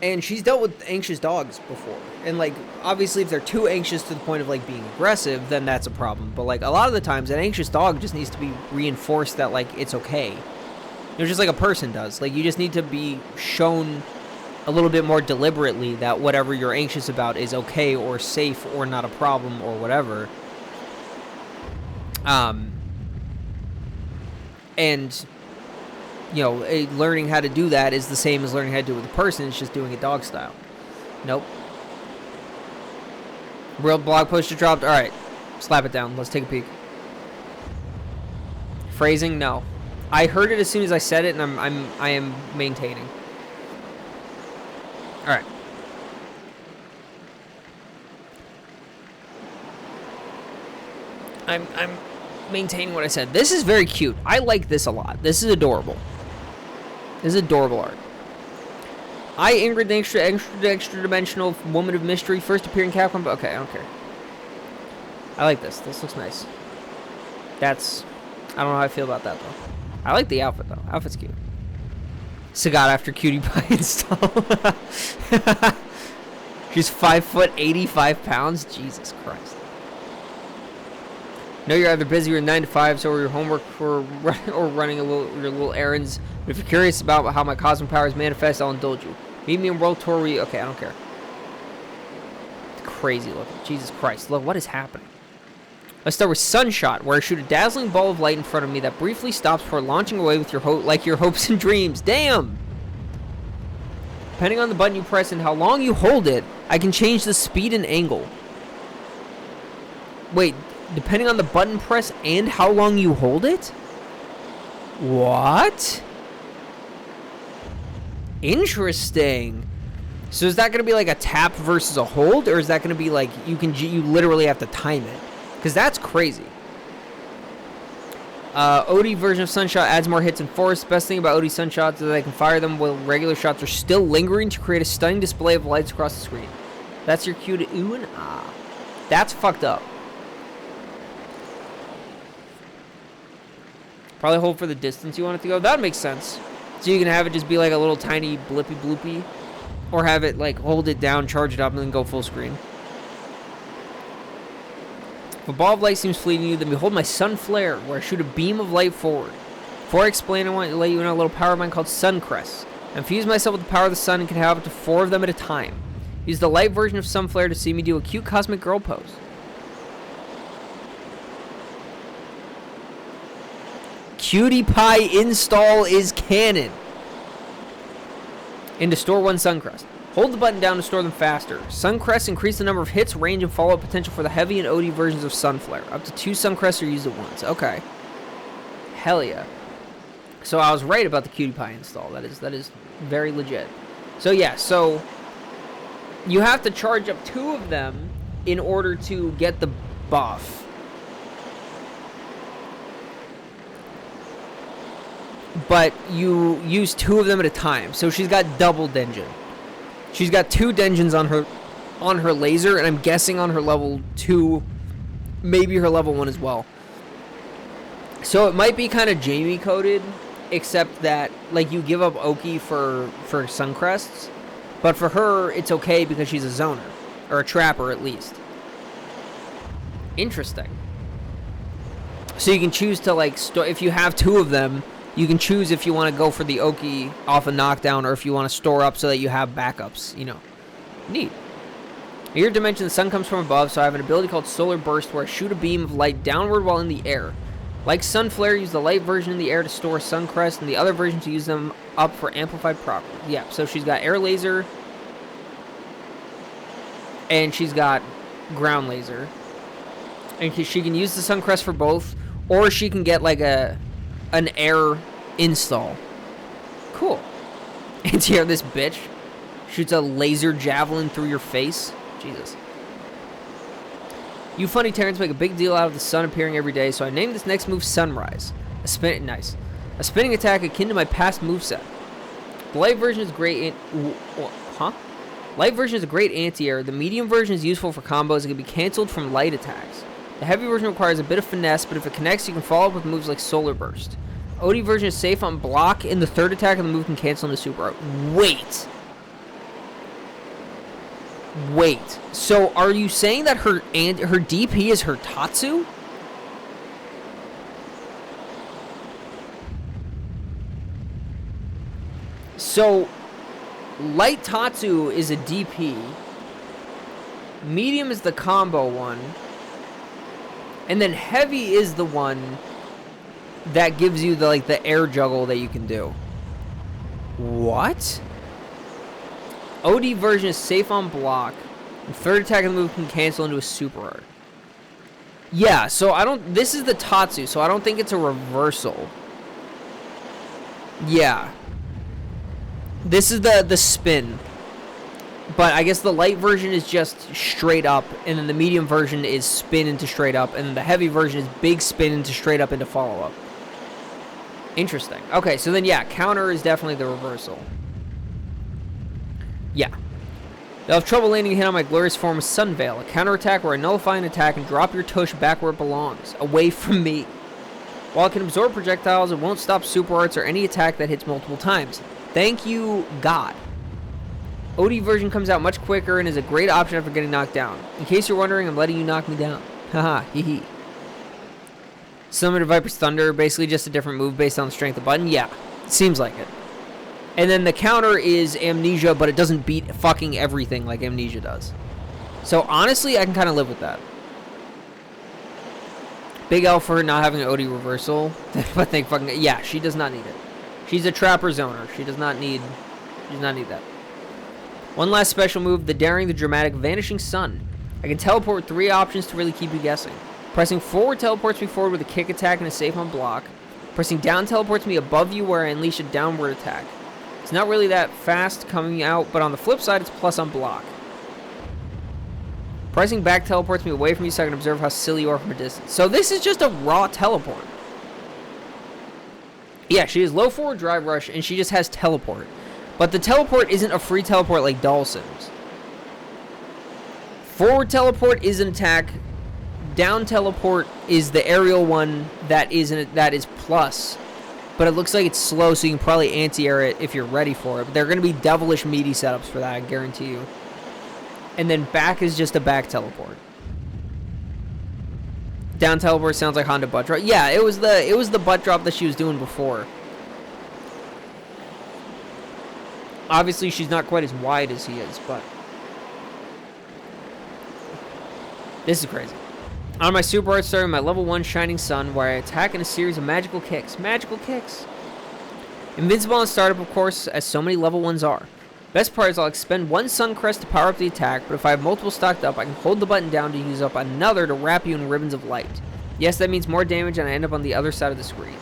And she's dealt with anxious dogs before. And, like, obviously if they're too anxious to the point of, like, being aggressive, then that's a problem. But, like, a lot of the times an anxious dog just needs to be reinforced that, like, it's okay. You know, just like a person does. Like, you just need to be shown a little bit more deliberately that whatever you're anxious about is okay or safe or not a problem or whatever. And, you know, learning how to do that is the same as learning how to do it with a person. It's just doing it dog style. Nope. Real blog post just dropped. All right, slap it down. Let's take a peek. Phrasing, no. I heard it as soon as I said it, and I am maintaining. Alright. I'm maintaining what I said. This is very cute. I like this a lot. This is adorable. This is adorable art. I, Ingrid, the extra dimensional woman of mystery, first appearing in Capcom. Okay, I don't care. I like this. This looks nice. That's... I don't know how I feel about that, though. I like the outfit, though. Outfit's cute. Sagat after Cutie Pie install. She's 5 foot, 85 pounds. Jesus Christ. Know you're either busy or 9 to 5, or your homework or running your little errands. But if you're curious about how my cosmic powers manifest, I'll indulge you. Meet me in World Tour where you... Okay, I don't care. It's crazy looking. Jesus Christ. Look, what is happening? Let's start with Sunshot, where I shoot a dazzling ball of light in front of me that briefly stops before launching away with your hopes and dreams. Damn! Depending on the button you press and how long you hold it, I can change the speed and angle. Wait, depending on the button press and how long you hold it? What? Interesting. So is that going to be like a tap versus a hold, or is that going to be like you literally have to time it? Because that's crazy. OD version of Sunshot adds more hits and force. Best thing about OD Sunshots is that I can fire them while regular shots are still lingering to create a stunning display of lights across the screen. That's your cue to ooh and ah. That's fucked up. Probably hold for the distance you want it to go. That makes sense. So you can have it just be like a little tiny blippy bloopy. Or have it like hold it down, charge it up, and then go full screen. If a ball of light seems fleeting you, then behold my sun flare, where I shoot a beam of light forward. Before I explain, I want to let you know a little power of mine called Sun Crest. I infuse myself with the power of the sun and can have up to 4 of them at a time. Use the light version of Sun Flare to see me do a cute cosmic girl pose. Cutie Pie install is canon. And to store 1 Suncrest. Hold the button down to store them faster. Suncrests increase the number of hits, range, and follow-up potential for the heavy and OD versions of Sunflare. Up to 2 Suncrests are used at once. Okay. Hell yeah. So I was right about the Cutie Pie install. That is very legit. So yeah, so you have to charge up 2 of them in order to get the buff. But you use 2 of them at a time. So she's got double Denjin. She's got 2 Denjins on her laser, and I'm guessing on her level 2, maybe her level 1 as well. So it might be kind of Jamie coded, except that like you give up Oki for Suncrests, but for her it's okay because she's a zoner or a trapper at least. Interesting. So you can choose to like if you have 2 of them. You can choose if you want to go for the Oki off a knockdown or if you want to store up so that you have backups, you know. Neat. In your dimension, the sun comes from above, so I have an ability called Solar Burst where I shoot a beam of light downward while in the air. Like Sun Flare, use the light version in the air to store Sun Crest, and the other version to use them up for amplified properties. Yeah, so she's got air laser, and she's got ground laser. And she can use the Sun Crest for both, or she can get like an air install. Cool. And here this bitch shoots a laser javelin through your face. Jesus. You funny Terrans make a big deal out of the sun appearing every day, so I named this next move Sunrise. A spinning attack akin to my past moveset. The light version is great Light version is a great anti-air. The medium version is useful for combos and can be cancelled from light attacks. The heavy version requires a bit of finesse, but if it connects, you can follow up with moves like Solar Burst. OD version is safe on block, and the third attack of the move can cancel into super art. Wait. So are you saying that her DP is her Tatsu? So light Tatsu is a DP. Medium is the combo one. And then heavy is the one that gives you the air juggle that you can do. What? OD version is safe on block. And third attack of the move can cancel into a super art. Yeah, so this is the Tatsu, so I don't think it's a reversal. Yeah. This is the spin. But I guess the light version is just straight up, and then the medium version is spin into straight up, and then the heavy version is big spin into straight up into follow-up. Interesting. Okay, so then, yeah, counter is definitely the reversal. Yeah. They'll have trouble landing a hit on my glorious form of Sunveil, a counterattack where I nullify an attack and drop your tush back where it belongs, away from me. While it can absorb projectiles, it won't stop super arts or any attack that hits multiple times. Thank you, God. OD version comes out much quicker and is a great option after getting knocked down. In case you're wondering, I'm letting you knock me down. Haha, hee hee. Similar to Viper's Thunder, basically just a different move based on the strength of the button. Yeah, it seems like it. And then the counter is Amnesia, but it doesn't beat fucking everything like Amnesia does. So honestly, I can kind of live with that. Big L for not having an OD reversal. But they fucking, yeah, she does not need it. She's a trapper zoner. She does not need that. One last special move, the daring, the dramatic, Vanishing Sun. I can teleport with 3 options to really keep you guessing. Pressing forward teleports me forward with a kick attack and a safe on block. Pressing down teleports me above you where I unleash a downward attack. It's not really that fast coming out, but on the flip side, it's plus on block. Pressing back teleports me away from you so I can observe how silly you are from a distance. So this is just a raw teleport. Yeah, she has low forward drive rush, and she just has teleport. But the teleport isn't a free teleport like Dhalsim's. Forward teleport is an attack. Down teleport is the aerial one that is plus. But it looks like it's slow, so you can probably anti-air it if you're ready for it. But they're going to be devilish meaty setups for that, I guarantee you. And then back is just a back teleport. Down teleport sounds like Honda butt drop. Yeah, it was the butt drop that she was doing before. Obviously, she's not quite as wide as he is, but this is crazy. On my super art, starting my level 1 Shining Sun, where I attack in a series of magical kicks. Magical kicks. Invincible on startup, of course, as so many level 1s are. Best part is I'll expend 1 Sun Crest to power up the attack, but if I have multiple stocked up, I can hold the button down to use up another to wrap you in ribbons of light. Yes, that means more damage and I end up on the other side of the screen.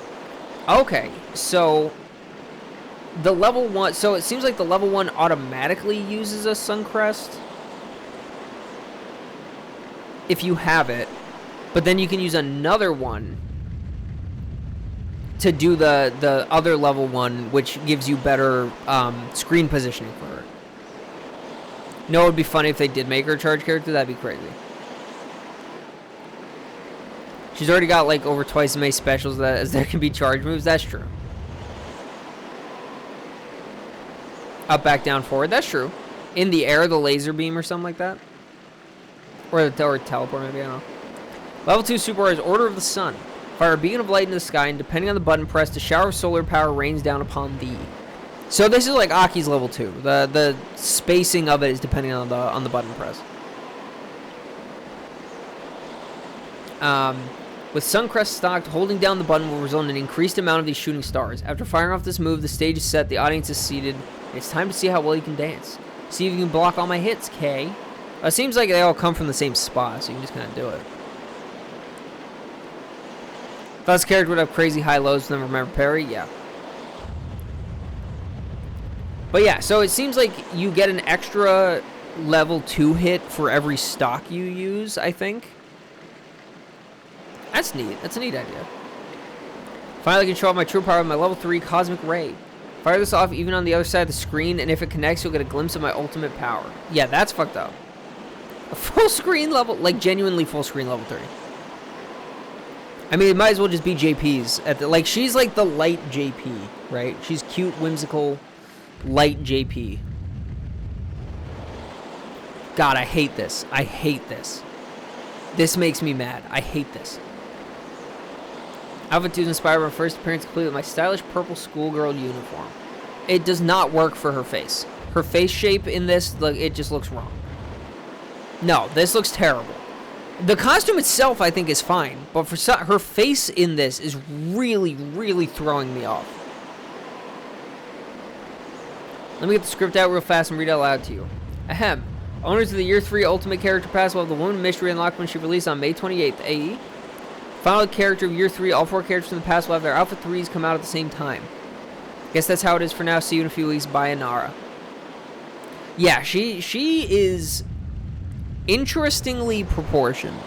Okay, so the level 1, so it seems like the level 1 automatically uses a Sun Crest if you have it, but then you can use another one to do the other level 1, which gives you better screen positioning for her. You know, it would be funny if they did make her a charge character. That'd be crazy. She's already got like over twice as many specials as there can be charge moves. That's true. Up, back, down, forward. That's true. In the air, the laser beam or something like that. Or teleport, maybe, I don't know. Level 2 super art is Order of the Sun. Fire a beacon of light in the sky, and depending on the button pressed, a shower of solar power rains down upon thee. So this is like Aki's level 2. The spacing of it is depending on the button press. With Suncrest stocked, holding down the button will result in an increased amount of these shooting stars. After firing off this move, the stage is set, the audience is seated. It's time to see how well you can dance. See if you can block all my hits, Kay. It seems like they all come from the same spot, so you can just kind of do it. Thought this character would have crazy high lows, then remember parry? Yeah. But yeah, so it seems like you get an extra level 2 hit for every stock you use, I think. That's neat. That's a neat idea. Finally, I can show off my true power with my level 3 Cosmic Ray. Fire this off even on the other side of the screen, and if it connects, you'll get a glimpse of my ultimate power. Yeah, that's fucked up. A full screen level, like genuinely full screen level 3. I mean, it might as well just be JP's. Like, she's like the light JP, right? She's cute, whimsical, light JP. God, I hate this. I hate this. This makes me mad. I hate this. Outfit 2 is inspired by my first appearance, complete with my stylish purple schoolgirl uniform. It does not work for her face. Her face shape in this, like, it just looks wrong. No, this looks terrible. The costume itself, I think, is fine, but for her face in this is really, really throwing me off. Let me get the script out real fast and read it out loud to you. Ahem. Owners of the Year 3 Ultimate Character Pass will have the Woman Mystery unlocked when she released on May 28th, AE. Final character of Year 3, all 4 characters from the past will have their Alpha 3s come out at the same time. Guess that's how it is for now. See you in a few weeks. Bye, Inara. Yeah, she is interestingly proportioned,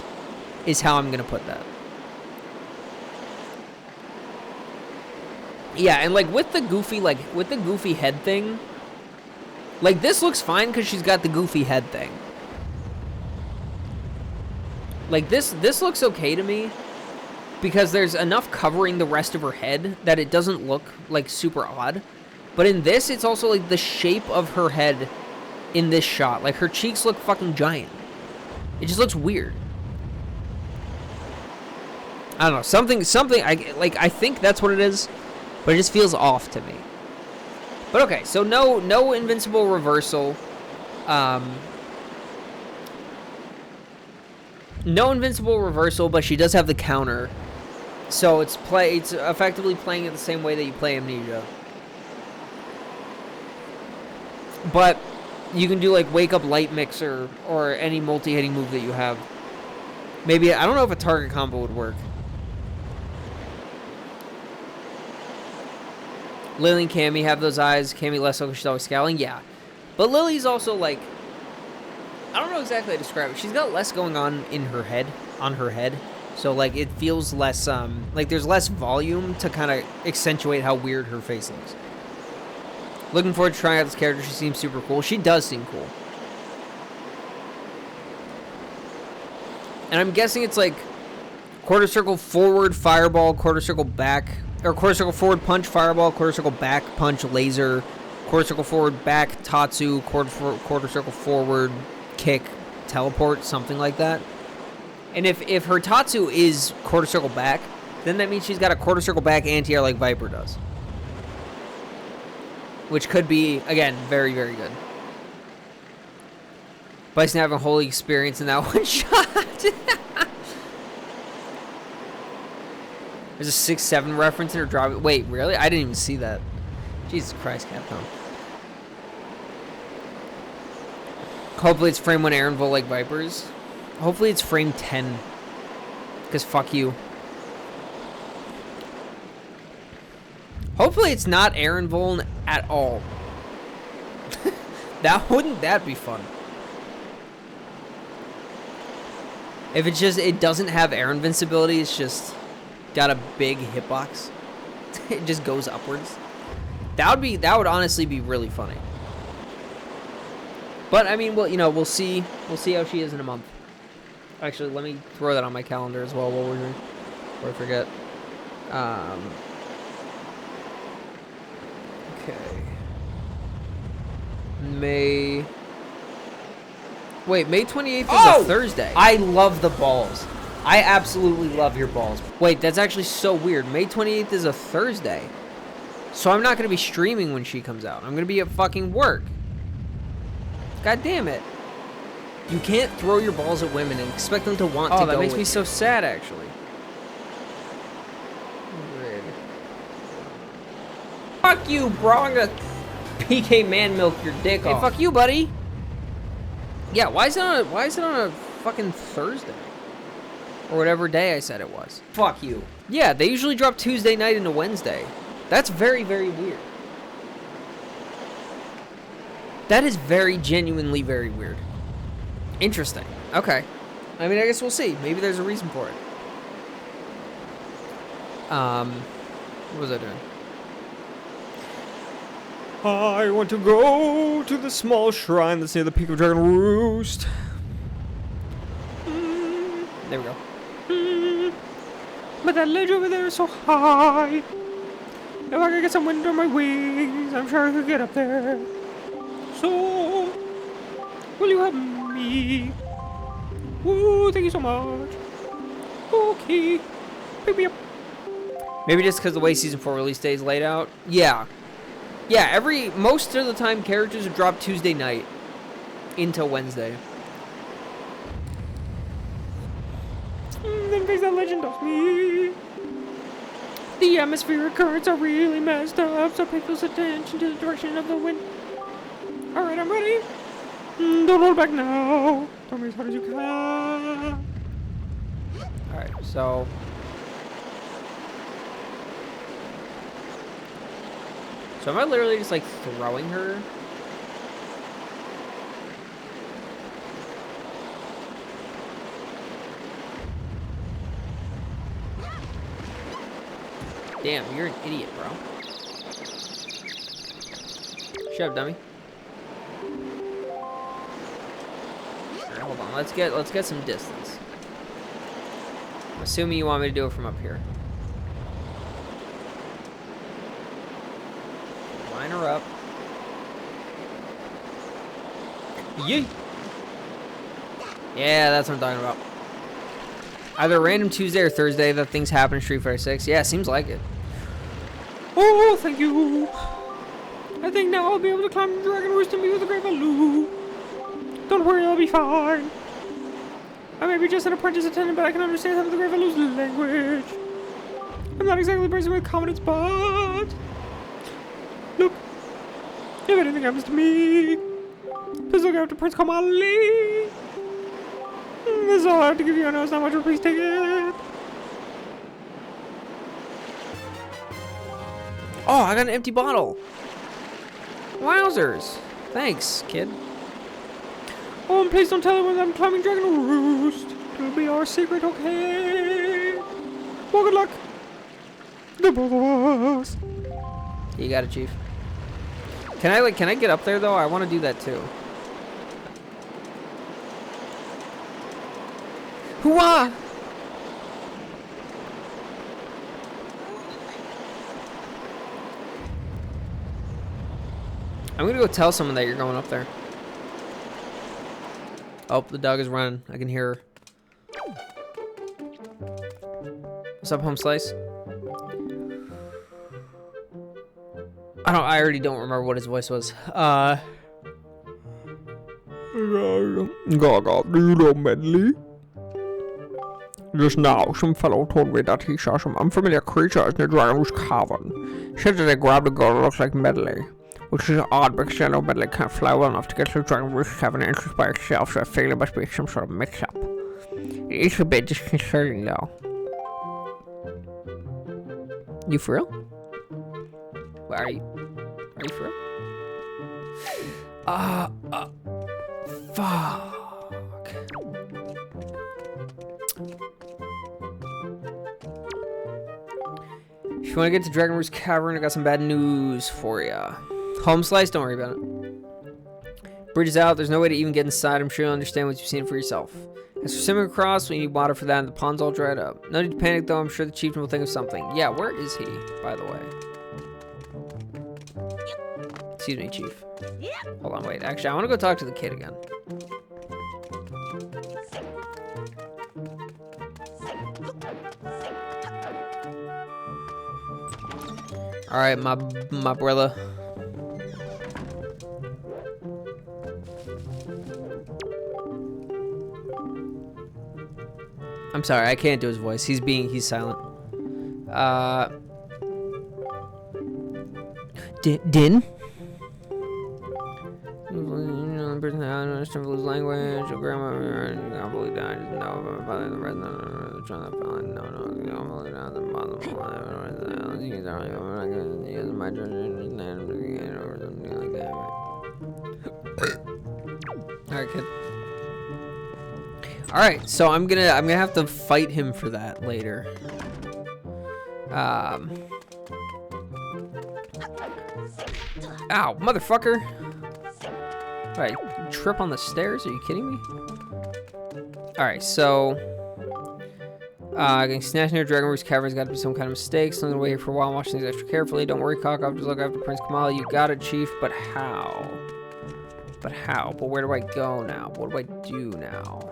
is how I'm gonna put that. Yeah, and like with the goofy head thing, like this looks fine because she's got the goofy head thing. Like this looks okay to me because there's enough covering the rest of her head that it doesn't look like super odd. But in this, it's also like the shape of her head in this shot. Like her cheeks look fucking giant. It just looks weird. I don't know, something I think that's what it is, but it just feels off to me. But okay, so no invincible reversal. No invincible reversal, but she does have the counter. So it's effectively playing it the same way that you play Amnesia. But you can do like Wake Up Light Mixer or any multi-hitting move that you have. Maybe, I don't know if a target combo would work. Lily and Cammy have those eyes. Cammy less so because she's always scowling. Yeah. But Lily's also like, I don't know exactly how to describe it. She's got less going on in her head, So like it feels less, like there's less volume to kind of accentuate how weird her face looks. Looking forward to trying out this character. She seems super cool. She does seem cool. And I'm guessing it's like quarter circle forward, fireball, quarter circle back, or quarter circle forward punch, fireball, quarter circle back punch, laser, quarter circle forward back, Tatsu, quarter circle forward, kick, teleport, something like that. And if her Tatsu is quarter circle back, then that means she's got a quarter circle back anti-air like Viper does. Which could be, again, very, very good. Bison having holy experience in that one shot. There's a 6-7 reference in her drop. Wait, really? I didn't even see that. Jesus Christ, Capcom. Hopefully it's frame 1 Aaronville like Vipers. Hopefully it's frame 10. Because fuck you. Hopefully it's not Aaron Voln at all. Wouldn't that be fun? If it's just, it doesn't have air invincibility, it's just got a big hitbox. It just goes upwards. That would honestly be really funny. But I mean, well, you know, we'll see how she is in a month. Actually, let me throw that on my calendar as well while we're here, before I forget. Okay. May 28th is a Thursday. I love the balls. I absolutely love your balls. Wait, that's actually so weird. May 28th is a Thursday. So I'm not going to be streaming when she comes out. I'm going to be at fucking work. God damn it. You can't throw your balls at women and expect them to want to go. Oh, that makes me so sad, actually. Weird. Fuck you, bro. I'm gonna PK man milk your dick off. Hey, fuck you, buddy. Yeah, why is it on a fucking Thursday? Or whatever day I said it was. Fuck you. Yeah, they usually drop Tuesday night into Wednesday. That's very, very weird. That is very genuinely very weird. Interesting. Okay. I mean, I guess we'll see. Maybe there's a reason for it. What was I doing? I want to go to the small shrine that's near the Peak of Dragon Roost. There we go. But that ledge over there is so high. If I could get some wind on my wings, I'm sure I could get up there. So, will you help me? Ooh, thank you so much. Okay. Pick me up. Maybe just because the way Season 4 release day is laid out? Yeah. Yeah, most of the time characters would drop Tuesday night into Wednesday. Then face that legend of me. The atmospheric currents are really messed up, so pay close attention to the direction of the wind. Alright, I'm ready. Don't hold back now. Tell me as hard as you can. Alright, so... So am I literally just like throwing her? Damn, you're an idiot, bro. Shut up, dummy. Alright, hold on. Let's get some distance. I'm assuming you want me to do it from up here. Line her up. Yeet. Yeah, that's what I'm talking about. Either random Tuesday or Thursday that things happen in Street Fighter 6. Yeah, seems like it. Oh, thank you. I think now I'll be able to climb the Dragon Roost and be with the Great Baloo. Don't worry, I'll be fine. I may be just an apprentice attendant, but I can understand some of the Great Baloo's language. I'm not exactly a person with confidence, but... Look, if anything happens to me, please look after Prince Kamali. This is all I have to give you. I know it's not much, but please take it. Oh, I got an empty bottle. Wowzers. Thanks, kid. Oh, and please don't tell anyone that I'm climbing Dragon Roost. It'll be our secret, okay? Well, good luck. The both of us. You got it, Chief. Can I get up there, though? I want to do that, too. Hooah! I'm gonna go tell someone that you're going up there. Oh, the dog is running. I can hear her. What's up, Home Slice? I already don't remember what his voice was. Gaga, do you know Medley? Just now, some fellow told me that he saw some unfamiliar creatures near Dragon Roost Cavern. He said that they grabbed a girl that looks like Medley, which is odd because I know Medley can't fly well enough to get to Dragon Roost Cavern entrance by itself, so I figured it must be some sort of mix-up. It is a bit disconcerting, though. You for real? Where are you? Are you for real? Fuck. If you want to get to Dragon Roost Cavern, I got some bad news for ya. Home Slice, don't worry about it. Bridge is out, there's no way to even get inside. I'm sure you'll understand what you've seen for yourself. As for swimming across, we need water for that, and the pond's all dried up. No need to panic, though. I'm sure the chieftain will think of something. Yeah, where is he, by the way? Excuse me, Chief. Hold on, wait. Actually, I want to go talk to the kid again. All right, my brother. I'm sorry, I can't do his voice. He's silent. Din? Person I don't understand his language. Your grandma, I believe that. I just know about my father, the red, no, trying to find, no, I believe that. The bottom line, these are not going to use my judgment or something like that. Alright, kid. Alright, so I'm gonna have to fight him for that later. Ow, motherfucker! Alright, trip on the stairs? Are you kidding me? Alright, so... getting snatched near Dragon Roost Cavern's got to be some kind of mistake. So I'm gonna wait here for a while and watch things extra carefully. Don't worry, Cock, I'll just look after Prince Kamali. You got it, Chief, but how? But how? But where do I go now? What do I do now?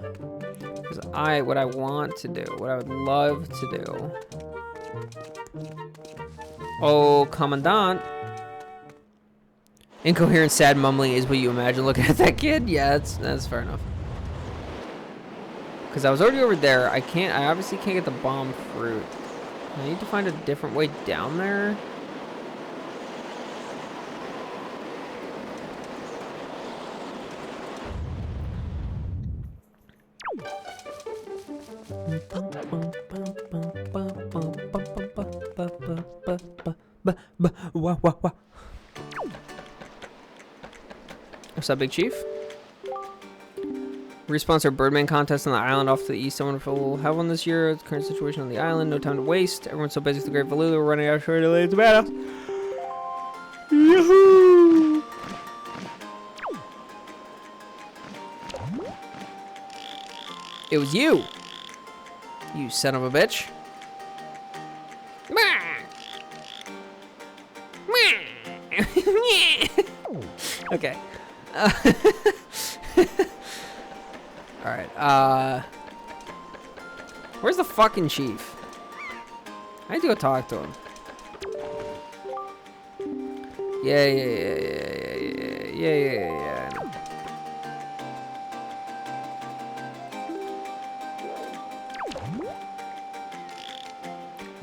Because what I want to do, what I would love to do... Oh, Commandant. Incoherent, sad mumbling is what you imagine looking at that kid? Yeah, that's fair enough. Because I was already over there. I obviously can't get the bomb fruit. I need to find a different way down there. What's up, Big Chief? Responsor Birdman contest on the island off to the east. Someone will have one this year. The current situation on the island. No time to waste. Everyone's so busy with the Great Valoo. We're running out of short delay to battle. Yahoo! It was you. You son of a bitch. Okay. Alright, where's the fucking chief? I need to go talk to him. Yeah.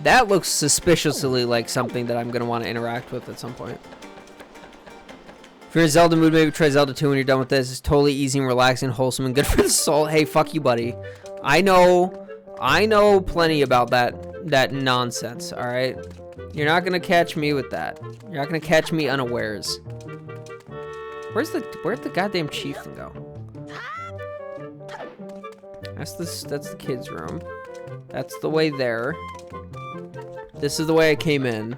That looks suspiciously like something that I'm gonna want to interact with at some point. If you're in Zelda mood, maybe try Zelda 2 when you're done with this. It's totally easy and relaxing, wholesome, and good for the soul. Hey, fuck you, buddy. I know plenty about that nonsense, alright? You're not gonna catch me with that. You're not gonna catch me unawares. Where'd the goddamn chieftain go? That's the kids' room. That's the way there. This is the way I came in.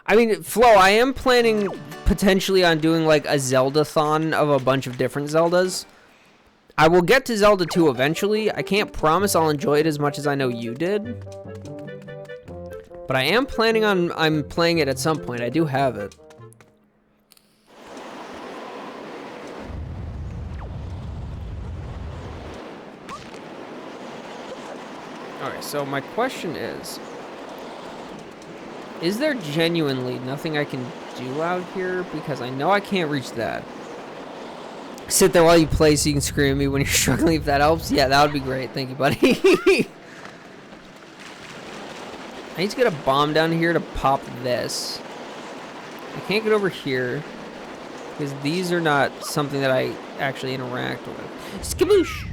I mean, Flo, I am planning potentially on doing like a Zelda-thon of a bunch of different Zeldas. I will get to Zelda 2 eventually. I can't promise I'll enjoy it as much as I know you did. But I am planning on I'm playing it at some point. I do have it. Alright, so my question is there genuinely nothing I can do out here? Because I know I can't reach that. Sit there while you play so you can scream at me when you're struggling, if that helps. Yeah, that would be great. Thank you, buddy. I need to get a bomb down here to pop this. I can't get over here because these are not something that I actually interact with. Skaboosh!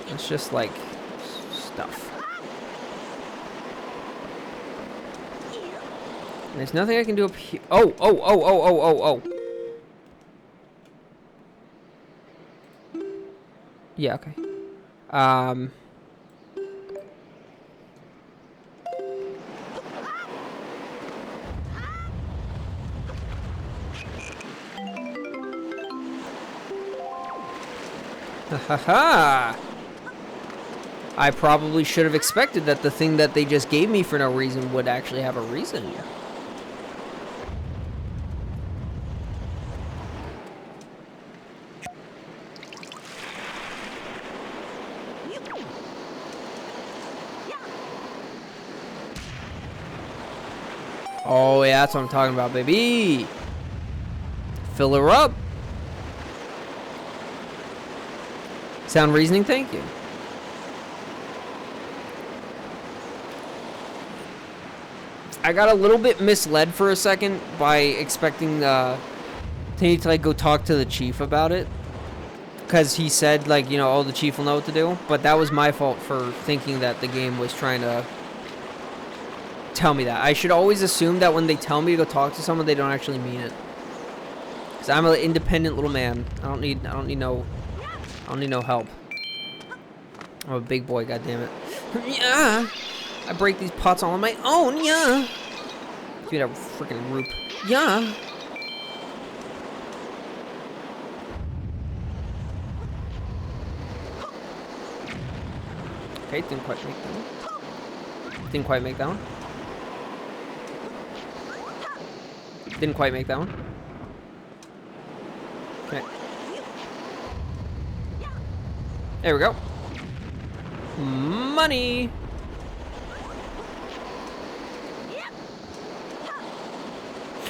It's just like stuff. And there's nothing I can do up here. Oh. Yeah, okay. Ha. I probably should have expected that the thing that they just gave me for no reason would actually have a reason. Oh yeah, that's what I'm talking about, baby. Fill her up. Sound reasoning, thank you. I got a little bit misled for a second by expecting to need to like go talk to the chief about it, because he said like, you know, oh, the chief will know what to do. But that was my fault for thinking that the game was trying to tell me that. I should always assume that when they tell me to go talk to someone, they don't actually mean it. Because I'm an independent little man. I don't need no help. I'm a big boy, goddammit. Yeah. I break these pots all on my own, yeah. Give me that freaking roop. Yeah. Okay, didn't quite make that one. Didn't quite make that one. Didn't quite make that one. Okay. There we go. Money.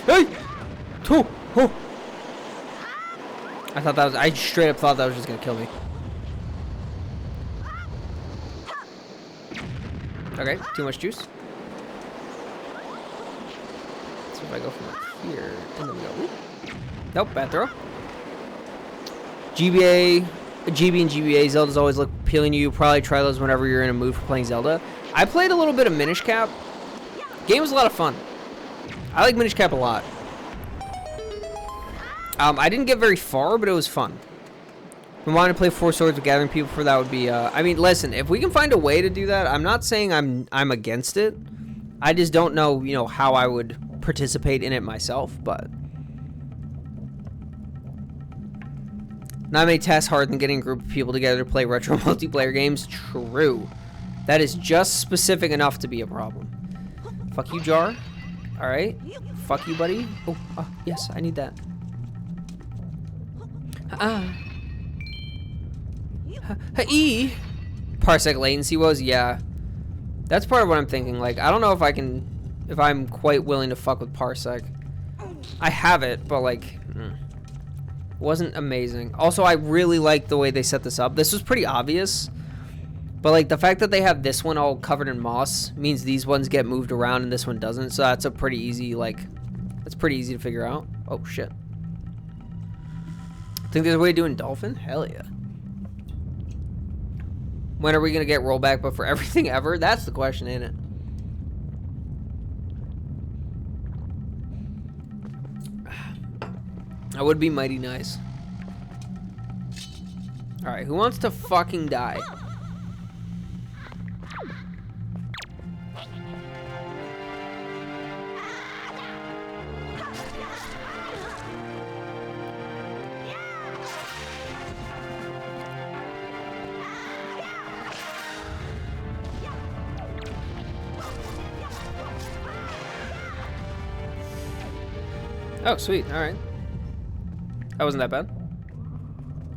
Hey! Oh! I straight up thought that was just gonna kill me. Okay, too much juice. Let's see if I go from like here, and then we go. Ooh. Nope, bad throw. GB and GBA Zeldas always look appealing to you. Probably try those whenever you're in a mood for playing Zelda. I played a little bit of Minish Cap. Game was a lot of fun. I like Minish Cap a lot. I didn't get very far, but it was fun. If we wanted to play Four Swords with gathering people for that would be, I mean, listen, if we can find a way to do that, I'm not saying I'm against it. I just don't know, you know, how I would participate in it myself, but not many tasks harder than getting a group of people together to play retro multiplayer games. True. That is just specific enough to be a problem. Fuck you, Jar. Alright. Fuck you, buddy. Oh, yes, I need that. Hey. Parsec latency was, yeah. That's part of what I'm thinking. Like, I don't know if I'm quite willing to fuck with Parsec. I have it, but like, wasn't amazing. Also, I really like the way they set this up. This was pretty obvious, but like the fact that they have this one all covered in moss means these ones get moved around and this one doesn't. So that's a pretty easy, like, that's pretty easy to figure out. Oh shit. Think there's a way of doing dolphin? Hell yeah. When are we gonna get rollback, but for everything ever? That's the question, ain't it? That would be mighty nice. Alright, who wants to fucking die? Oh, sweet. Alright. That wasn't that bad.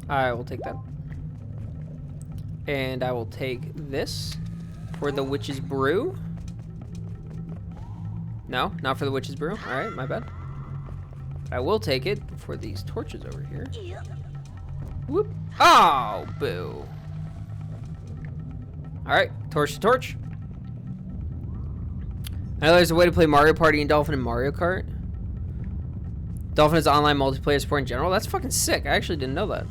I will take that. And I will take this for the Witch's Brew. No, not for the Witch's Brew. Alright, my bad. I will take it for these torches over here. Whoop. Oh, boo. Alright, torch to torch. I know there's a way to play Mario Party and Dolphin in Mario Kart. Dolphin is online multiplayer support in general. That's fucking sick. I actually didn't know that.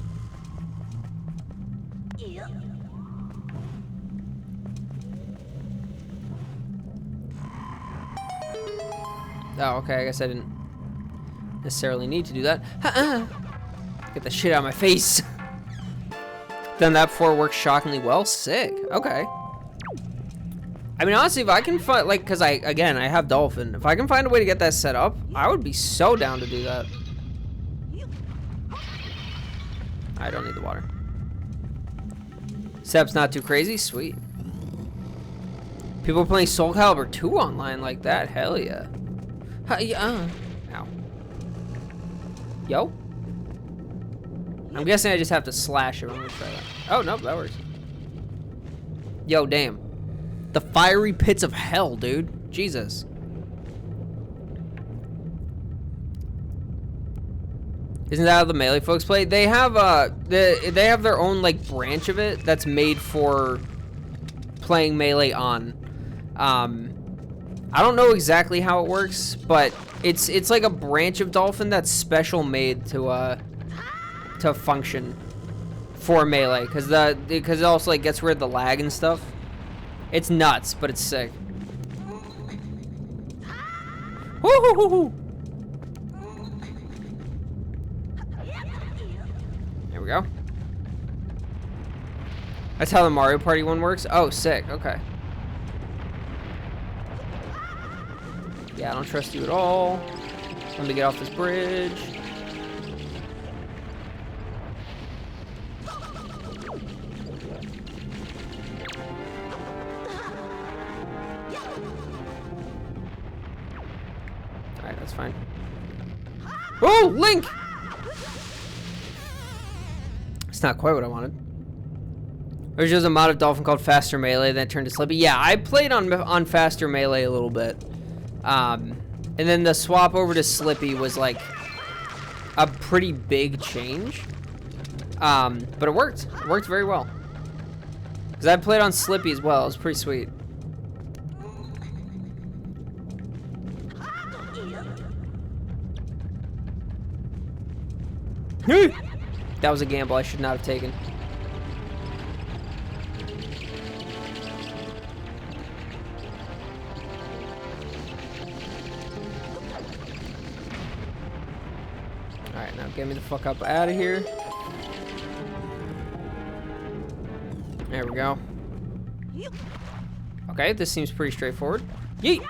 Oh, okay. I guess I didn't necessarily need to do that. Get the shit out of my face. Done that before. Works shockingly well. Sick. Okay. I mean, honestly, if I can find, like, because I have Dolphin. If I can find a way to get that set up, I would be so down to do that. I don't need the water. Setup's not too crazy. Sweet. People are playing Soul Calibur 2 online like that. Hell yeah. Ow. Yo? I'm guessing I just have to slash it. I'm gonna try that. Oh, nope, that works. Yo, damn. The fiery pits of hell, dude. Jesus. Isn't that how the Melee folks play? They have they have their own like branch of it that's made for playing Melee on. I don't know exactly how it works, but it's like a branch of Dolphin that's special made to function for Melee, because it also like gets rid of the lag and stuff. It's nuts, but it's sick. Woo-hoo-hoo-hoo. There we go. That's how the Mario Party one works? Oh, sick. Okay. Yeah, I don't trust you at all. Let me get off this bridge. Alright, that's fine. Oh, Link! It's not quite what I wanted. There's just a mod of Dolphin called Faster Melee that turned to Slippy. Yeah, I played on Faster Melee a little bit. And then the swap over to Slippy was like a pretty big change. But it worked. It worked very well. Because I played on Slippy as well. It was pretty sweet. That was a gamble I should not have taken. Alright, Alright, now get me the fuck up out of here. There we go. Okay, this seems pretty straightforward. Yeet!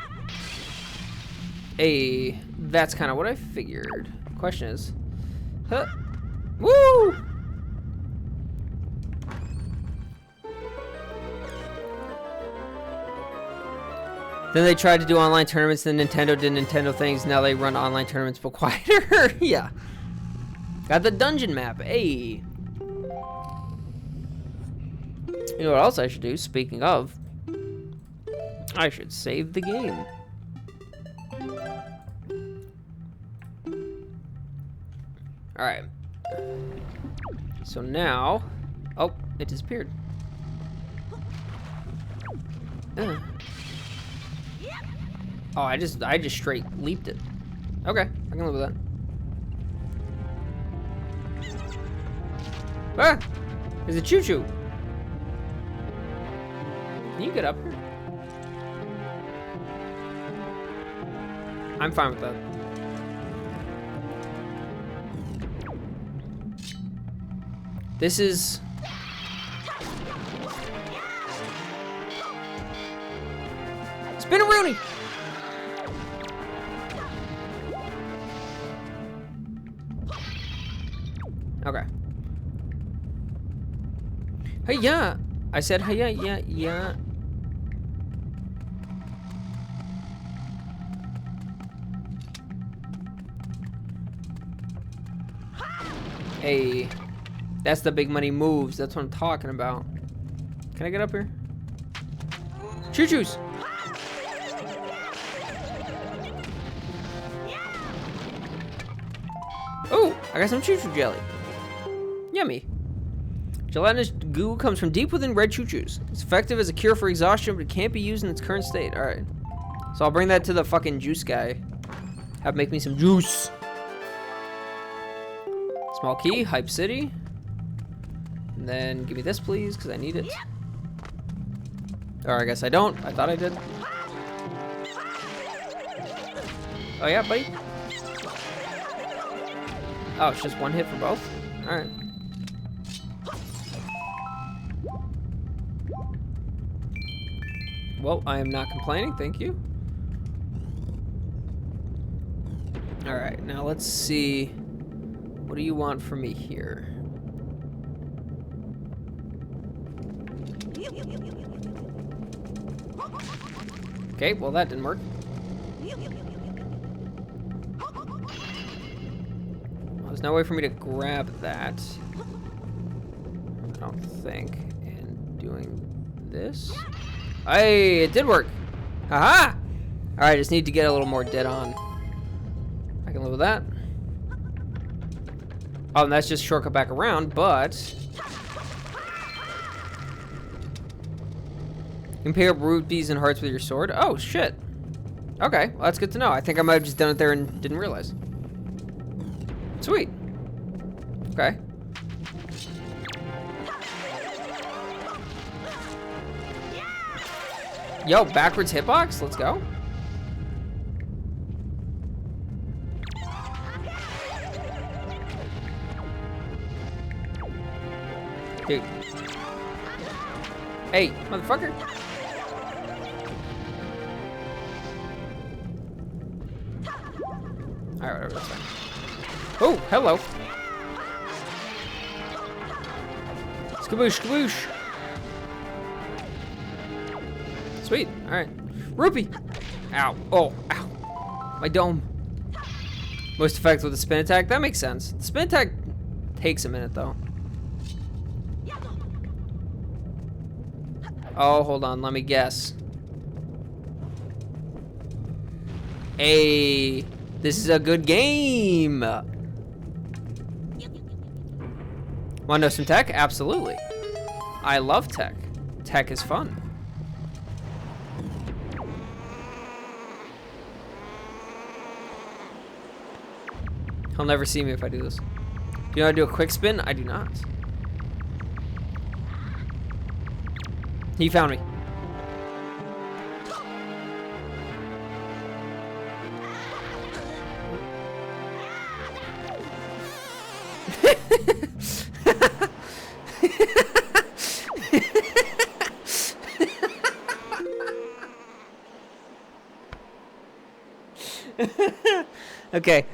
Hey, that's kind of what I figured. Question is, huh? Woo! Then they tried to do online tournaments, then Nintendo did Nintendo things, now they run online tournaments but quieter. Yeah. Got the dungeon map, hey. You know what else I should do, speaking of? I should save the game. Alright. So now... Oh, it disappeared. Oh, I just straight leaped it. Okay, I can live with that. Ah! There's a choo-choo. Can you get up here? I'm fine with that. This is... Spin-a-rooney! Okay. Hey, yeah. I said, hey, yeah. Hey, that's the big money moves. That's what I'm talking about. Can I get up here? Choo-choos. Oh, I got some choo-choo jelly. Yummy. Gelatinous goo comes from deep within red choo-choos. It's effective as a cure for exhaustion, but it can't be used in its current state. All right. So I'll bring that to the fucking juice guy. Have him make me some juice. Small key, Hype City. And then give me this, please, because I need it. Or I guess I don't. I thought I did. Oh, yeah, buddy. Oh, it's just one hit for both? Alright. Well, I am not complaining, thank you. Alright, now let's see. What do you want from me here? Okay, well that didn't work. There's no way for me to grab that. I don't think. And doing this. Hey, it did work. Haha! Alright, I just need to get a little more dead on. I can live with that. Oh, and that's just a shortcut back around, but... You can pick up rupees and hearts with your sword. Oh, shit. Okay, well, that's good to know. I think I might have just done it there and didn't realize. Sweet. Okay. Yo, backwards hitbox? Let's go. Dude. Hey, motherfucker. Alright, whatever, that's fine. Oh, hello. Skaboosh, skaboosh. Sweet, alright. Rupee! Ow, oh, ow. My dome. Most effective with the spin attack? That makes sense. The spin attack takes a minute, though. Oh, hold on, let me guess. Hey, this is a good game. Want to know some tech? Absolutely. I love tech. Tech is fun. He'll never see me if I do this. Do you know how to do a quick spin? I do not. He found me. Okay.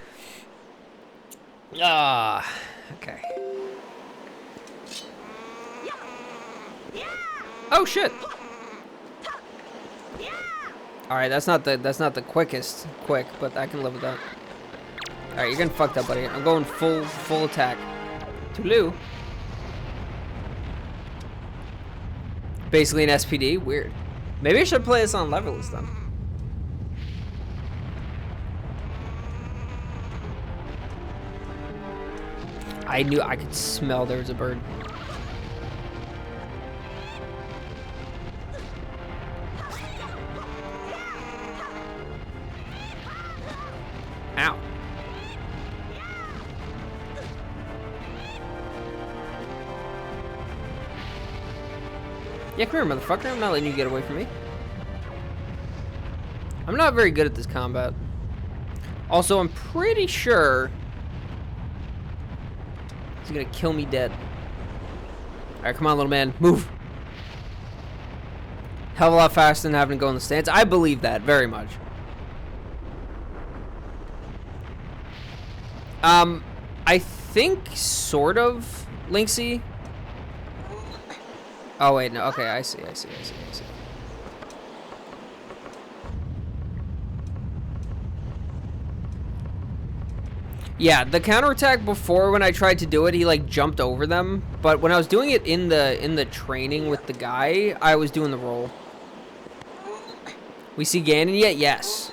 Okay. Oh shit. All right, that's not the quickest quick, but I can live with that. All right, you're getting fucked up, buddy. I'm going full attack. Tulu. Basically an SPD. Weird. Maybe I should play this on levelers then. I knew I could smell there was a bird. Ow. Yeah, come here, motherfucker. I'm not letting you get away from me. I'm not very good at this combat. Also, I'm pretty sure he's gonna kill me dead. Alright, come on, little man. Move. Hell of a lot faster than having to go in the stance. I believe that very much. I think sort of Lynxy. Oh wait, no. Okay, I see. Yeah, the counterattack before when I tried to do it, he like jumped over them. But when I was doing it in the training with the guy, I was doing the roll. We see Ganon yet? Yes.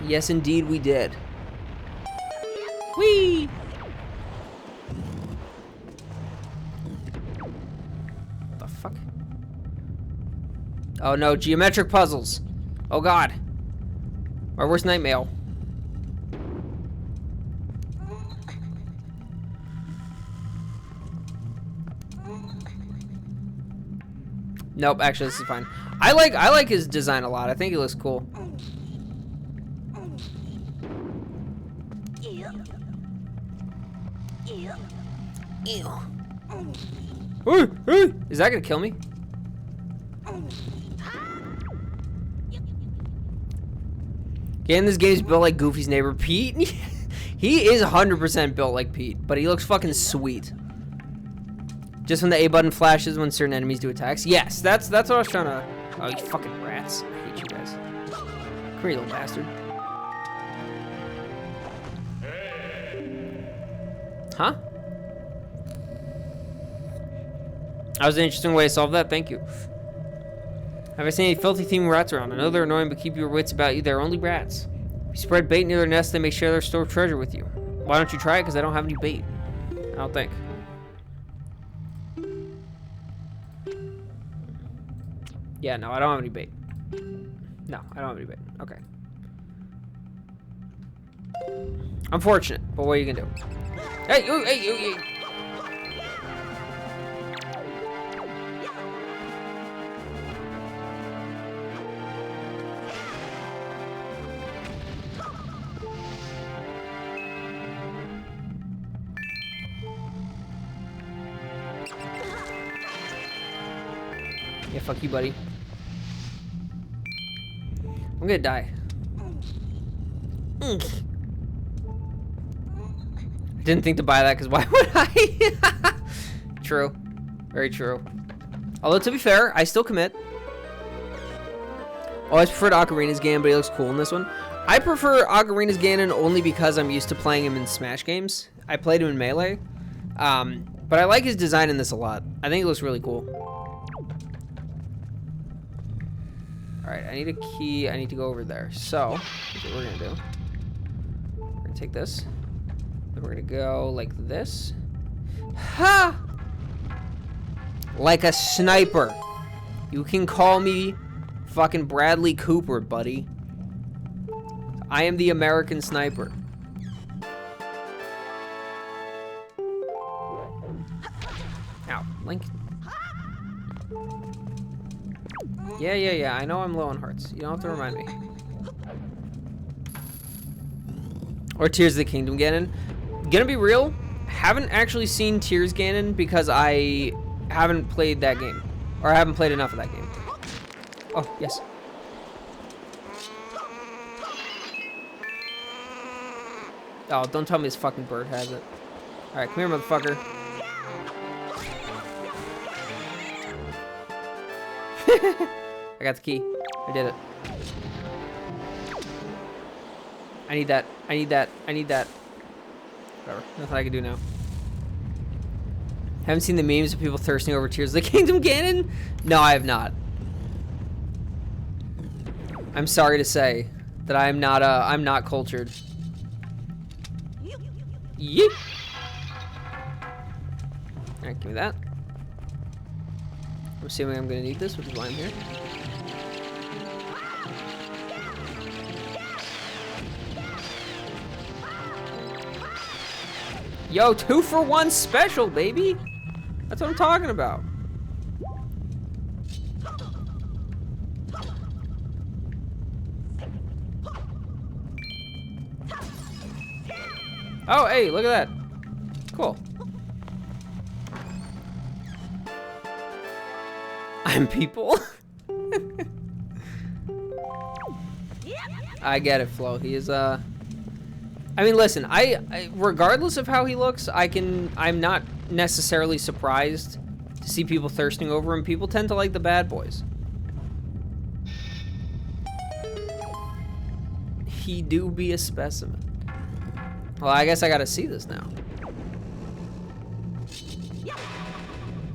Yes, indeed, we did. Whee! What the fuck? Oh no, geometric puzzles. Oh god. My worst nightmare. Nope, actually this is fine. I like his design a lot. I think he looks cool. Ew. Ooh. Is that gonna kill me? Again, this game's built like Goofy's neighbor Pete. He is 100% built like Pete, but he looks fucking sweet. Just when the A button flashes when certain enemies do attacks. Yes, that's what I was trying to. Oh, you fucking rats! I hate you guys. Come here, you little bastard. Huh? That was an interesting way to solve that. Thank you. Have I seen any filthy themed rats around? I know they're annoying, but keep your wits about you. They're only rats. If you spread bait near their nest, they may share their stored treasure with you. Why don't you try it? Because I don't have any bait. I don't think. Yeah, no, I don't have any bait. No, I don't have any bait. Okay. Unfortunate, but what are you gonna do? Hey, you. Yeah, fuck you, buddy. I'm gonna die. Didn't think to buy that, because why would I? True. Very true. Although, to be fair, I still commit. Always preferred Ocarina's Ganon, but he looks cool in this one. I prefer Ocarina's Ganon only because I'm used to playing him in Smash games. I played him in Melee. But I like his design in this a lot. I think it looks really cool. Alright, I need a key. I need to go over there. So, here's what we're going to do. We're going to take this. Then we're going to go like this. Ha! Like a sniper. You can call me fucking Bradley Cooper, buddy. I am the American sniper. Ow, Link. Yeah, I know I'm low on hearts. You don't have to remind me. Or Tears of the Kingdom Ganon. Gonna be real, haven't actually seen Tears Ganon because I haven't played that game. Or I haven't played enough of that game. Oh, yes. Oh, don't tell me this fucking bird has it. Alright, come here, motherfucker. I got the key. I did it. I need that. I need that. I need that. Whatever. Nothing I can do now. Haven't seen the memes of people thirsting over Tears of the Kingdom Ganon? No, I have not. I'm sorry to say that I'm not cultured. Yeet. Alright, give me that. I'm assuming I'm gonna need this, which is why I'm here. Yo, 2-for-1 special, baby! That's what I'm talking about. Oh, hey, look at that. Cool. I'm people. I get it, Flo. He is, I mean, listen, I regardless of how he looks, I'm not necessarily surprised to see people thirsting over him. People tend to like the bad boys. He do be a specimen. Well, I guess I gotta see this now.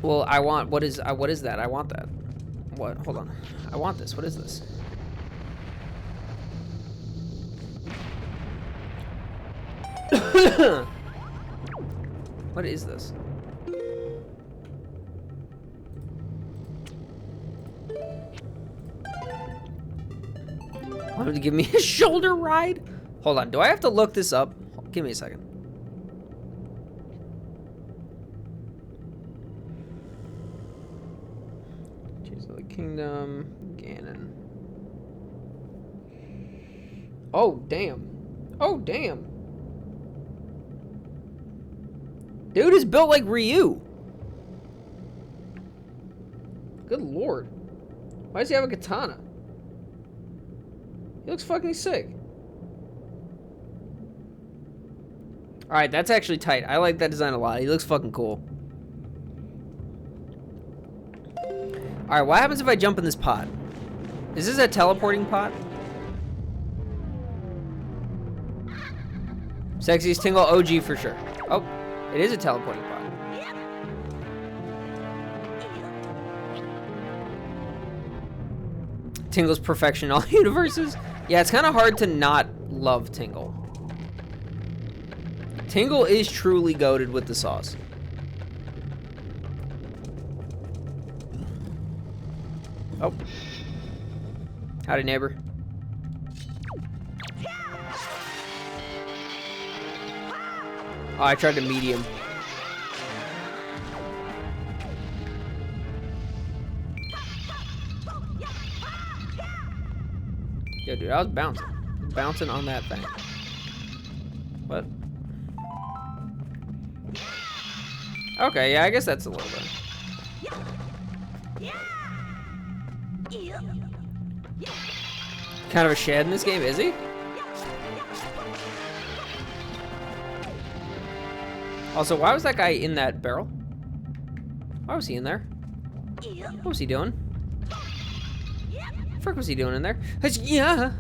Well, I want, what is that? I want that. What? Hold on. I want this. What is this? What is this? Want him to give me a shoulder ride? Hold on. Do I have to look this up? Give me a second. Tears of the Kingdom, Ganon. Oh, damn. Oh, damn. Dude is built like Ryu. Good lord. Why does he have a katana? He looks fucking sick. Alright, that's actually tight. I like that design a lot. He looks fucking cool. Alright, what happens if I jump in this pot? Is this a teleporting pot? Sexiest Tingle OG for sure. Oh, it is a teleporting pot. Tingle's perfection in all universes. Yeah, it's kind of hard to not love Tingle. Tingle is truly goated with the sauce. Oh. Howdy, neighbor. Oh, I tried to medium. Yo, dude, I was bouncing. Bouncing on that thing. What? Okay, yeah, I guess that's a little bit. Kind of a shed in this game, is he? Also, why was that guy in that barrel? Why was he in there? What was he doing? What the frick was he doing in there? Yeah.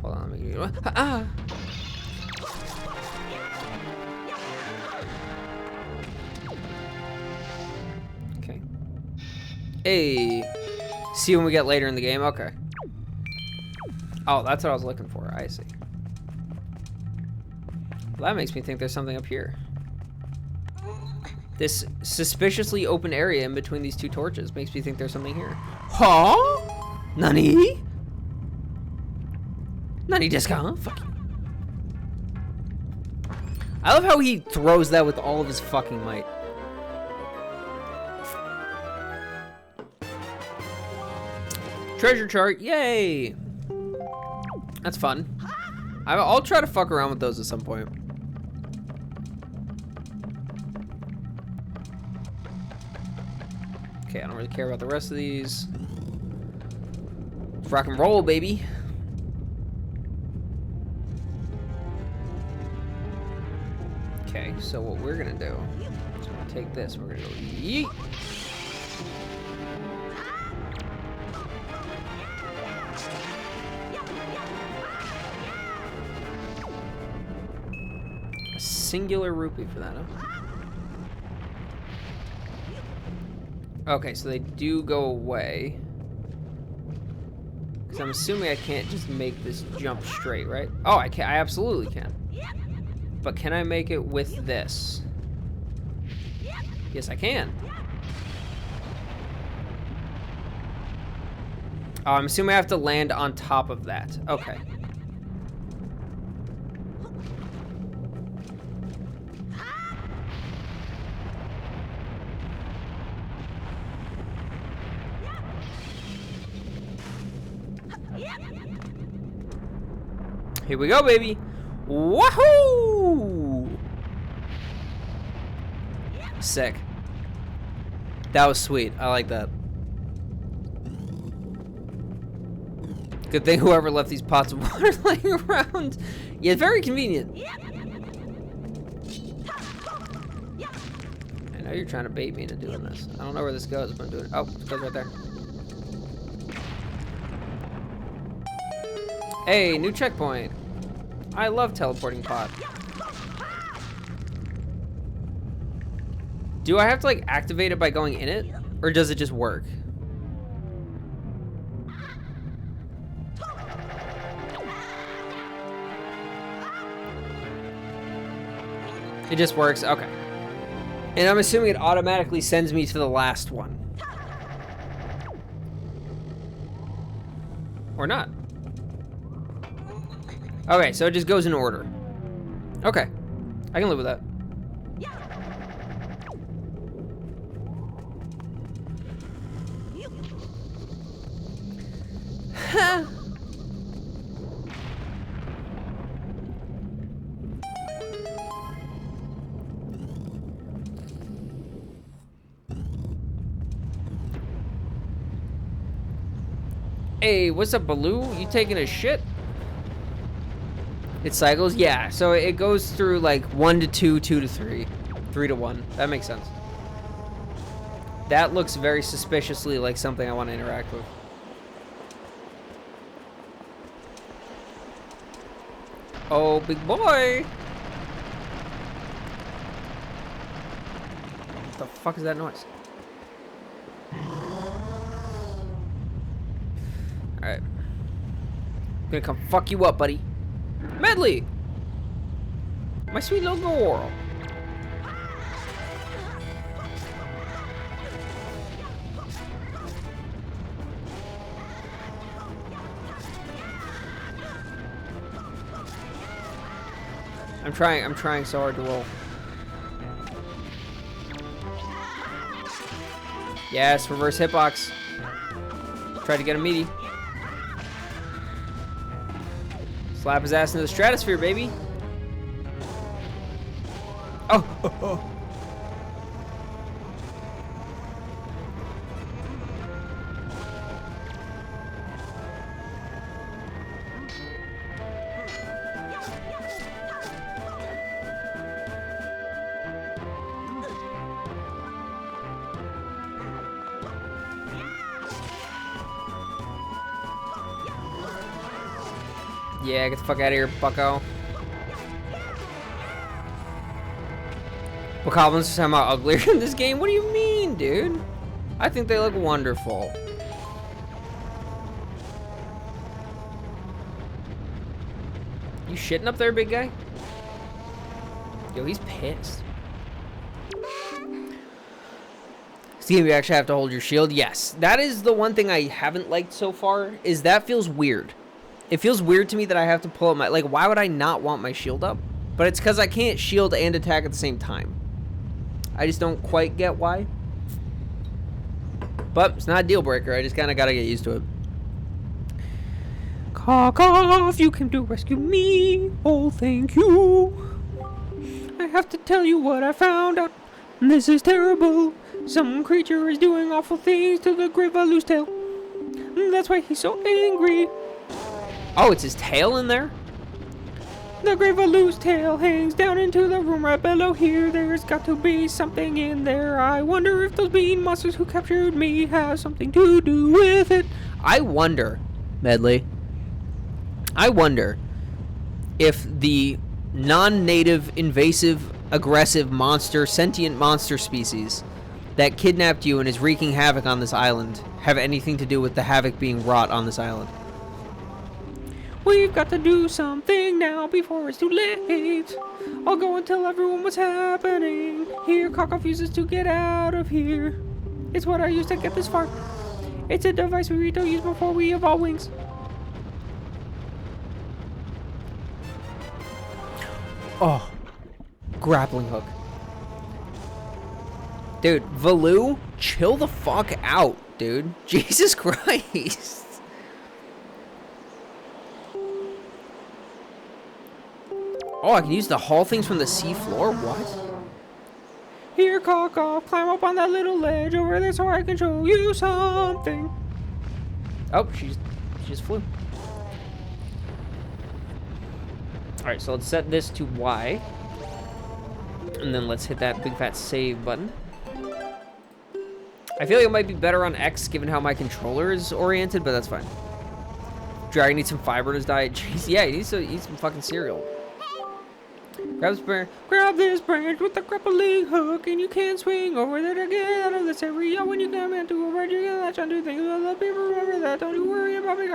Hold on, let me get you. Ah. Okay. Hey. See when we get later in the game? Okay. Oh, that's what I was looking for. I see. Well, that makes me think there's something up here. This suspiciously open area in between these two torches makes me think there's something here. Huh? Nani? Nani desu ka? Fuck you. I love how he throws that with all of his fucking might. Treasure chart, yay! That's fun. I'll try to fuck around with those at some point. Okay, I don't really care about the rest of these. Let's rock and roll, baby. Okay, so what we're gonna do is we're gonna take this, we're gonna go yeet. A singular rupee for that, huh? Okay, so they do go away. Because I'm assuming I can't just make this jump straight, right? Oh, I can. I absolutely can. But can I make it with this? Yes, I can. Oh, I'm assuming I have to land on top of that. Okay. Here we go, baby. Woohoo! Sick. That was sweet. I like that. Good thing whoever left these pots of water laying around. Yeah, very convenient. I know you're trying to bait me into doing this. I don't know where this goes, but I'm doing it. Oh, it goes right there. Hey, new checkpoint. I love teleporting pot. Do I have to like activate it by going in it? Or does it just work? It just works, okay. And I'm assuming it automatically sends me to the last one. Or not. Okay, so it just goes in order. Okay, I can live with that. Hey, what's up, Baloo? You taking a shit? It cycles? Yeah, so it goes through like 1 to 2, 2 to 3, 3 to 1. That makes sense. That looks very suspiciously like something I want to interact with. Oh, big boy! What the fuck is that noise? Alright. I'm gonna come fuck you up, buddy. Medley! My sweet little girl. I'm trying so hard to roll. Yes, reverse hitbox. Try to get a meaty. Slap his ass into the stratosphere, baby. Oh. Yeah, get the fuck out of here, bucko. Bokoblins are somehow uglier in this game? What do you mean, dude? I think they look wonderful. You shitting up there, big guy? Yo, he's pissed. This game, you actually have to hold your shield. Yes, that is the one thing I haven't liked so far, is that feels weird. It feels weird to me that I have to pull up my... Like, why would I not want my shield up? But it's because I can't shield and attack at the same time. I just don't quite get why. But it's not a deal breaker. I just kind of got to get used to it. Cock off, you came to rescue me. Oh, thank you. I have to tell you what I found out. This is terrible. Some creature is doing awful things to the Great Valu's tail. That's why he's so angry. Oh, it's his tail in there? The Great Valu's tail hangs down into the room right below here. There's got to be something in there. I wonder if those bean monsters who captured me have something to do with it. I wonder, Medley, I wonder if the non-native, invasive, aggressive monster, sentient monster species that kidnapped you and is wreaking havoc on this island have anything to do with the havoc being wrought on this island. We've got to do something now before it's too late. I'll go and tell everyone what's happening. Here, Cock refuses to get out of here. It's what I used to get this far. It's a device we don't use before we evolve wings. Oh, grappling hook. Dude, Valoo, chill the fuck out, dude. Jesus Christ. Oh, I can use the haul things from the sea floor? What? Here, Cock off, climb up on that little ledge over there so I can show you something. Oh, she just flew. Alright, so let's set this to Y. And then let's hit that big fat save button. I feel like it might be better on X given how my controller is oriented, but that's fine. Dragon needs some fiber to his diet. Jeez, yeah, he needs to eat some fucking cereal. Grab this branch with the grappling hook, and you can swing over there to get out of this area. When you come into a branch, you can latch onto things. Let the people remember that. Don't you worry about me.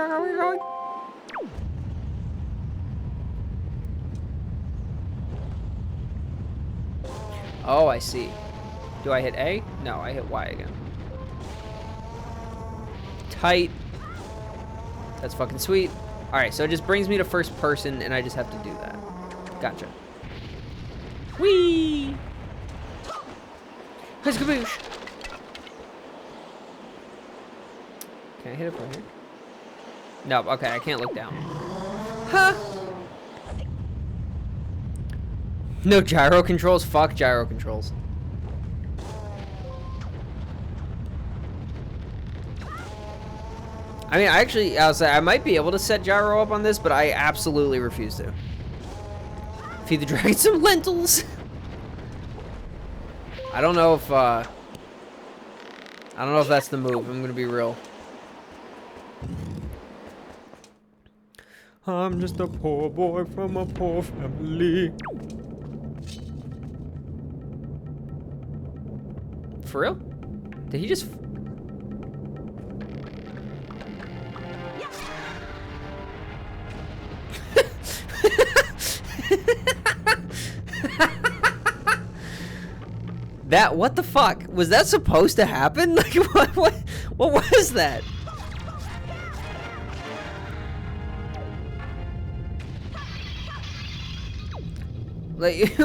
Oh, I see. Do I hit A? No, I hit Y again. Tight. That's fucking sweet. Alright, so it just brings me to first person, and I just have to do that. Gotcha. Whee! Huskaboosh! Can I hit it from here? No, okay, I can't look down. Huh? No gyro controls? Fuck gyro controls. I mean, I'll say I might be able to set gyro up on this, but I absolutely refuse to. Feed the dragon some lentils. I don't know if that's the move. I'm gonna be real. I'm just a poor boy from a poor family. For real? Did he just... That, what the fuck? Was that supposed to happen? Like, what was that? Like,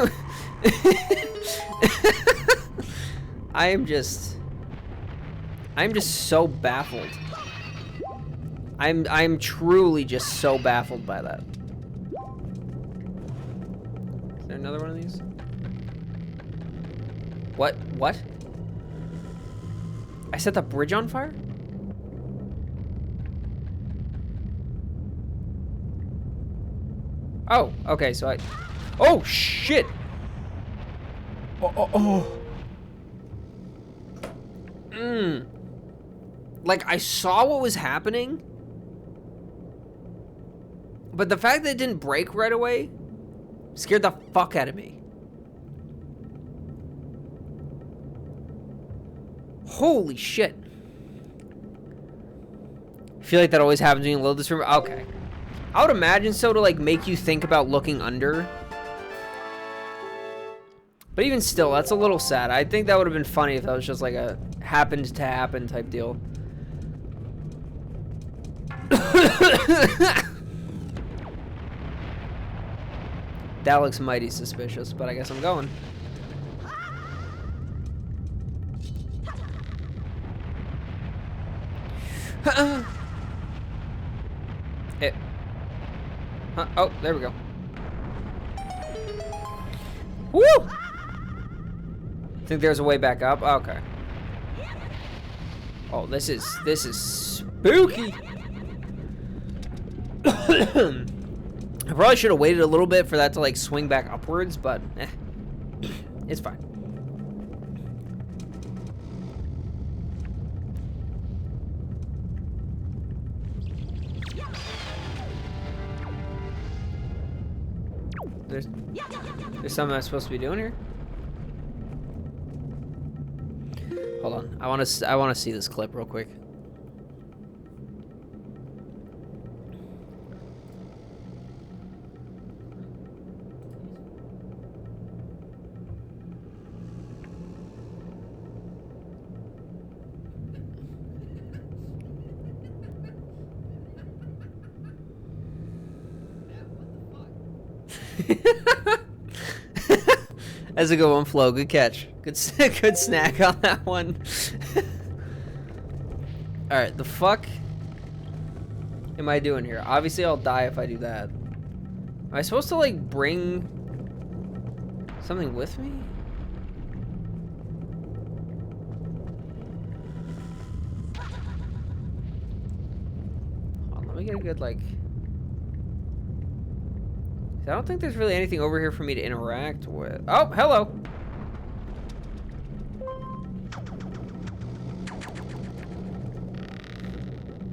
I'm just so baffled. I'm truly just so baffled by that. Is there another one of these? What? What? I set the bridge on fire? Oh, okay, so I... Oh, shit! Oh. Like, I saw what was happening, but the fact that it didn't break right away scared the fuck out of me. Holy shit. I feel like that always happens when you load this room. Okay. I would imagine so, to like make you think about looking under. But even still, that's a little sad. I think that would have been funny if that was just like a happened to happen type deal. That looks mighty suspicious, but I guess I'm going. Huh? Oh, there we go. Woo! Think there's a way back up? Okay. Oh, this is spooky. I probably should have waited a little bit for that to like swing back upwards, but it's fine. There's something I'm supposed to be doing here. Hold on, I want to see this clip real quick. That's a good one, Flo. Good catch. Good snack on that one. Alright, the fuck am I doing here? Obviously, I'll die if I do that. Am I supposed to, like, bring something with me? Hold on, let me get a good, like... I don't think there's really anything over here for me to interact with. Oh, hello.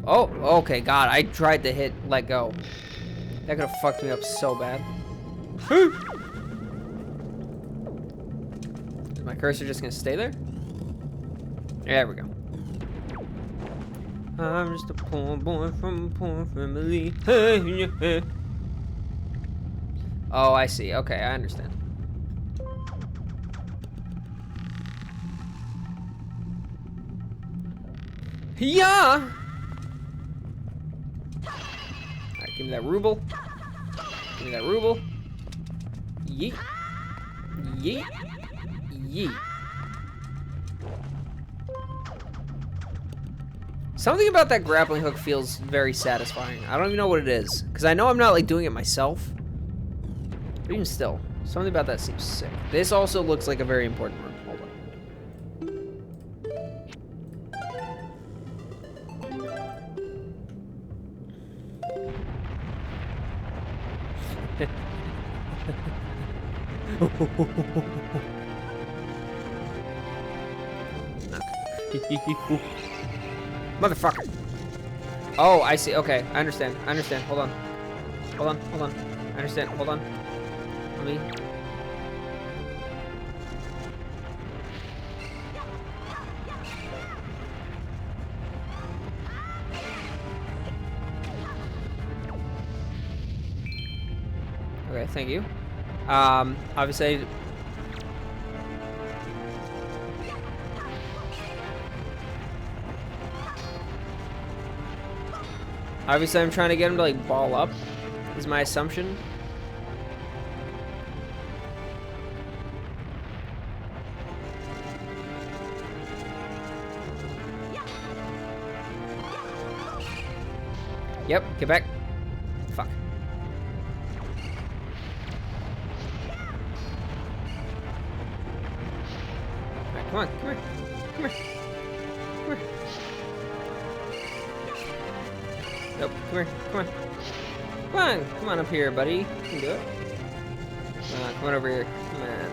Oh, okay, God, I tried to hit let go. That could have fucked me up so bad. Is my cursor just gonna stay there? There we go. I'm just a poor boy from a poor family. Oh, I see. Okay, I understand. Yeah. Alright, give me that ruble. Give me that ruble. Yeet. Yeet. Yeet. Something about that grappling hook feels very satisfying. I don't even know what it is, because I know I'm not like doing it myself. But even still, something about that seems sick. This also looks like a very important room. Hold on. Motherfucker. Oh, I see. Okay, I understand. I understand. Hold on. Hold on. Hold on. I understand. Hold on. Let me. Okay, thank you. Obviously. Obviously, I'm trying to get him to like ball up. Is my assumption. Yep, get back. Fuck. Alright, come on, come here. Come here. Come here. Nope, come here, come on. Come on up here, buddy. You can do it. Come on over here. Come on.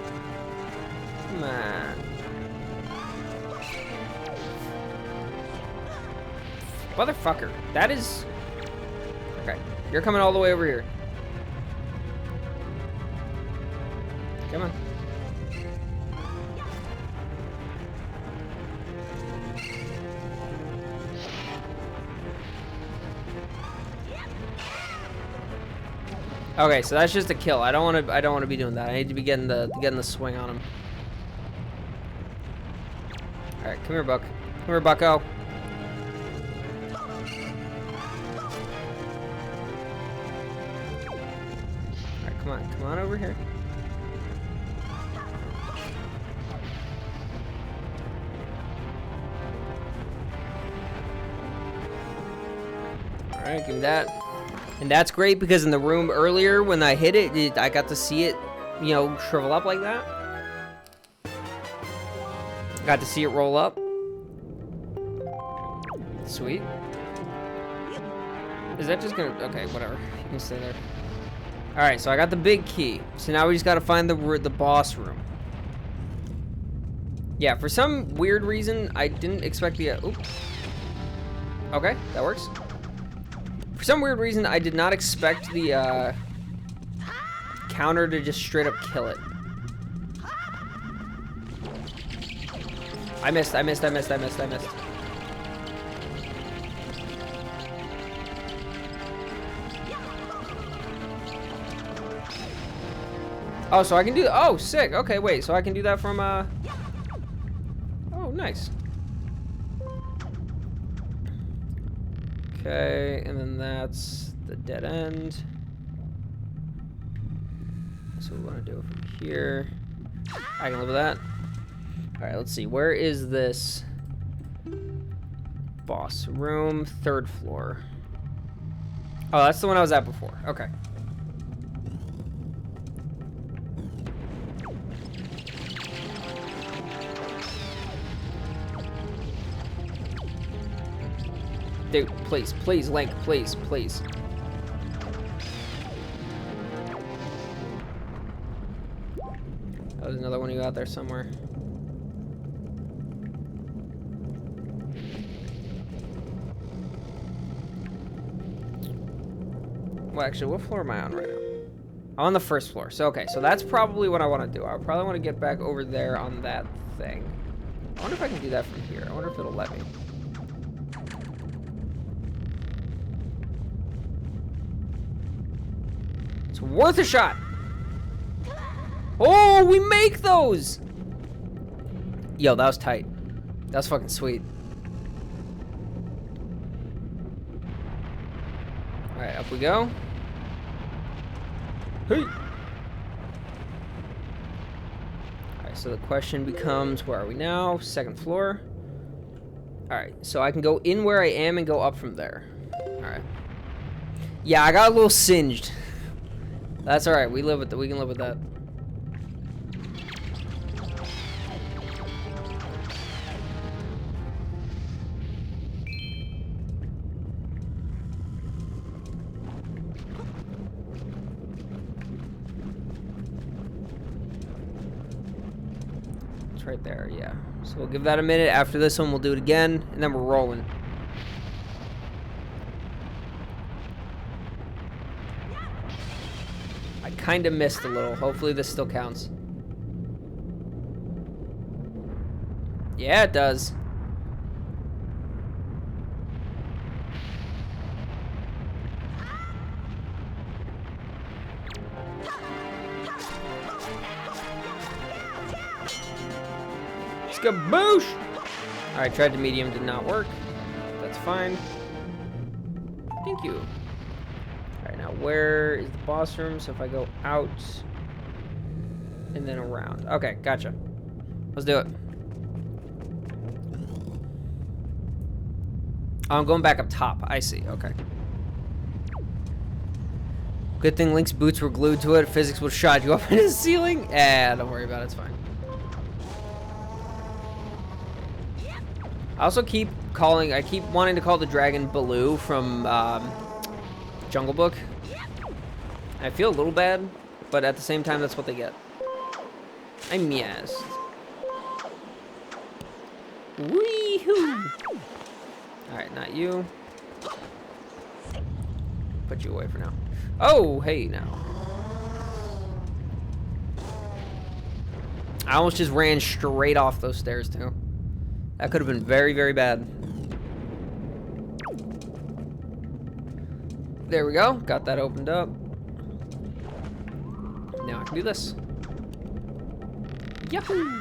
Come on. Motherfucker. That is... Okay. You're coming all the way over here. Come on. Okay, so that's just a kill. I don't want to be doing that. I need to be getting the swing on him. All right, come here, Buck. Come here, Bucko. All right, come on over here. All right, give me that. And that's great because in the room earlier when I hit it, I got to see it, you know, shrivel up like that. Got to see it roll up. Sweet. Is that just gonna... Okay, whatever. You can stay there. Alright, so I got the big key. So now we just gotta find the boss room. Yeah, for some weird reason, I didn't expect the... Oop. Okay, that works. For some weird reason, I did not expect the counter to just straight up kill it. I missed. Oh, so I can do... Oh, sick. Okay, wait. So I can do that from... Oh, nice. Okay, and then that's the dead end. So we want to do it from here. I can live with that. Alright, let's see. Where is this boss room? 3rd floor. Oh, that's the one I was at before. Okay. Dude, please, please, Link, please, please. Oh, there's another one of you out there somewhere. Well, actually, what floor am I on right now? I'm on the 1st floor. So, okay, so that's probably what I want to do. I probably want to get back over there on that thing. I wonder if I can do that from here. I wonder if it'll let me. It's worth a shot. Oh, we make those. Yo, that was tight. That was fucking sweet. All right, up we go. Hey. All right, so the question becomes, where are we now? 2nd floor. All right, so I can go in where I am and go up from there. All right. Yeah, I got a little singed. That's all right. We live with that. We can live with that. It's right there. Yeah. So we'll give that a minute. After this one, we'll do it again, and then we're rolling. Kind of missed a little. Hopefully this still counts. Yeah, it does. Skaboosh! Alright, tried the medium, did not work. That's fine. Thank you. Alright, now where is the boss room? So if I go out and then around. Okay, gotcha. Let's do it. Oh, I'm going back up top. I see. Okay. Good thing Link's boots were glued to it. Physics would have shot you up in his ceiling. Don't worry about it. It's fine. I also keep wanting to call the dragon Baloo from Jungle Book. I feel a little bad, but at the same time, that's what they get. I missed. Wee-hoo! Alright, not you. Put you away for now. Oh, hey, now. I almost just ran straight off those stairs, too. That could have been very, very bad. There we go. Got that opened up. Now I can do this. Yahoo!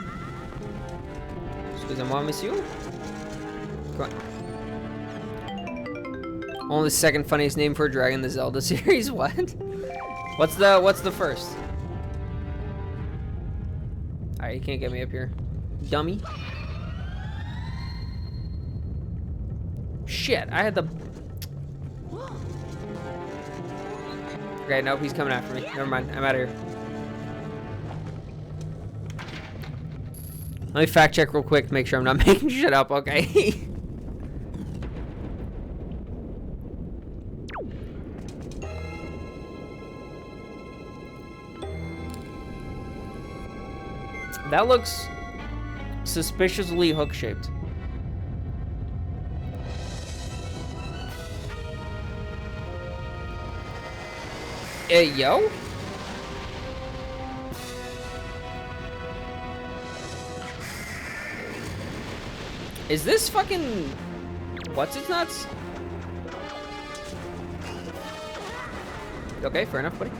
Excusez-moi, monsieur. Come on. Only the 2nd funniest name for a dragon in the Zelda series. What? What's the first? Alright, you can't get me up here. Dummy. Shit, I had the... Okay, nope, he's coming after me. Never mind, I'm out of here. Let me fact check real quick to make sure I'm not making shit up, okay? That looks suspiciously hook-shaped. Hey, yo? Is this fucking... What's its nuts? Okay, fair enough, buddy.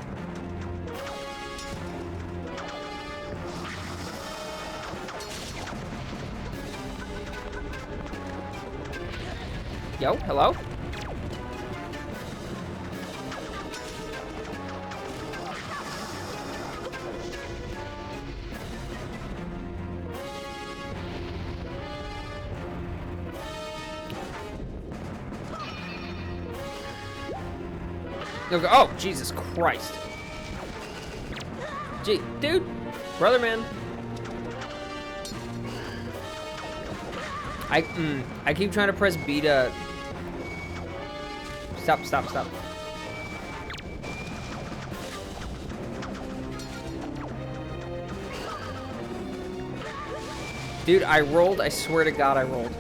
Yo, hello? Okay. Oh, Jesus Christ. Gee, dude. Brother, man. I keep trying to press B to... Stop, stop, stop. Dude, I rolled. I swear to God, I rolled.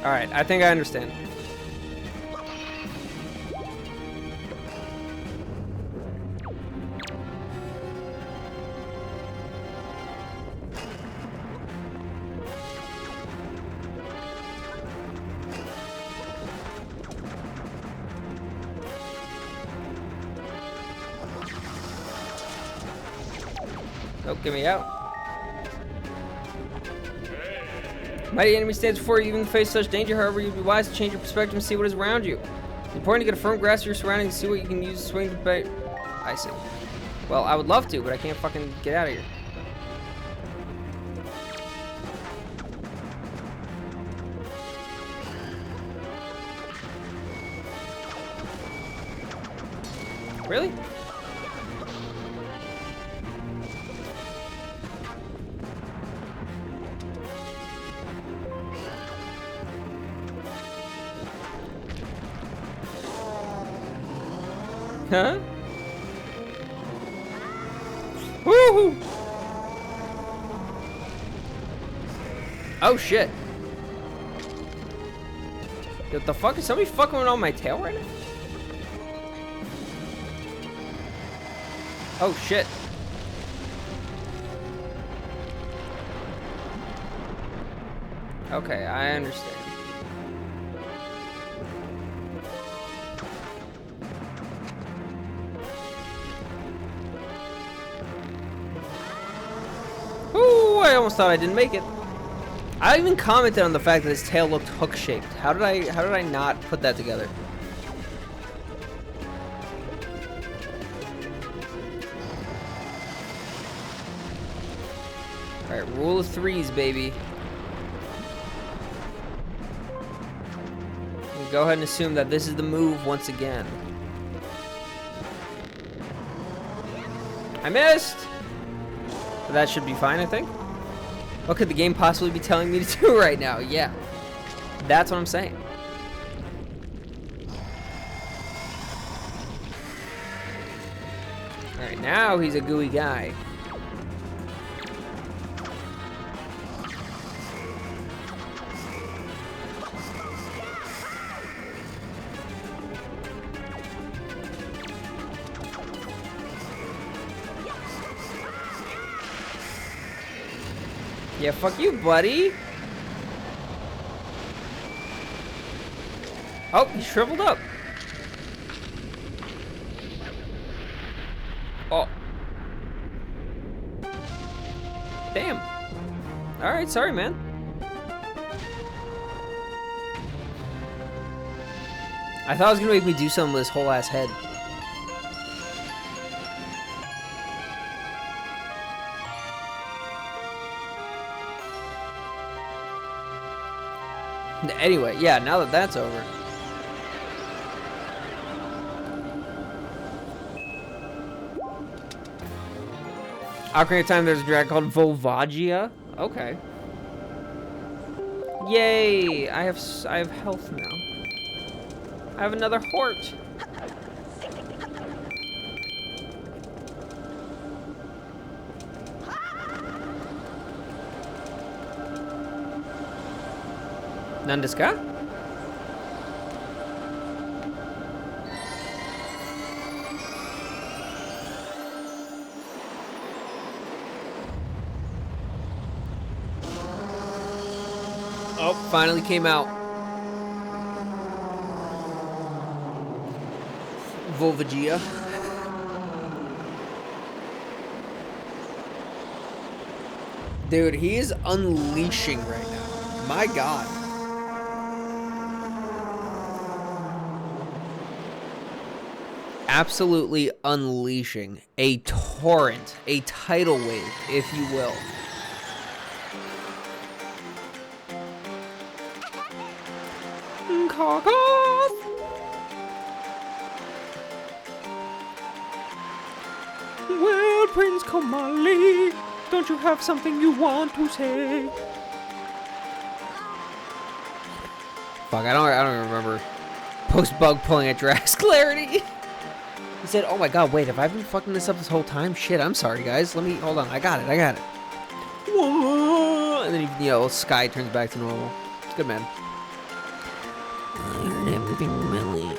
Alright, I think I understand. Oh, get me out. Mighty enemy stands before you, even face such danger. However, you'd be wise to change your perspective and see what is around you. It's important to get a firm grasp of your surroundings and see what you can use to swing the bait. I see. Well, I would love to, but I can't fucking get out of here. Really? Huh? Woohoo! Oh shit. What the fuck? Is somebody fucking on my tail right now? Oh shit. Okay, I understand. Ooh, I almost thought I didn't make it. I even commented on the fact that his tail looked hook-shaped. How did I not put that together? Alright, rule of threes, baby. We'll go ahead and assume that this is the move once again. I missed! But that should be fine, I think. What could the game possibly be telling me to do right now? Yeah. That's what I'm saying. Alright, now he's a gooey guy. Yeah, fuck you, buddy. Oh, he shriveled up. Oh. Damn. Alright, sorry, man. I thought it was gonna make me do something with his whole ass head. Anyway, yeah, now that that's over. Ocarina of Time, there's a dragon called Volvagia. Okay. Yay! I have health now. I have another hort. Nandeska? Oh, finally came out. Volvagia. Dude, he is unleashing right now. My god. Absolutely unleashing a torrent, a tidal wave, if you will. Karkath! Well, Prince Komali, don't you have something you want to say? Fuck, I don't remember. Post-bug pulling at Drax Clarity. He said, oh my god, wait, have I been fucking this up this whole time? Shit, I'm sorry, guys. Let me, hold on, I got it. Whoa! And then, you know, Sky turns back to normal. It's good, man. I heard everything really.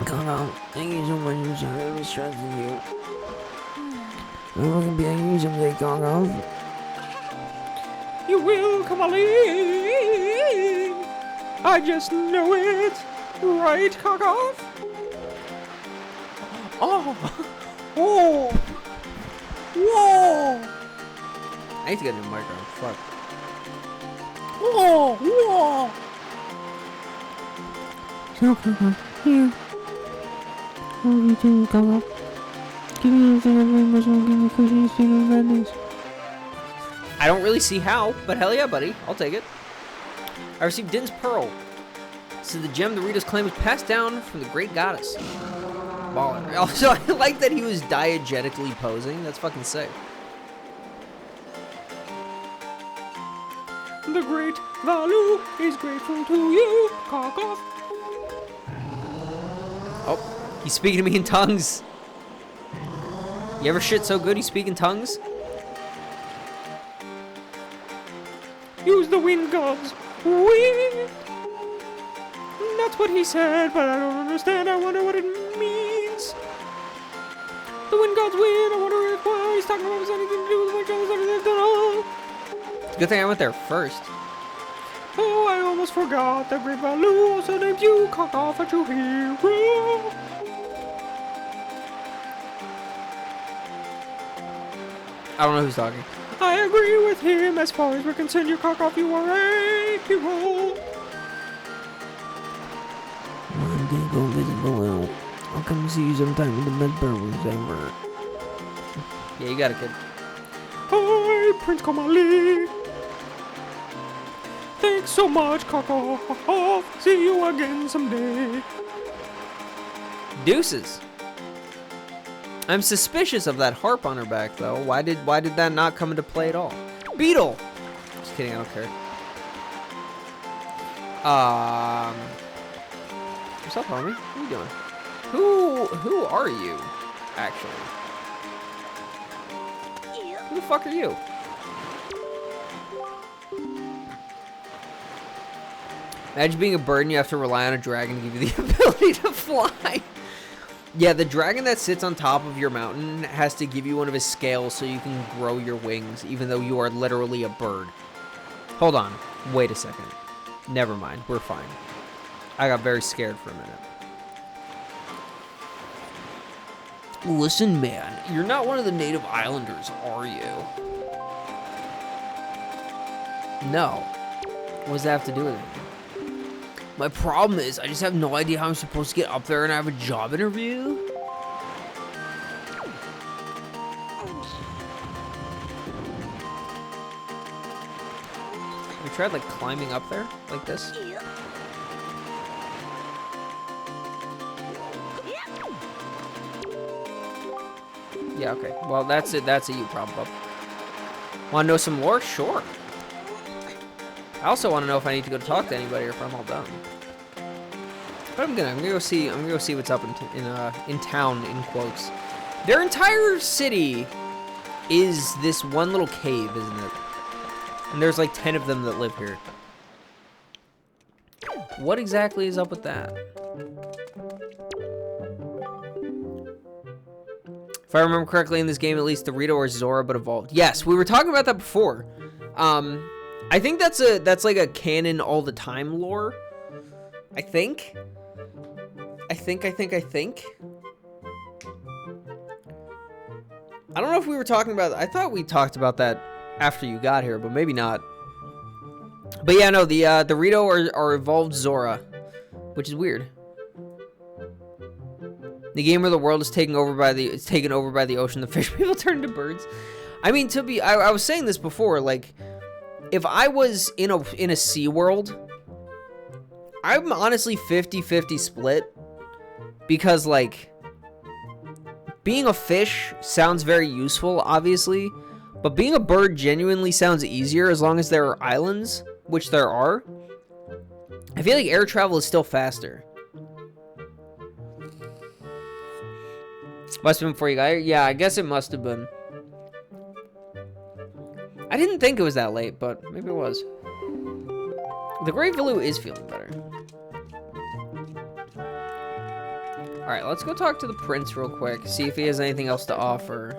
Come on, thank you so much for having me trusting you. I'm gonna be angry someday, Congo. You will, Kamali! I just know it! Right, Karkath? Oh! Oh! Whoa! I need to get a new microphone. Fuck. Whoa! Whoa! So, Karkath, here. What are you doing, Karkath? Give me anything I'm very much more give me cushion sting of madness. I don't really see how, but hell yeah, buddy. I'll take it. I received Din's Pearl. This is the gem the Rita's claim was passed down from the great goddess. Baller. Also, I like that he was diegetically posing. That's fucking sick. The great Valu is grateful to you, Karkath. Oh, he's speaking to me in tongues. You ever shit so good you speak in tongues? Use the wind gods. Wind. That's what he said, but I don't understand. I wonder what it means. The wind gods win. I wonder if what he's talking about has anything to do with my child's. Good thing I went there first. Oh, I almost forgot that Great Valu also named you Karkath a true hero. I don't know who's talking. I agree with him. As far as we're concerned, you Karkath, you are a hero. I'm gonna go visit Baloo. I'll come see you sometime when the Medbur was ever. Yeah, you got it, kid. Hi, Prince Komali. Thanks so much, Karkath. See you again someday. Deuces. I'm suspicious of that harp on her back, though. Why did that not come into play at all? Beetle! Just kidding, I don't care. What's up, homie? What are you doing? Who are you, actually? Who the fuck are you? Imagine being a bird and you have to rely on a dragon to give you the ability to fly. Yeah, the dragon that sits on top of your mountain has to give you one of his scales so you can grow your wings, even though you are literally a bird. Hold on. Wait a second. Never mind. We're fine. I got very scared for a minute. Listen, man. You're not one of the native islanders, are you? No. What does that have to do with it? My problem is, I just have no idea how I'm supposed to get up there and have a job interview. We tried like climbing up there, like this. Yeah, okay. Well, that's it. That's a you problem, bub. Want to know some lore? Sure. I also want to know if I need to go talk to anybody or if I'm all done. But I'm gonna go see. I'm gonna go see what's up in town, in quotes. Their entire city is this one little cave, isn't it? And there's like 10 of them that live here. What exactly is up with that? If I remember correctly, in this game, at least Dorito or Zora, but evolved. Yes, we were talking about that before. I think that's like a canon all the time lore. I think. I don't know if we were talking about. I thought we talked about that after you got here, but maybe not. But yeah, no, the Dorito are evolved Zora, which is weird. The game where the world is taken over by the ocean, the fish people turn into birds. I mean, I was saying this before, like, if I was in a Sea World, I'm honestly 50-50 split, because like, being a fish sounds very useful, obviously, but being a bird genuinely sounds easier as long as there are islands, which there are. I feel like air travel is still faster. Must have been before you got here? Yeah, I guess it must have been. I didn't think it was that late, but maybe it was. The Great Valoo is feeling better. Alright, let's go talk to the prince real quick. See if he has anything else to offer.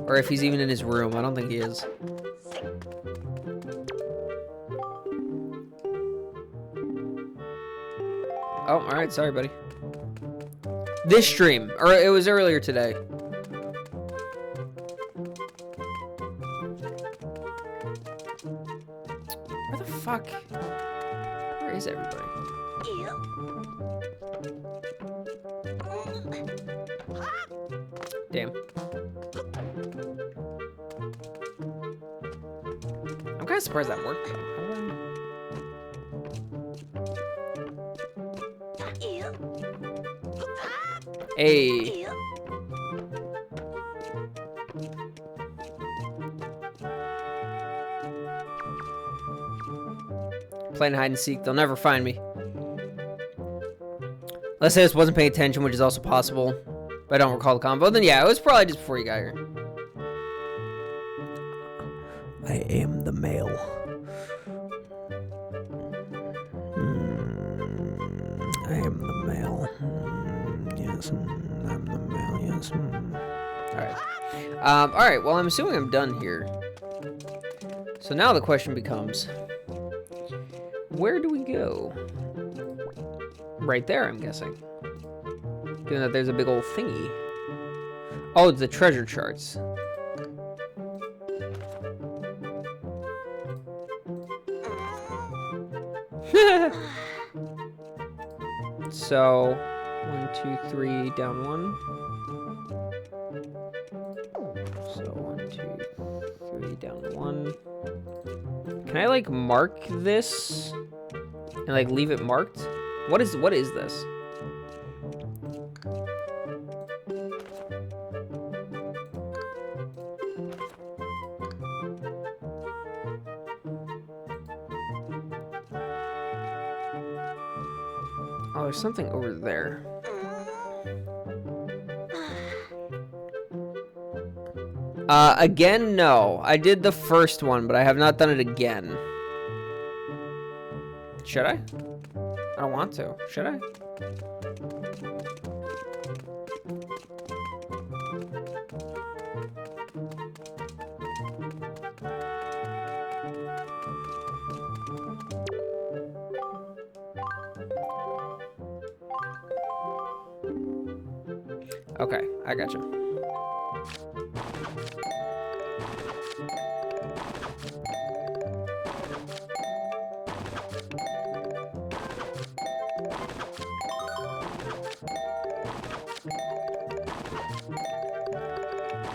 Or if he's even in his room. I don't think he is. Oh, alright. Sorry, buddy. This stream. Or it was earlier today. Where the fuck? Where is everybody? Damn. I'm kind of surprised that worked, though. Hey. Playing hide and seek, they'll never find me. Let's say I just wasn't paying attention, which is also possible. But I don't recall the combo. Then yeah, it was probably just before you got here. I am the male. I am the male. Yes, I'm the male. Yes. Alright. Alright, well, I'm assuming I'm done here. So now the question becomes, where do we go? Right there, I'm guessing. Given that there's a big old thingy. Oh, it's the treasure charts. So, 1, 2, 3, down 1. So, 1, 2, 3, down 1. Can I, like, mark this? And, like, leave it marked? What is this? Oh, there's something over there. Again, no. I did the first one, but I have not done it again. Should I? I don't want to. Should I? Okay, I gotcha.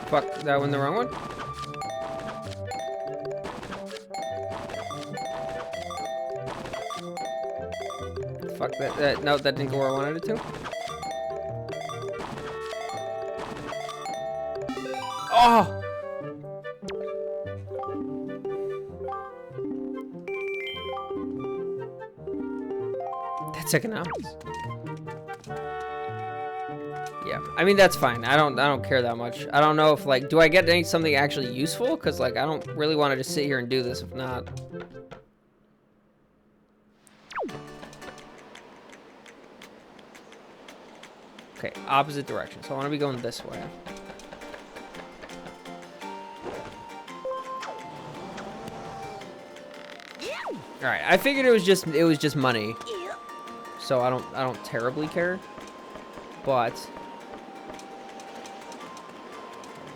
Fuck, that one the wrong one? Fuck that. No, that didn't go where I wanted it to. Oh! That's economics. Yeah, I mean that's fine. I don't care that much. I don't know if like, do I get something actually useful? Cause like I don't really want to just sit here and do this if not. Okay, opposite direction. So I want to be going this way. All right, I figured it was just money. So I don't terribly care. But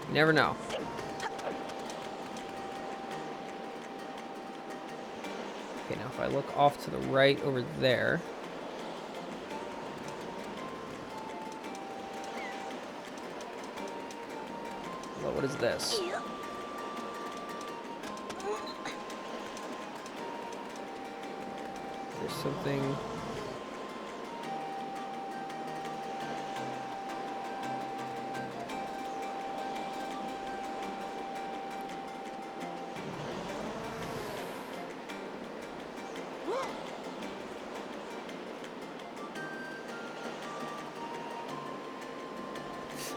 you never know. Okay, now if I look off to the right over there. Well, what is this? There's something.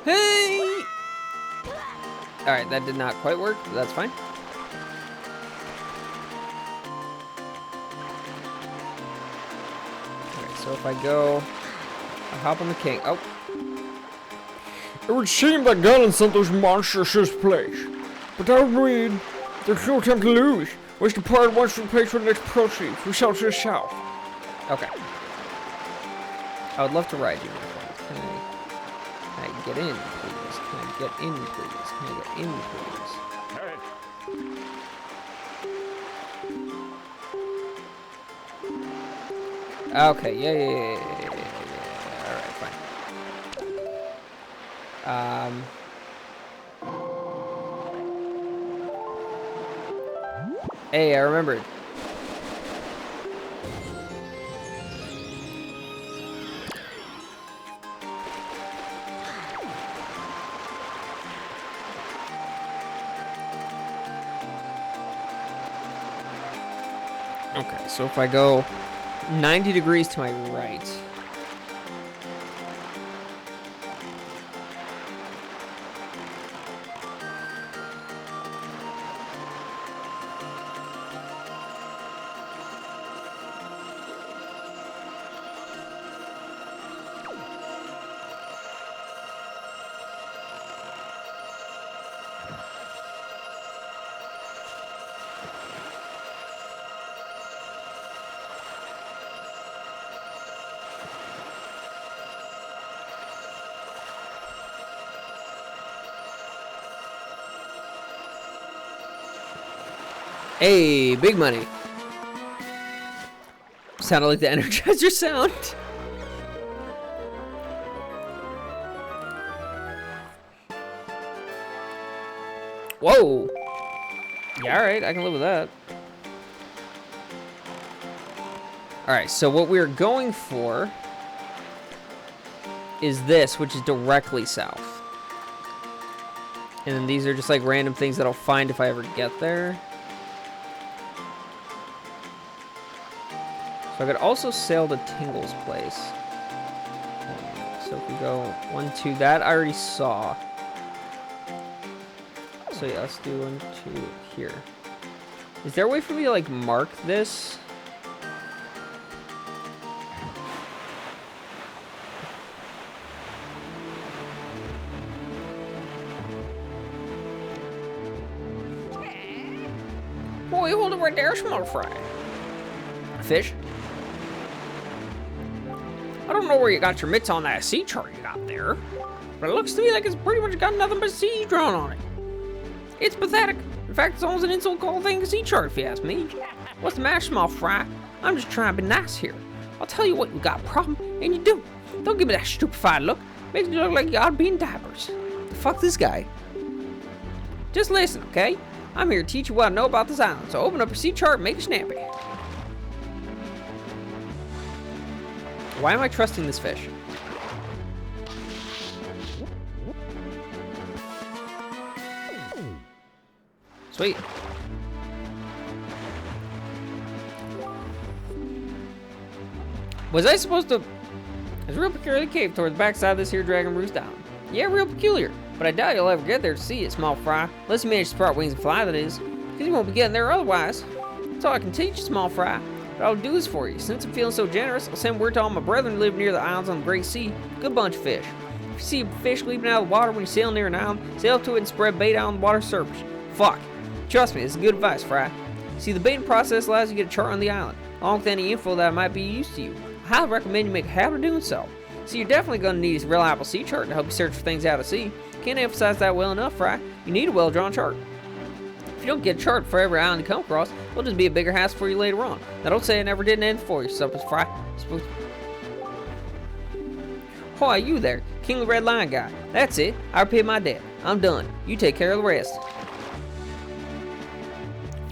Hey! Alright, that did not quite work, but that's fine. Alright, so if I go... I hop on the king. Oh. It would seem that Ganon sent those monsters to this place. But I read there's no time to lose. Waste the part once we pay for the next proceeds. We sell to the south. Okay. I would love to ride you, my friend. Can I get in, please? Can I get in, please? Can I get in, please? Okay, yeah. Alright, fine. Hey, I remembered. Okay, so if I go 90 degrees to my right. Hey, big money. Sounded like the Energizer sound. Whoa. Yeah, alright, I can live with that. Alright, so what we're going for is this, which is directly south. And then these are just like random things that I'll find if I ever get there. So I could also sail to Tingle's place. So if we go 1, 2, that I already saw. So yeah, let's do 1, 2 here. Is there a way for me to like mark this? Boy, hold it right there, small fry. Fish? I don't know where you got your mitts on that sea chart you got there, but it looks to me like it's pretty much got nothing but seas drawn on it. It's pathetic. In fact, it's almost an insult called thing a sea chart, if you ask me. What's the matter, small fry? I'm just trying to be nice here. I'll tell you what, you got a problem, and you do. Don't give me that stupefied look. Makes me look like you ought to be in diapers. Fuck this guy. Just listen, okay? I'm here to teach you what I know about this island, so open up your sea chart and make it snappy. Why am I trusting this fish? Sweet. Was I supposed to... There's a real peculiar cave towards the backside of this here dragon roost down. Yeah, real peculiar. But I doubt you'll ever get there to see it, small fry. Unless you manage to sprout wings and fly, that is. Because you won't be getting there otherwise. That's all I can teach you, small fry. But I'll do this for you. Since I'm feeling so generous, I'll send word to all my brethren who live near the islands on the Great Sea. Good bunch of fish. If you see a fish leaping out of the water when you sail near an island, sail up to it and spread bait out on the water surface. Fuck. Trust me, this is good advice, Fry. See, the baiting process allows you to get a chart on the island, along with any info that might be used to you. I highly recommend you make a habit of doing so. So you're definitely going to need a reliable sea chart to help you search for things out at sea. Can't emphasize that well enough, Fry. You need a well-drawn chart. If you don't get a chart for every island you come across, it'll just be a bigger hassle for you later on. Now don't say I never did an end for you, Suppers Fry. Why, you there, King of the Red Lion guy. That's it. I repaid my debt. I'm done. You take care of the rest.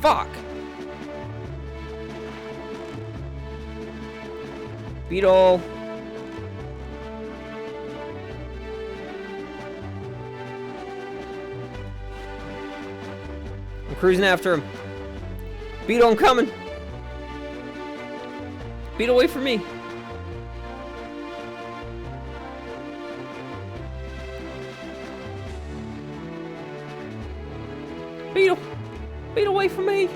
Fuck! Beetle. I'm cruising after him. Beetle, I'm coming. Beetle, wait for me. Beetle. Beetle, wait for me.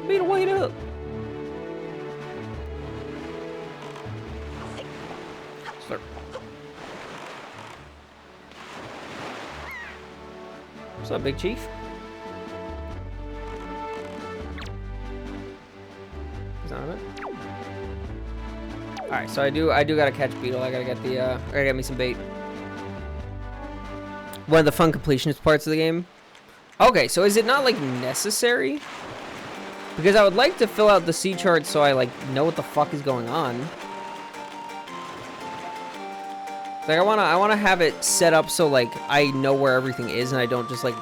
Beetle, wait up. Sir. What's up, Big Chief? He's on it. Alright, so I do gotta catch Beetle. I gotta get the I gotta get me some bait. One of the fun completionist parts of the game. Okay, so is it not like necessary? Because I would like to fill out the sea chart so I like know what the fuck is going on. Like I wanna have it set up so like I know where everything is and I don't just like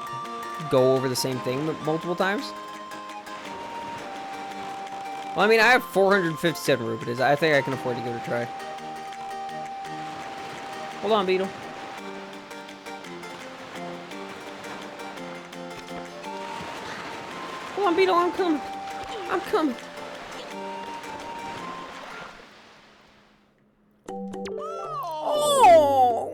go over the same thing multiple times. Well, I mean, I have 457 rupees. I think I can afford to give it a try. Hold on, Beetle. Hold on, Beetle, I'm coming. I'm coming. Oh!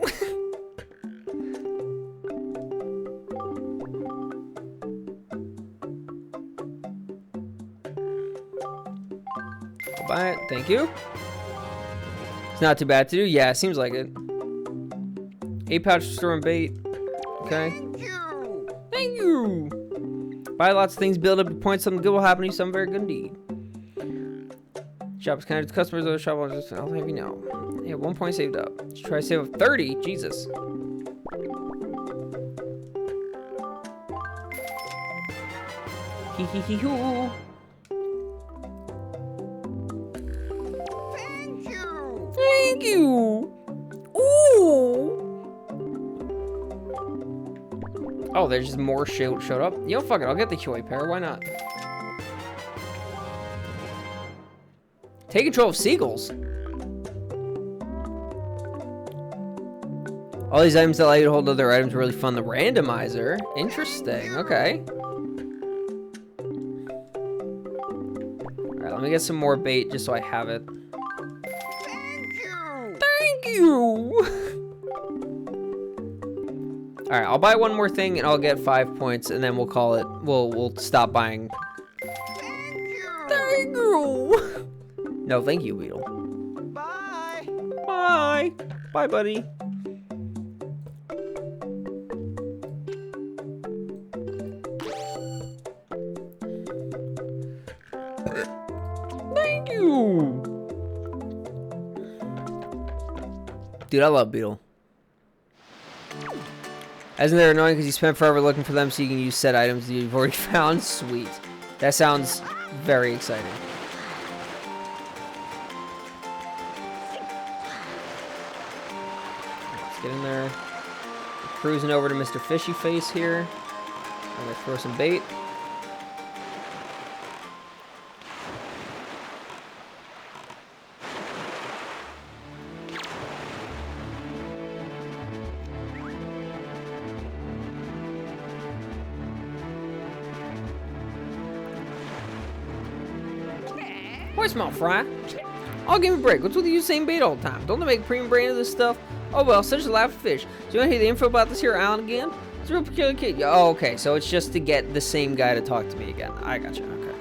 I'll buy it. Thank you. It's not too bad to do. Yeah, seems like it. 8 pouch store and bait. Okay. Thank you. Buy lots of things, build up your points, something good will happen to you, something very good indeed. Shop is kind to customers of the shop. I'll have you know. Yeah, 1 point saved up. Let's try to save up 30. Jesus. Hee hee hee hoo. Thank you! Thank you. Ooh. Oh, there's just more showed up. Yo, fuck it. I'll get the Huey pair. Why not? Take control of seagulls. All these items allow you to hold other items really fun. The randomizer. Interesting. Okay. Alright, let me get some more bait just so I have it. Thank you! Thank you! Alright, I'll buy one more thing and I'll get 5 points and then we'll call it. We'll stop buying. Thank you! Thank you! No, thank you, Beetle. Bye! Bye! Bye, buddy. Thank you! Dude, I love Beetle. Isn't that annoying because you spent forever looking for them so you can use said items that you've already found? Sweet. That sounds very exciting. Let's get in there. We're cruising over to Mr. Fishy Face here. I'm gonna throw some bait. Why small fry? I'll give me a break. What's with you saying bait all the time? Don't they make premium brand of this stuff? Oh well, such a life of fish. Do you want to hear the info about this here island again? It's a real peculiar kid. Oh, okay, so it's just to get the same guy to talk to me again. I gotcha, okay.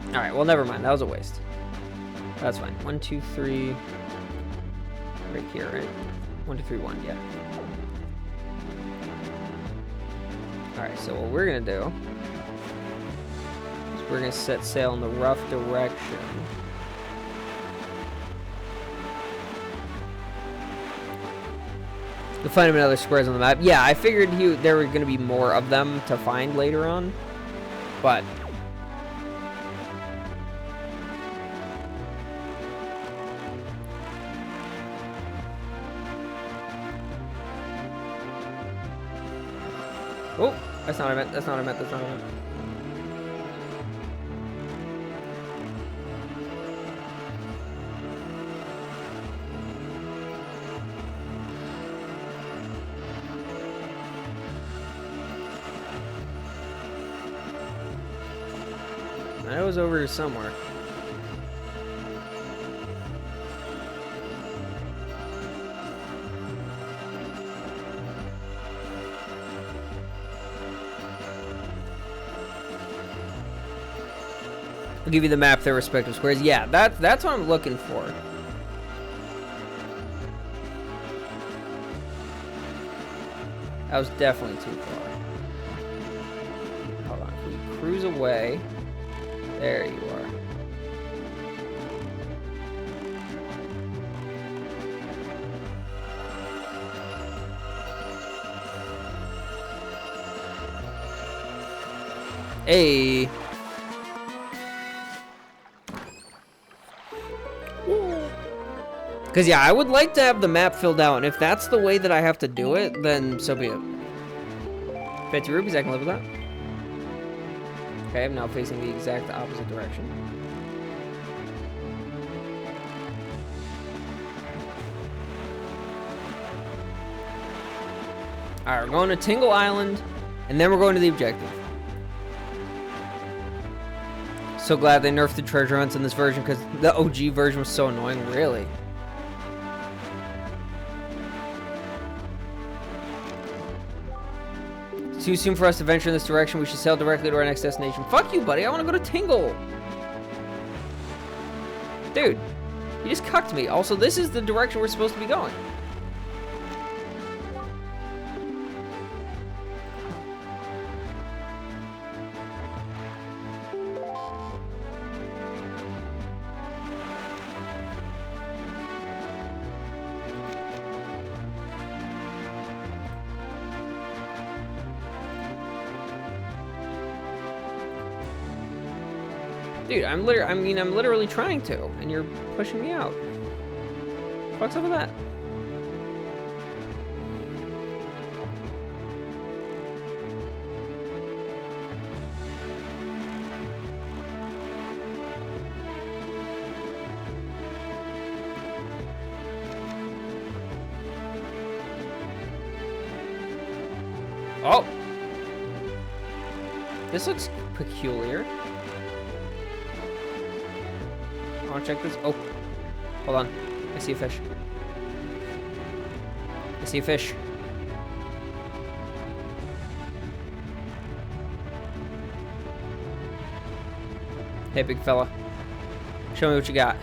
Alright, well never mind. That was a waste. That's fine. 1, 2, 3. Right here, right? 1, 2, 3, 1, yeah. Alright, so what we're gonna do is we're gonna set sail in the rough direction. To find him in other squares on the map. Yeah, I figured there were gonna be more of them to find later on, but oh, that's not what I meant. That's not what I meant. That's not what I meant. I was over here somewhere. I'll give you the map, their respective squares. Yeah, that's what I'm looking for. That was definitely too far. Hold on, if we cruise away. There you are. Hey. Because, yeah, I would like to have the map filled out, and if that's the way that I have to do it, then so be it. 50 rupees, I can live with that. Okay, I'm now facing the exact opposite direction. Alright, we're going to Tingle Island, and then we're going to the objective. So glad they nerfed the treasure hunts in this version, because the OG version was so annoying, really. Too soon for us to venture in this direction. We should sail directly to our next destination. Fuck you, buddy. I want to go to Tingle. Dude, you just cucked me. Also, this is the direction we're supposed to be going. Dude, I'm literally trying to, and you're pushing me out. What's up with that? Oh! This looks peculiar. I want to check this. Oh, hold on. I see a fish. I see a fish. Hey, big fella. Show me what you got.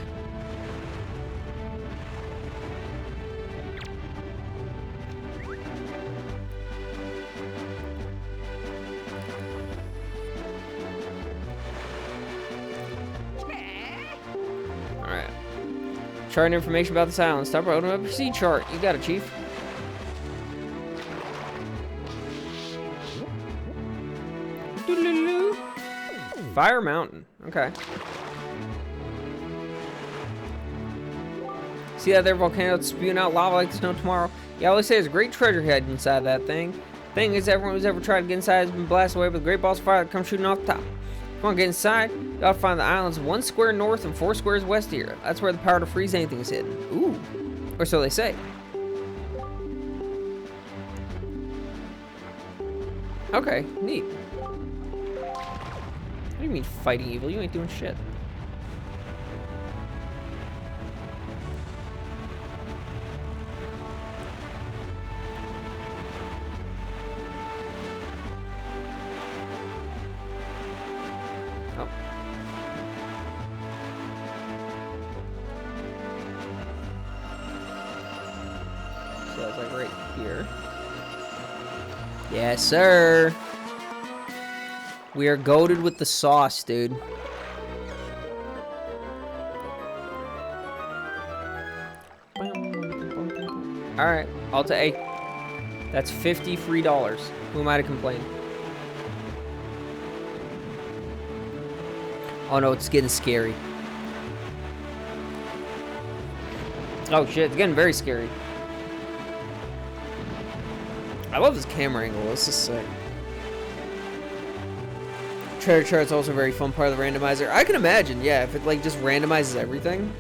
Chart and information about this island. Stop opening up your sea chart. You got it, Chief. Doo-doo-doo-doo. Fire Mountain. Okay. See that there volcano that's spewing out lava like there's no tomorrow? Yeah, all they say is a great treasure hidden inside that thing. Thing is, everyone who's ever tried to get inside has been blasted away with great balls of fire that come shooting off the top. If you want to get inside, you gotta find the islands 1 square north and 4 squares west here. That's where the power to freeze anything is hidden. Ooh. Or so they say. Okay, neat. What do you mean fighting evil? You ain't doing shit. Oh. So that's like right here. Yes, sir. We are goated with the sauce, dude. Alright, I'll take. That's 50 free dollars. Who am I to complain? Oh no, it's getting scary. Oh shit, it's getting very scary. I love this camera angle. This is sick. Treasure chart's also a very fun part of the randomizer. I can imagine, yeah, if it like just randomizes everything.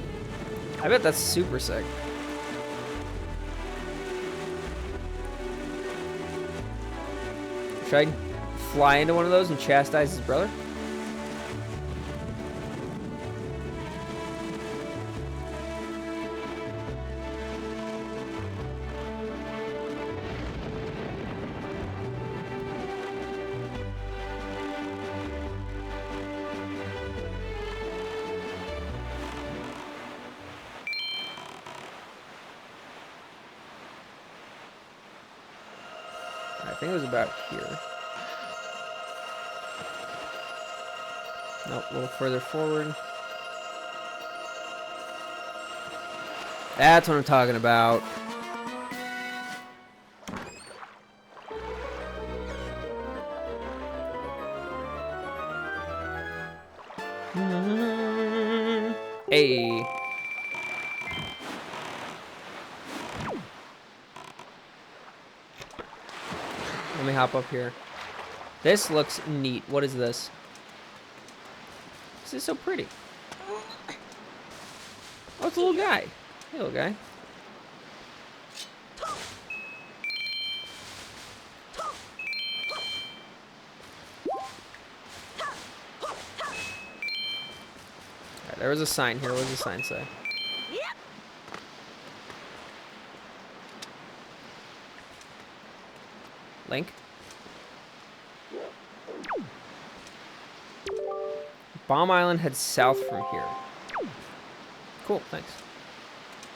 I bet that's super sick. Should I fly into one of those and chastise his brother? I think it was about here. Nope, a little further forward. That's what I'm talking about. Hey. Let me hop up here. This looks neat. What is this? This is so pretty. Oh, it's a little guy. Hey, little guy. Alright, there was a sign here. What does the sign say? Link? Bomb Island heads south from here. Cool, thanks.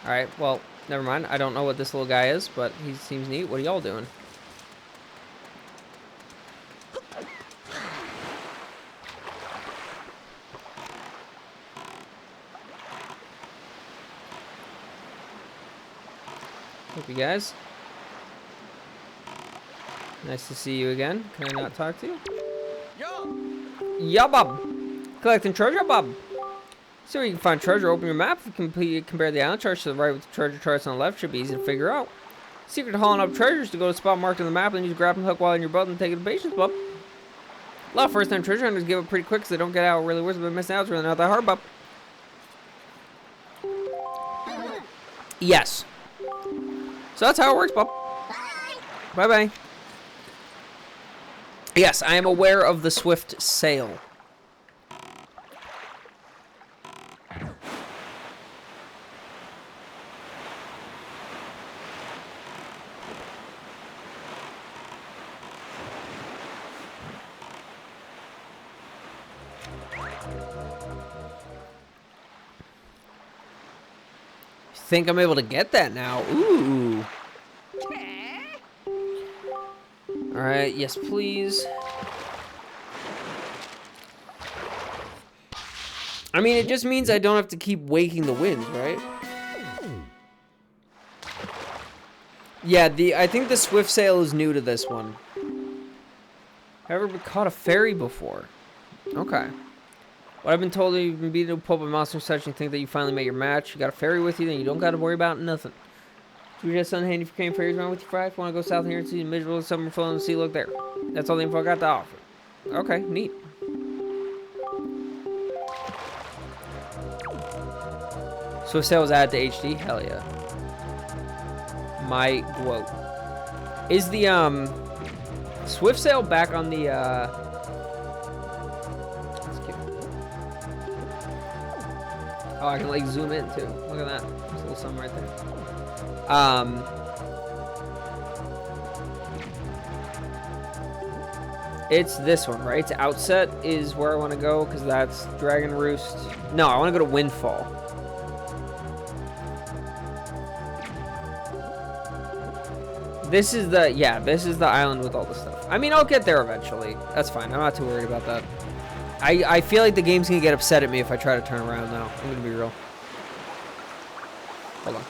Alright, well, never mind. I don't know what this little guy is, but he seems neat. What are y'all doing? Hope you guys. Nice to see you again. Can I not talk to you? Yeah, Bob. Collecting treasure, Bob. See where you can find treasure. Open your map. Compare the island charts to the right with the treasure charts on the left. Should be easy to figure out. Secret to hauling up treasures to go to the spot marked on the map and use grappling hook while in your boat and take it to patience, Bob. A lot of first-time treasure hunters give up pretty quick because they don't get out really worse, but missing out is really not that hard, Bob. Yes. So that's how it works, Bob. Bye-bye. Yes, I am aware of the swift sail. Think I'm able to get that now. Ooh. Alright, yes please. I mean, it just means I don't have to keep waking the winds, right? Yeah, I think the swift sail is new to this one. Have ever caught a ferry before? Okay. What I've been told, you've been beaten to a pulp by monster such and think that you finally met your match. You got a ferry with you, then you don't got to worry about nothing. You just unhandy for carrying ferries around with your fries. Want to go south here and see the miserable summer flow in the sea? Look there. That's all the info I got to offer. Okay, neat. Swift sail was added to HD. Hell yeah. My quote. Is the swift sail back on the Oh, I can like zoom in too. Look at that. There's a little something right there. It's this one, right? To Outset is where I want to go because that's Dragon Roost. No, I want to go to Windfall. This is the, yeah, this is the island with all the stuff. I mean, I'll get there eventually. That's fine. I'm not too worried about that. I feel like the game's going to get upset at me if I try to turn around now. I'm going to be real. Hold on.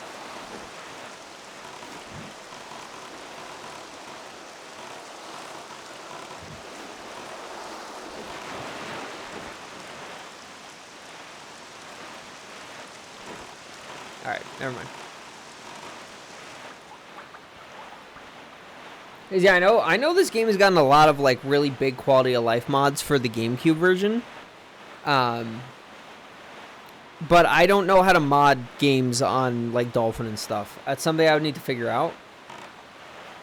Alright, never mind. Yeah, I know this game has gotten a lot of like really big quality of life mods for the GameCube version. But I don't know how to mod games on like Dolphin and stuff. That's something I would need to figure out.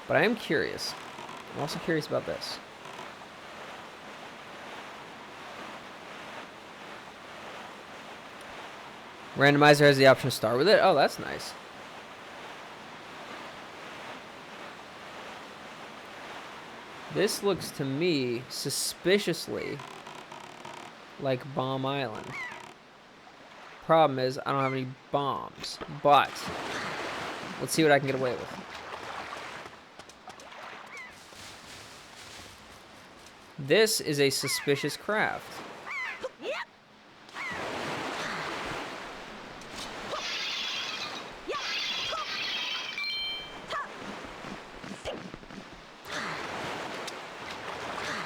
But I am curious. I'm also curious about this. Randomizer has the option to start with it. Oh, that's nice. This looks to me suspiciously like Bomb Island. Problem is, I don't have any bombs, but let's see what I can get away with. This is a suspicious craft.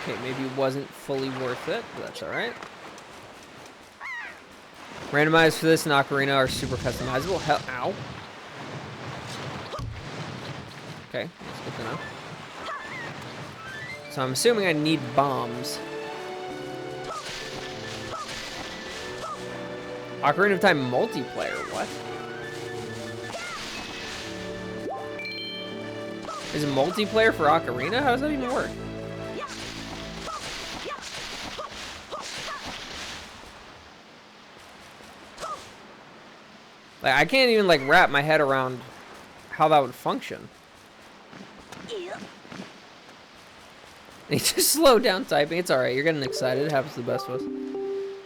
Okay, maybe it wasn't fully worth it, but that's alright. Randomized for this and Ocarina are super customizable. Hell, ow. Okay, that's good to know. So I'm assuming I need bombs. Ocarina of Time multiplayer, what? Is it multiplayer for Ocarina? How does that even work? Like, I can't even, like, wrap my head around how that would function. He just slowed down typing. It's alright. You're getting excited. It happens to the best of us.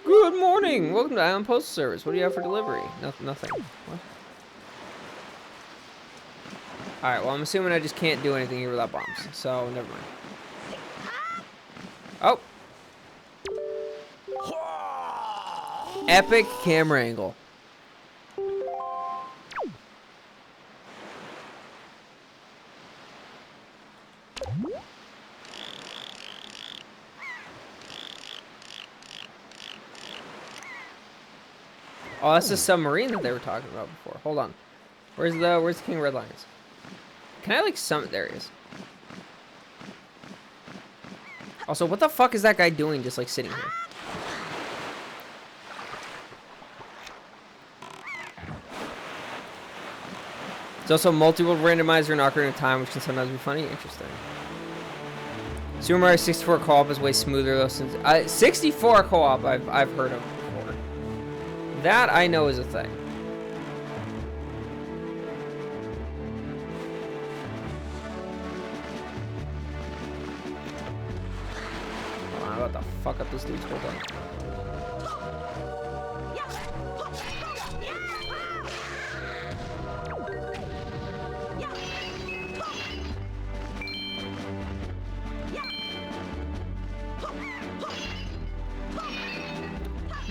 Good morning. Welcome to Island Postal Service. What do you have for delivery? Nothing. What? Alright, well, I'm assuming I just can't do anything here without bombs. So, never mind. Oh. Epic camera angle. Oh, that's the submarine that they were talking about before. Hold on. Where's the King of Red Lions? Can I like summon? There he is. Also, what the fuck is that guy doing just like sitting here? It's also multi-world randomizer and Ocarina of Time, which can sometimes be funny. Interesting. Super Mario 64 co-op is way smoother though since 64 co-op I've heard of before. That I know is a thing. Hold on, I'm about to fuck up this dude's whole thing.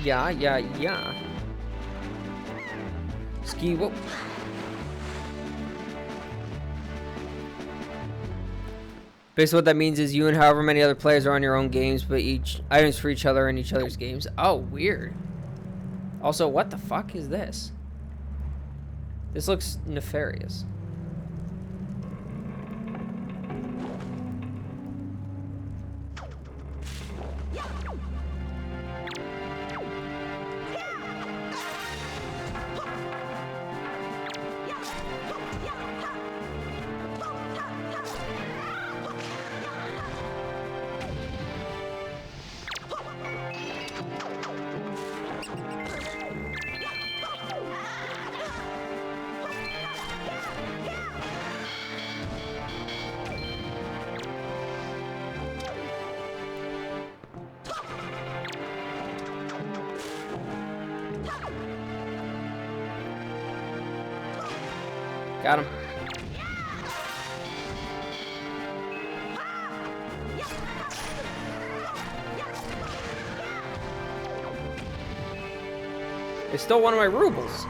Yeah. Ski, whoop. Basically what that means is you and however many other players are on your own games, but each items for each other in each other's games. Oh, weird. Also, what the fuck is this? This looks nefarious. Got him. They stole one of my rubles.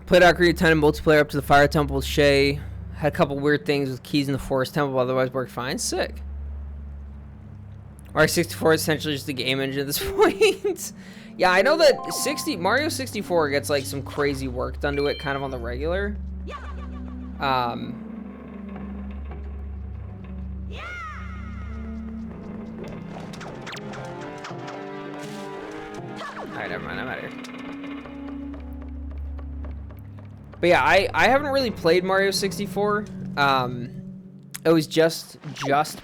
Played Ocarina of Time in multiplayer up to the Fire Temple with Shay. Had a couple weird things with keys in the Forest Temple, but otherwise worked fine. Sick. Mario 64 is essentially just a game engine at this point. Yeah, I know that Mario 64 gets like some crazy work done to it kind of on the regular. Alright, never mind, I'm out of here. But yeah, I haven't really played Mario 64. It was just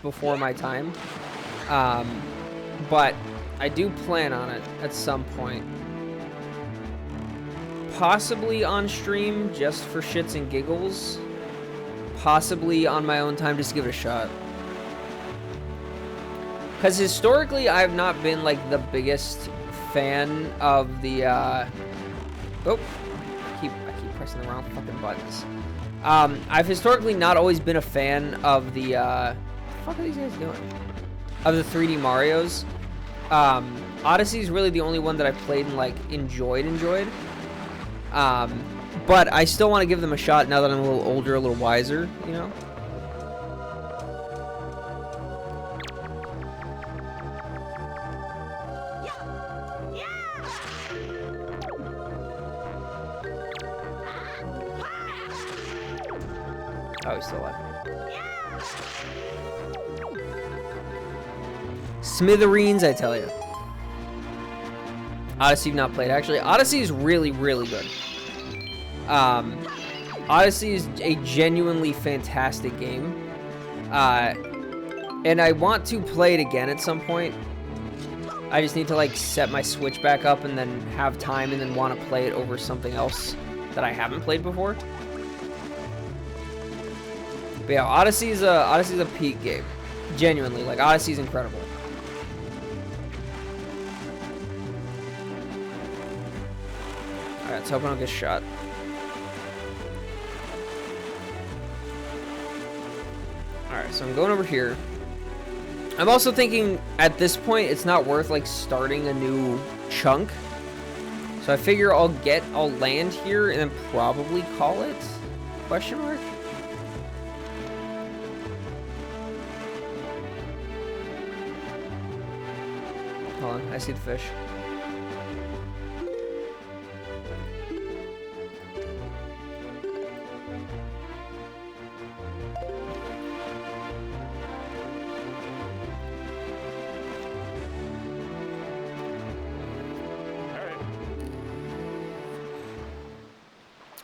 before my time. But I do plan on it at some point. Possibly on stream, just for shits and giggles. Possibly on my own time, just to give it a shot. Because historically, I have not been, like, the biggest fan of the, Oh, I keep pressing the wrong fucking buttons. I've historically not always been a fan of the, what the fuck are these guys doing? Of the 3D Marios. Odyssey is really the only one that I played and, like, enjoyed. But I still want to give them a shot now that I'm a little older, a little wiser, you know? Oh, he's still alive. Smithereens, I tell you. Odyssey you've not played. Actually, Odyssey is really, really good. Odyssey is a genuinely fantastic game. And I want to play it again at some point. I just need to, like, set my Switch back up and then have time and then want to play it over something else that I haven't played before. But yeah, Odyssey's a peak game. Genuinely, like, Odyssey's incredible. Alright, let's hope I don't get shot. Alright, so I'm going over here. I'm also thinking, at this point, it's not worth, like, starting a new chunk. So I figure I'll land here and then probably call it? Question mark? Hold on, I see the fish.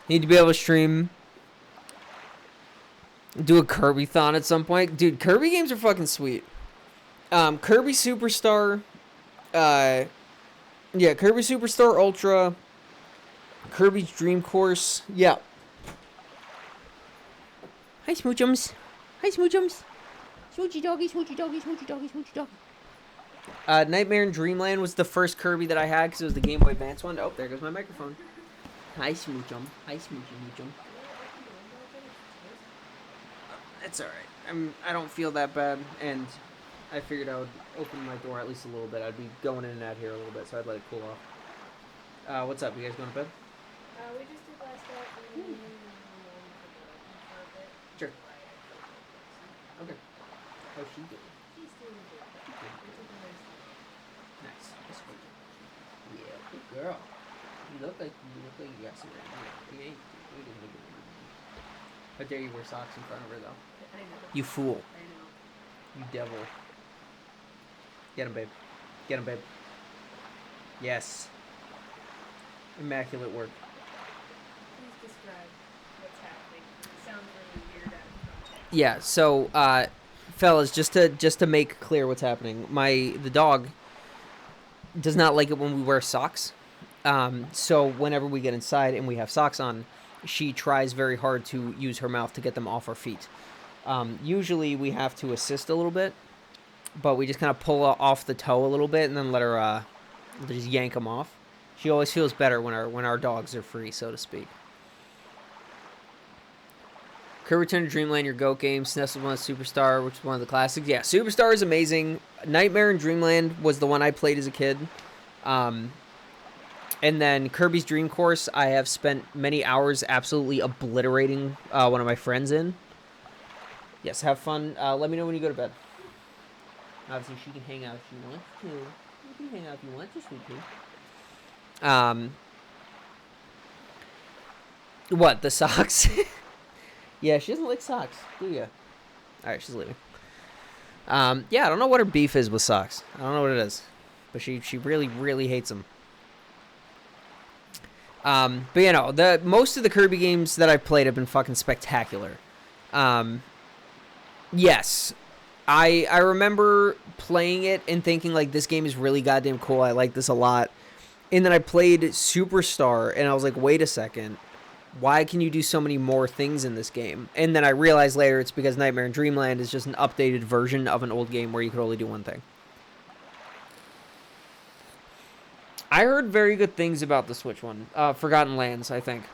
Need to be able to stream. Do a Kirby-thon at some point. Dude, Kirby games are fucking sweet. Kirby Superstar. Yeah, Kirby Superstar Ultra. Kirby's Dream Course. Yeah. Hi, Smoochums. Hi, Smoochums. Smoochy doggy, smoochy doggy, smoochy doggy, smoochy doggy. Nightmare in Dreamland was the first Kirby that I had because it was the Game Boy Advance one. Oh, there goes my microphone. Hi, Smoochum. Hi, Smoochy Moochum. It's alright. I don't feel that bad, and I figured I would open my door at least a little bit. I'd be going in and out here a little bit, so I'd let it cool off. What's up? You guys going to bed? We just did last night. Sure. Okay. How's she doing? She's doing good. Nice. That's good. Yeah, good girl. You look like you got some. You ain't. How dare you wear socks in front of her, though? I know. You fool. I know. You devil. Get him, babe. Get him, babe. Yes. Immaculate work. Please describe what's happening. It sounds really weird out of context. Yeah, so, fellas, just to make clear what's happening, the dog does not like it when we wear socks. So whenever we get inside and we have socks on, she tries very hard to use her mouth to get them off our feet. Usually we have to assist a little bit, but we just kind of pull off the toe a little bit and then let her just yank them off. She always feels better when our dogs are free, so to speak. Could Return to Dreamland, your GOAT game. SNES was one of Superstar, which is one of the classics. Yeah, Superstar is amazing. Nightmare in Dreamland was the one I played as a kid. And then Kirby's Dream Course, I have spent many hours absolutely obliterating one of my friends in. Yes, have fun. Let me know when you go to bed. Obviously, she can hang out if she wants to. You can hang out if you want to, sweet pea. What, the socks? Yeah, she doesn't like socks, do ya? Alright, she's leaving. Yeah, I don't know what her beef is with socks. I don't know what it is. But she really, really hates them. But you know, most of the Kirby games that I've played have been fucking spectacular. Yes. I remember playing it and thinking, like, this game is really goddamn cool. I like this a lot. And then I played Superstar, and I was like, wait a second. Why can you do so many more things in this game? And then I realized later it's because Nightmare in Dreamland is just an updated version of an old game where you could only do one thing. I heard very good things about the Switch one. Forgotten Lands, I think.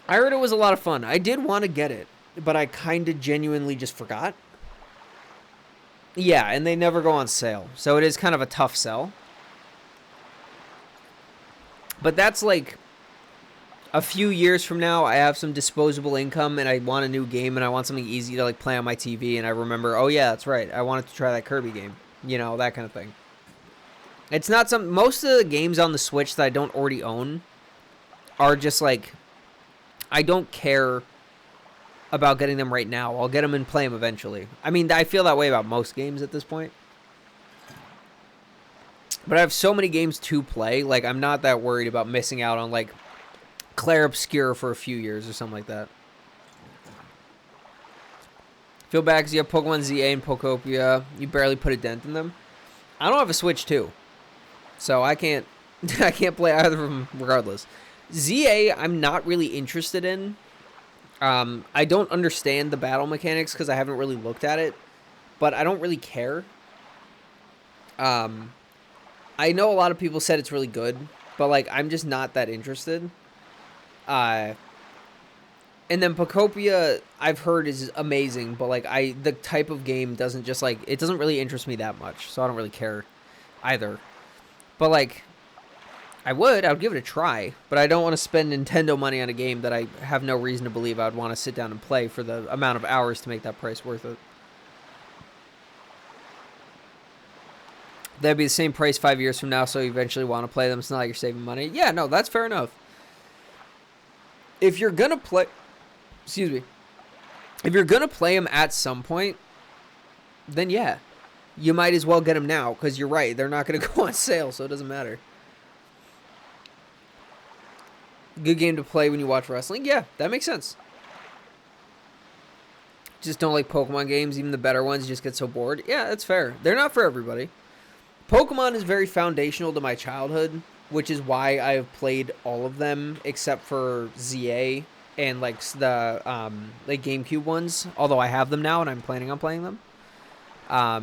I heard it was a lot of fun. I did want to get it, but I kind of genuinely just forgot. Yeah, and they never go on sale. So it is kind of a tough sell. But that's like a few years from now. I have some disposable income and I want a new game and I want something easy to like play on my TV. And I remember, oh yeah, that's right. I wanted to try that Kirby game. You know, that kind of thing. It's not some. Most of the games on the Switch that I don't already own are just like, I don't care about getting them right now. I'll get them and play them eventually. I mean, I feel that way about most games at this point. But I have so many games to play, like, I'm not that worried about missing out on, like, Clair Obscur for a few years or something like that. Feel bad because you have Pokemon ZA and Pokopia. You barely put a dent in them. I don't have a Switch 2. So I can't play either of them regardless. ZA, I'm not really interested in. I don't understand the battle mechanics because I haven't really looked at it. But I don't really care. I know a lot of people said it's really good, but, like, I'm just not that interested. And then Pokopia, I've heard is amazing, but, like, the type of game doesn't just, like, it doesn't really interest me that much, so I don't really care either. But, like, I would give it a try, but I don't want to spend Nintendo money on a game that I have no reason to believe I would want to sit down and play for the amount of hours to make that price worth it. That'd be the same price 5 years from now, so you eventually want to play them. It's not like you're saving money. Yeah, no, that's fair enough. If you're going to play... Excuse me. If you're going to play them at some point, then yeah. You might as well get them now, because you're right. They're not going to go on sale, so it doesn't matter. Good game to play when you watch wrestling? Yeah, that makes sense. Just don't like Pokemon games. Even the better ones, you just get so bored. Yeah, that's fair. They're not for everybody. Pokemon is very foundational to my childhood, which is why I have played all of them except for ZA and like the like GameCube ones. Although I have them now and I'm planning on playing them. I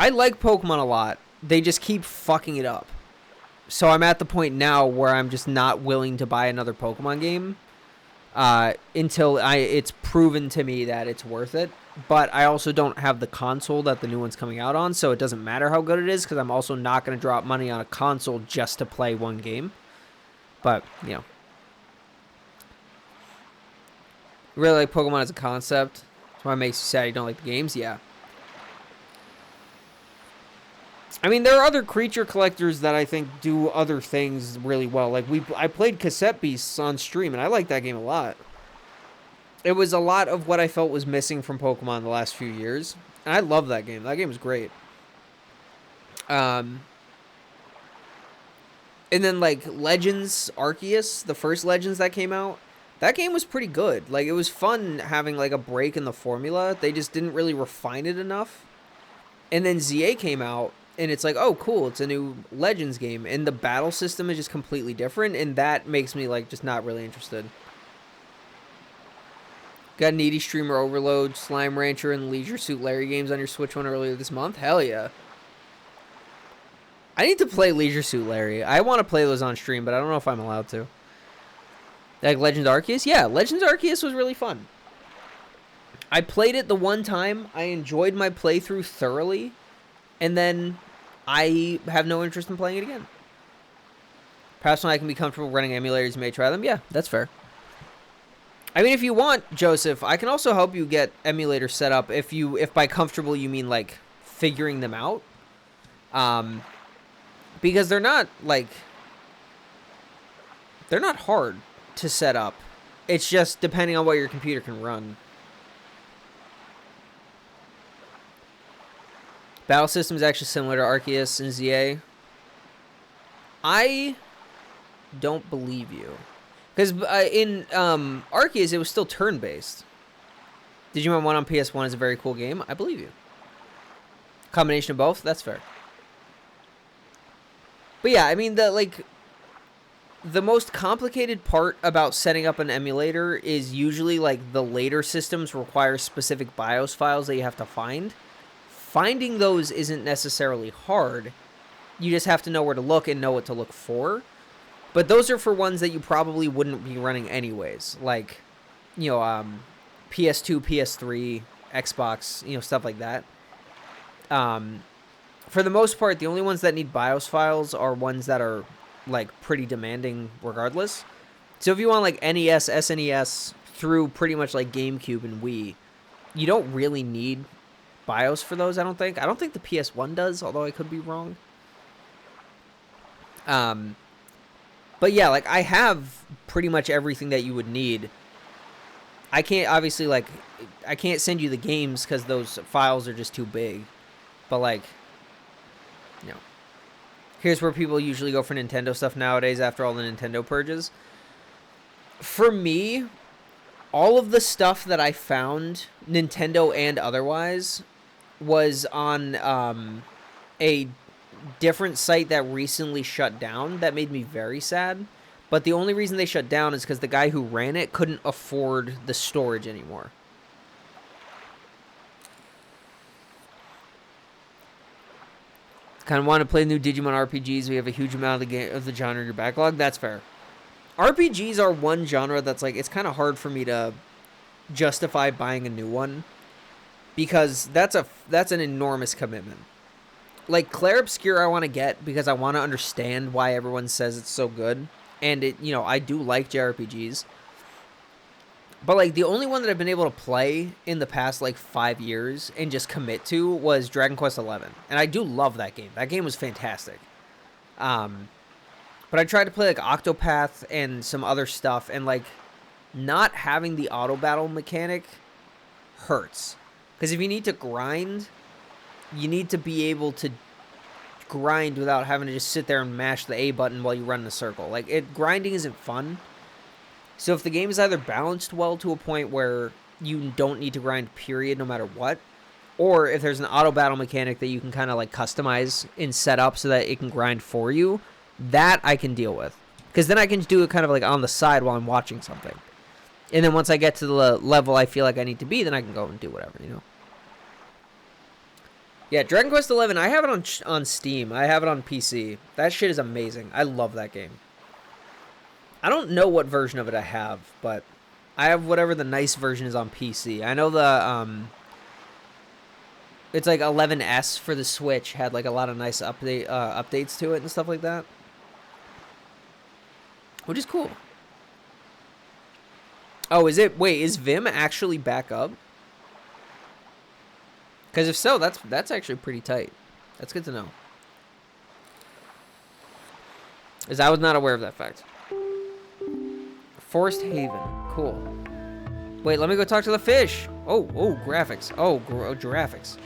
like Pokemon a lot. They just keep fucking it up. So I'm at the point now where I'm just not willing to buy another Pokemon game until it's proven to me that it's worth it. But I also don't have the console that the new one's coming out on, so it doesn't matter how good it is, because I'm also not going to drop money on a console just to play one game. But, you know. Really like Pokemon as a concept. That's why it makes you sad you don't like the games? Yeah. I mean, there are other creature collectors that I think do other things really well. Like, I played Cassette Beasts on stream, and I like that game a lot. It was a lot of what I felt was missing from Pokemon the last few years. And I love that game. That game was great. And then, like, Legends Arceus, the first Legends that came out, that game was pretty good. Like, it was fun having, like, a break in the formula. They just didn't really refine it enough. And then ZA came out, and it's like, oh, cool, it's a new Legends game. And the battle system is just completely different, and that makes me, like, just not really interested. Got Needy Streamer Overload, Slime Rancher, and Leisure Suit Larry games on your Switch one earlier this month. Hell yeah. I need to play Leisure Suit Larry. I want to play those on stream, but I don't know if I'm allowed to. Like Legends Arceus? Yeah, Legends Arceus was really fun. I played it the one time. I enjoyed my playthrough thoroughly. And then I have no interest in playing it again. Perhaps when I can be comfortable running emulators, you may try them. Yeah, that's fair. I mean, if you want, Joseph, I can also help you get emulators set up if by comfortable you mean like figuring them out. Because they're not hard to set up. It's just depending on what your computer can run. Battle system is actually similar to Arceus and ZA. I don't believe you. Because in Arceus, it was still turn-based. Digimon 1 on PS1 is a very cool game. I believe you. Combination of both? That's fair. But yeah, I mean, the most complicated part about setting up an emulator is usually, like, the later systems require specific BIOS files that you have to find. Finding those isn't necessarily hard. You just have to know where to look and know what to look for. But those are for ones that you probably wouldn't be running anyways. Like, you know, PS2, PS3, Xbox, you know, stuff like that. For the most part, the only ones that need BIOS files are ones that are, like, pretty demanding regardless. So if you want, like, NES, SNES, through pretty much, like, GameCube and Wii, you don't really need BIOS for those, I don't think. I don't think the PS1 does, although I could be wrong. But yeah, like, I have pretty much everything that you would need. I can't, obviously, like, I can't send you the games because those files are just too big. But, like, you know, here's where people usually go for Nintendo stuff nowadays after all the Nintendo purges. For me, all of the stuff that I found, Nintendo and otherwise, was on a different site that recently shut down. That made me very sad. But the only reason they shut down is because the guy who ran it couldn't afford the storage anymore. Kind of want to play new Digimon RPGs. We have a huge amount of the genre in your backlog. That's fair. RPGs are one genre that's like, it's kind of hard for me to justify buying a new one, because that's an enormous commitment. Like, Clair Obscur I want to get because I want to understand why everyone says it's so good. And it, you know, I do like JRPGs. But, like, the only one that I've been able to play in the past, like, 5 years and just commit to was Dragon Quest XI. And I do love that game. That game was fantastic. But I tried to play, like, Octopath and some other stuff, and, like, not having the auto battle mechanic hurts. Because if you need to grind, you need to be able to grind without having to just sit there and mash the A button while you run in a circle. Like, grinding isn't fun. So if the game is either balanced well to a point where you don't need to grind, period, no matter what, or if there's an auto battle mechanic that you can kind of, like, customize and set up so that it can grind for you, that I can deal with. Because then I can do it kind of, like, on the side while I'm watching something. And then once I get to the level I feel like I need to be, then I can go and do whatever, you know? Yeah, Dragon Quest XI, I have it on Steam. I have it on PC. That shit is amazing. I love that game. I don't know what version of it I have, but I have whatever the nice version is on PC. I know the, it's like 11S for the Switch had, like, a lot of nice updates to it and stuff like that. Which is cool. Oh, is it? Wait, is Vim actually back up? Because if so, that's actually pretty tight. That's good to know. As I was not aware of that fact. Forest Haven. Cool. Wait, let me go talk to the fish. Oh, graphics. Graphics.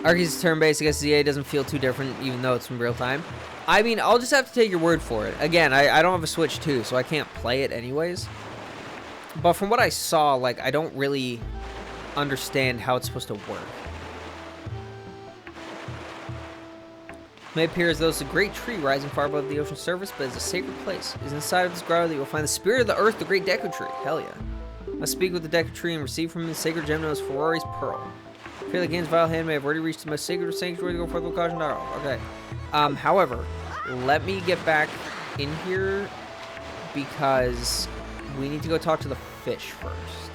Arceus is turn-based. I guess ZA doesn't feel too different, even though it's in real time. I mean, I'll just have to take your word for it. Again, I don't have a Switch 2, so I can't play it anyways. But from what I saw, like, I don't really understand how it's supposed to work. May appear as though it's a great tree rising far above the ocean's surface, but it's a sacred place. It is inside of this grotto that you will find the spirit of the earth, the great Deku Tree. Hell yeah. Must speak with the Deku Tree and receive from him the sacred gem known as Ferrari's Pearl. Fear the game's vile hand may have already reached the most sacred sanctuary to go forth with caution. Okay. However, let me get back in here because we need to go talk to the fish first.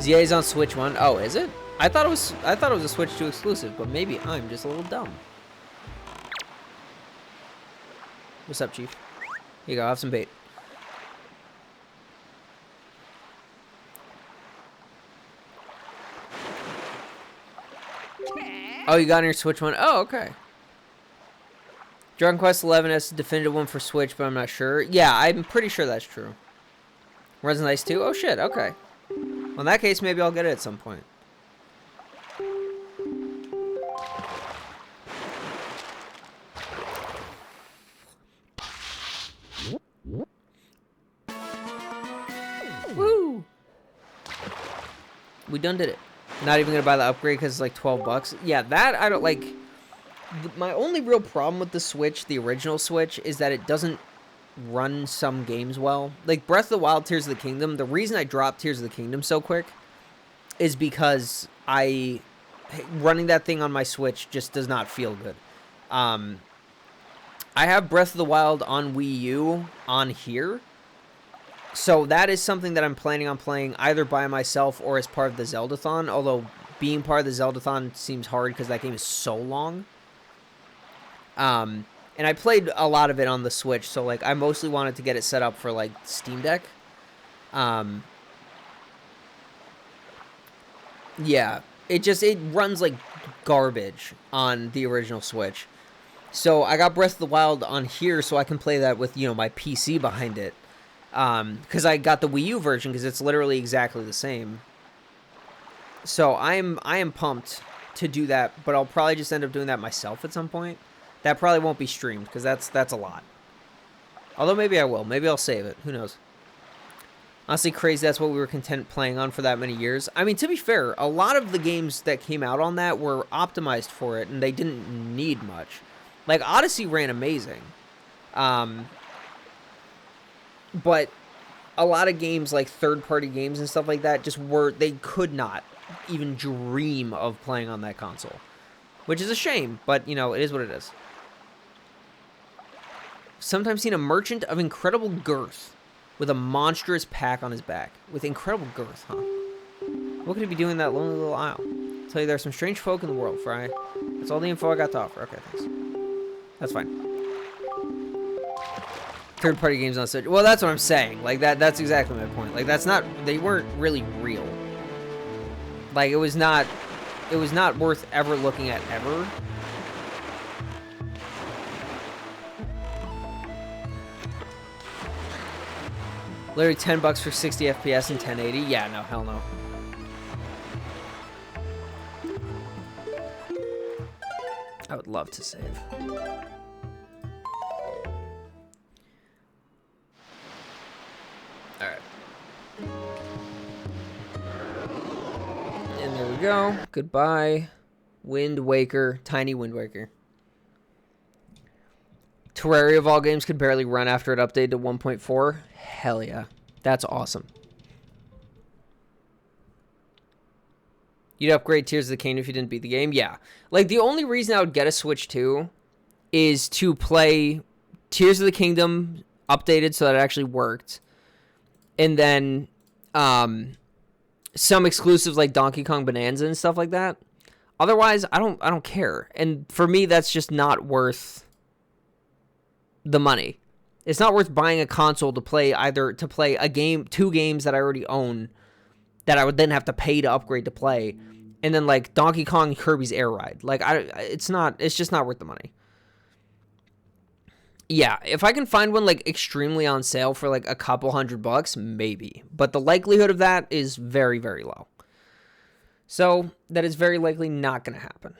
ZA is on Switch 1. Oh, is it? I thought it was a Switch 2 exclusive, but maybe I'm just a little dumb. What's up, Chief? Here you go, have some bait. Oh, you got on your Switch 1? Oh, okay. Dragon Quest 11 has the definitive one for Switch, but I'm not sure. Yeah, I'm pretty sure that's true. Resident Evil 2? Oh, shit, okay. Well, in that case, maybe I'll get it at some point. Woo! We done did it. Not even gonna buy the upgrade because it's like 12 bucks. Yeah, that I don't like. My only real problem with the Switch, the original Switch, is that it doesn't run some games well. Like Breath of the Wild, Tears of the Kingdom. The reason I dropped Tears of the Kingdom so quick is because running that thing on my Switch just does not feel good. I have Breath of the Wild on Wii U on here. So that is something that I'm planning on playing either by myself or as part of the Zeldathon. Although being part of the Zeldathon seems hard because that game is so long. And I played a lot of it on the Switch, so like I mostly wanted to get it set up for like Steam Deck. Yeah, it runs like garbage on the original Switch. So I got Breath of the Wild on here so I can play that with, you know, my PC behind it. Because I got the Wii U version because it's literally exactly the same. So I am pumped to do that, but I'll probably just end up doing that myself at some point. That probably won't be streamed because that's a lot. Although maybe I will. Maybe I'll save it. Who knows? Honestly, crazy that's what we were content playing on for that many years. I mean, to be fair, a lot of the games that came out on that were optimized for it, and they didn't need much. Like, Odyssey ran amazing. But a lot of games, like third-party games and stuff like that, they could not even dream of playing on that console. Which is a shame, but, you know, it is what it is. Sometimes seen a merchant of incredible girth with a monstrous pack on his back. With incredible girth, huh? What could he be doing in that lonely little isle? I'll tell you, there are some strange folk in the world, Fry. That's all the info I got to offer. Okay, thanks. That's fine. Third-party games on Switch. Well, that's what I'm saying. Like, that's exactly my point. Like, they weren't really real. Like, it was not worth ever looking at, ever. Literally $10 for 60 FPS and 1080. Yeah, no, hell no. I would love to save. Alright. And there we go. Goodbye. Wind Waker. Tiny Wind Waker. Terraria of all games could barely run after it updated to 1.4. Hell yeah. That's awesome. You'd upgrade Tears of the Kingdom if you didn't beat the game? Yeah. Like, the only reason I would get a Switch 2 is to play Tears of the Kingdom updated so that it actually worked. And then some exclusives like Donkey Kong Bonanza and stuff like that. Otherwise, I don't care. And for me, that's just not worth the money. It's not worth buying a console to play a game, two games that I already own that I would then have to pay to upgrade to play. And then like Donkey Kong Kirby's Air Ride. Like it's just not worth the money. Yeah, if I can find one like extremely on sale for like a couple $100, maybe. But the likelihood of that is very, very low. So that is very likely not going to happen.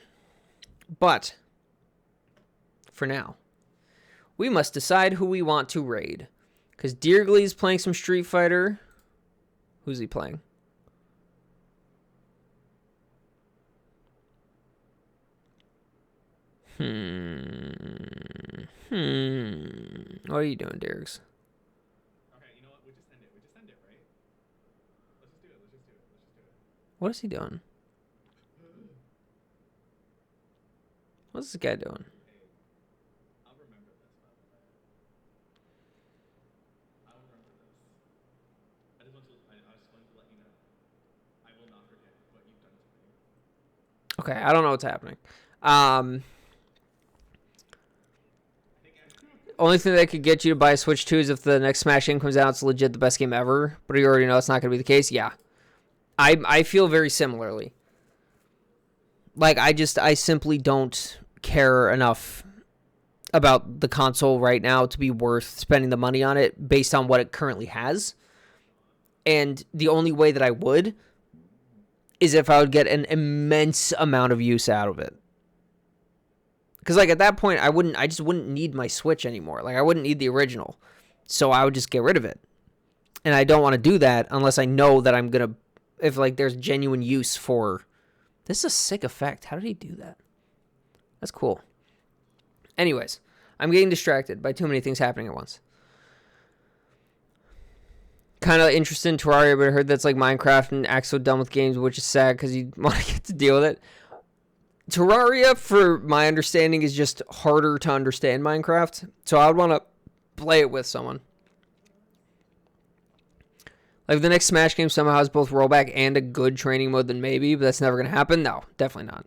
But for now, we must decide who we want to raid. Because Deerglee's playing some Street Fighter. Who's he playing? What are you doing, Derek's? Okay, you know what? We just end it. We just end it, right? Let's just do it. Let's just do it. Let's just do it. What is he doing? What's this guy doing? I'll remember this, by the way. I'll remember this. I just want to let you know. I will not forget what you've done to me. Okay, I don't know what's happening. Only thing that could get you to buy a Switch 2 is if the next Smash game comes out, it's legit the best game ever. But you already know it's not going to be the case. Yeah. I feel very similarly. Like, I simply don't care enough about the console right now to be worth spending the money on it based on what it currently has. And the only way that I would is if I would get an immense amount of use out of it. Because, like, at that point, I just wouldn't need my Switch anymore. Like, I wouldn't need the original. So I would just get rid of it. And I don't want to do that unless I know that I'm going to, if, like, there's genuine use for, this is a sick effect. How did he do that? That's cool. Anyways, I'm getting distracted by too many things happening at once. Kind of interested in Terraria, but I heard that's like Minecraft and acts so done with games, which is sad because you want to get to deal with it. Terraria, for my understanding, is just harder to understand Minecraft, so I would want to play it with someone. Like, if the next Smash game somehow has both rollback and a good training mode, then maybe, but that's never going to happen. No, definitely not.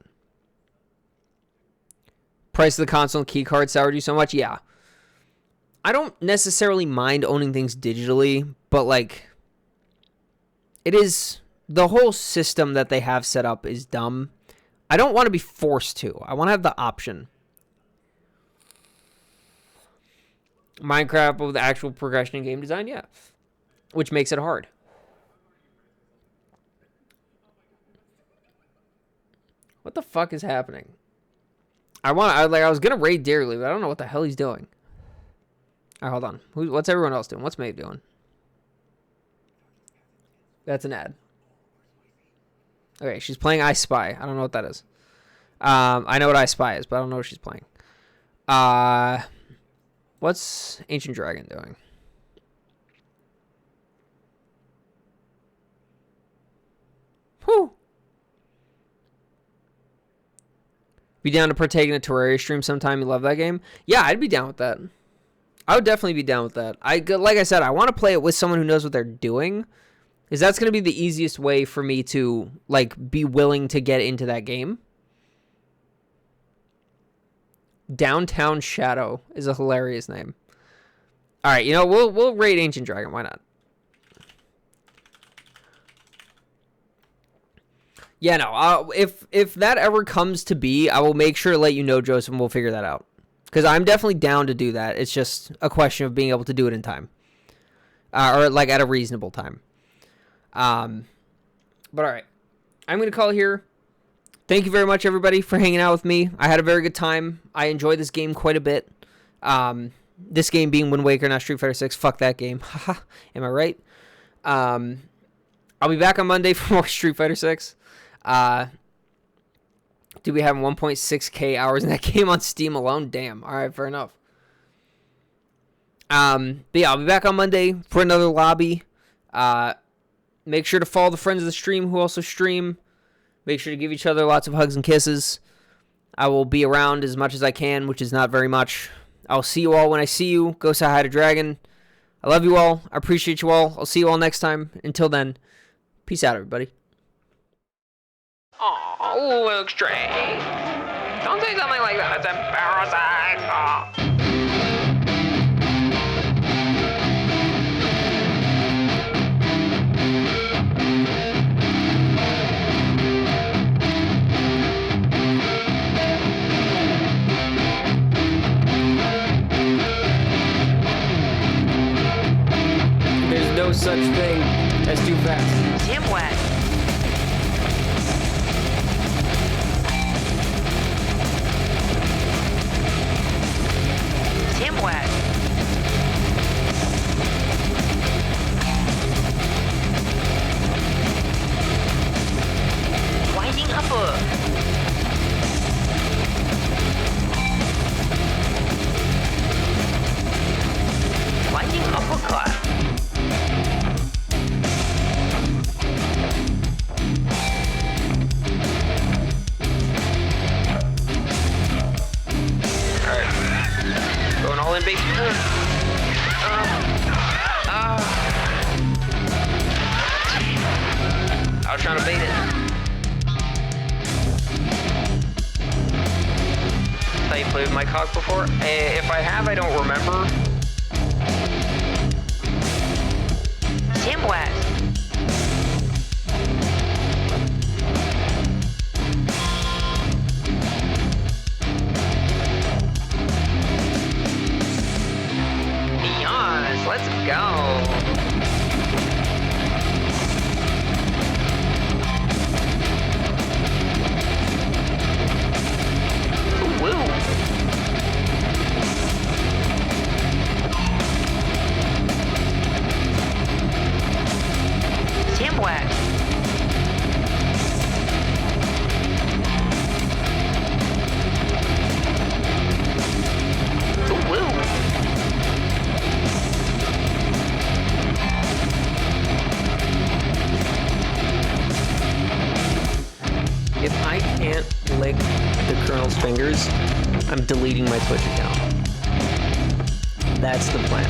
Price of the console and key card soured you so much? Yeah. I don't necessarily mind owning things digitally, but, like, it is, the whole system that they have set up is dumb. I don't want to be forced to. I want to have the option. Minecraft with actual progression in game design, yeah. Which makes it hard. What the fuck is happening? I was gonna raid Dearly, but I don't know what the hell he's doing. Alright, hold on. What's everyone else doing? What's Maeve doing? That's an ad. Okay, she's playing I Spy. I don't know what that is. I know what I Spy is, but I don't know what she's playing. What's Ancient Dragon doing? Whew. Be down to partake in a Terraria stream sometime. You love that game? Yeah, I'd be down with that. I would definitely be down with that. Like I said, I want to play it with someone who knows what they're doing. Because that's going to be the easiest way for me to, like, be willing to get into that game. Downtown Shadow is a hilarious name. All right, you know, we'll raid Ancient Dragon. Why not? Yeah, no. If that ever comes to be, I will make sure to let you know, Joseph, and we'll figure that out. Because I'm definitely down to do that. It's just a question of being able to do it in time. Or, like, at a reasonable time. But all right, I'm going to call it here. Thank you very much, everybody, for hanging out with me. I had a very good time. I enjoyed this game quite a bit. This game being Wind Waker, not Street Fighter 6. Fuck that game. Haha. Am I right? I'll be back on Monday for more Street Fighter 6. Do we have 1.6k hours in that game on Steam alone? Damn. All right, fair enough. But yeah, I'll be back on Monday for another lobby. Make sure to follow the friends of the stream who also stream. Make sure to give each other lots of hugs and kisses. I will be around as much as I can, which is not very much. I'll see you all when I see you. Go say hi to Dragon. I love you all. I appreciate you all. I'll see you all next time. Until then, peace out, everybody. Oh, Luke Stray. Don't say something like that. It's embarrassing. Oh. There's no such thing as too fast. Tim Wet. Tim Wet. Winding upper. in, baby. I was trying to bait it. Thought you played with my cock before? If I have, I don't remember. Sandblast. Yes, let's go. Woo. Sandblast. Woo. If I can't lick the Colonel's fingers, I'm deleting my Twitch account. That's the plan.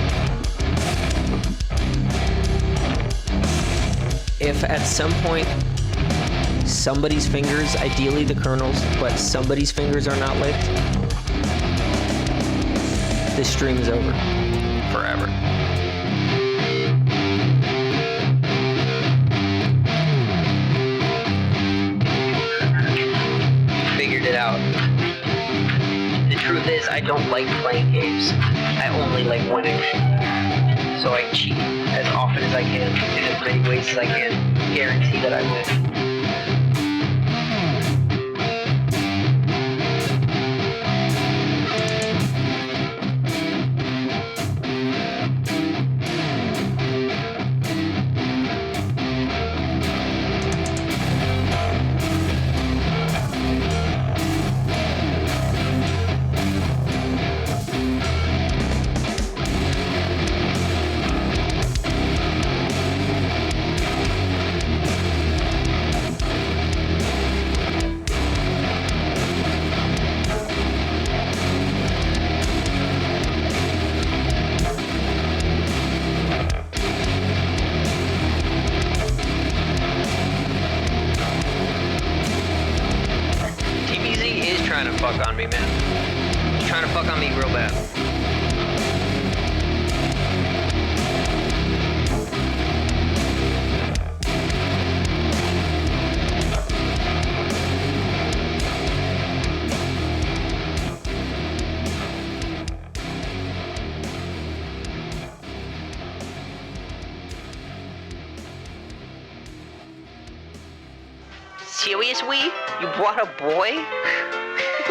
If at some point somebody's fingers, ideally the Colonel's, but somebody's fingers are not licked, this stream is over. Forever. Figured it out. The truth is, I don't like playing games. I only like winning. So I cheat as often as I can, in as many ways as I can, guarantee that I win. Trying to fuck on me, man. He's trying to fuck on me real bad. Seriously? You brought a boy?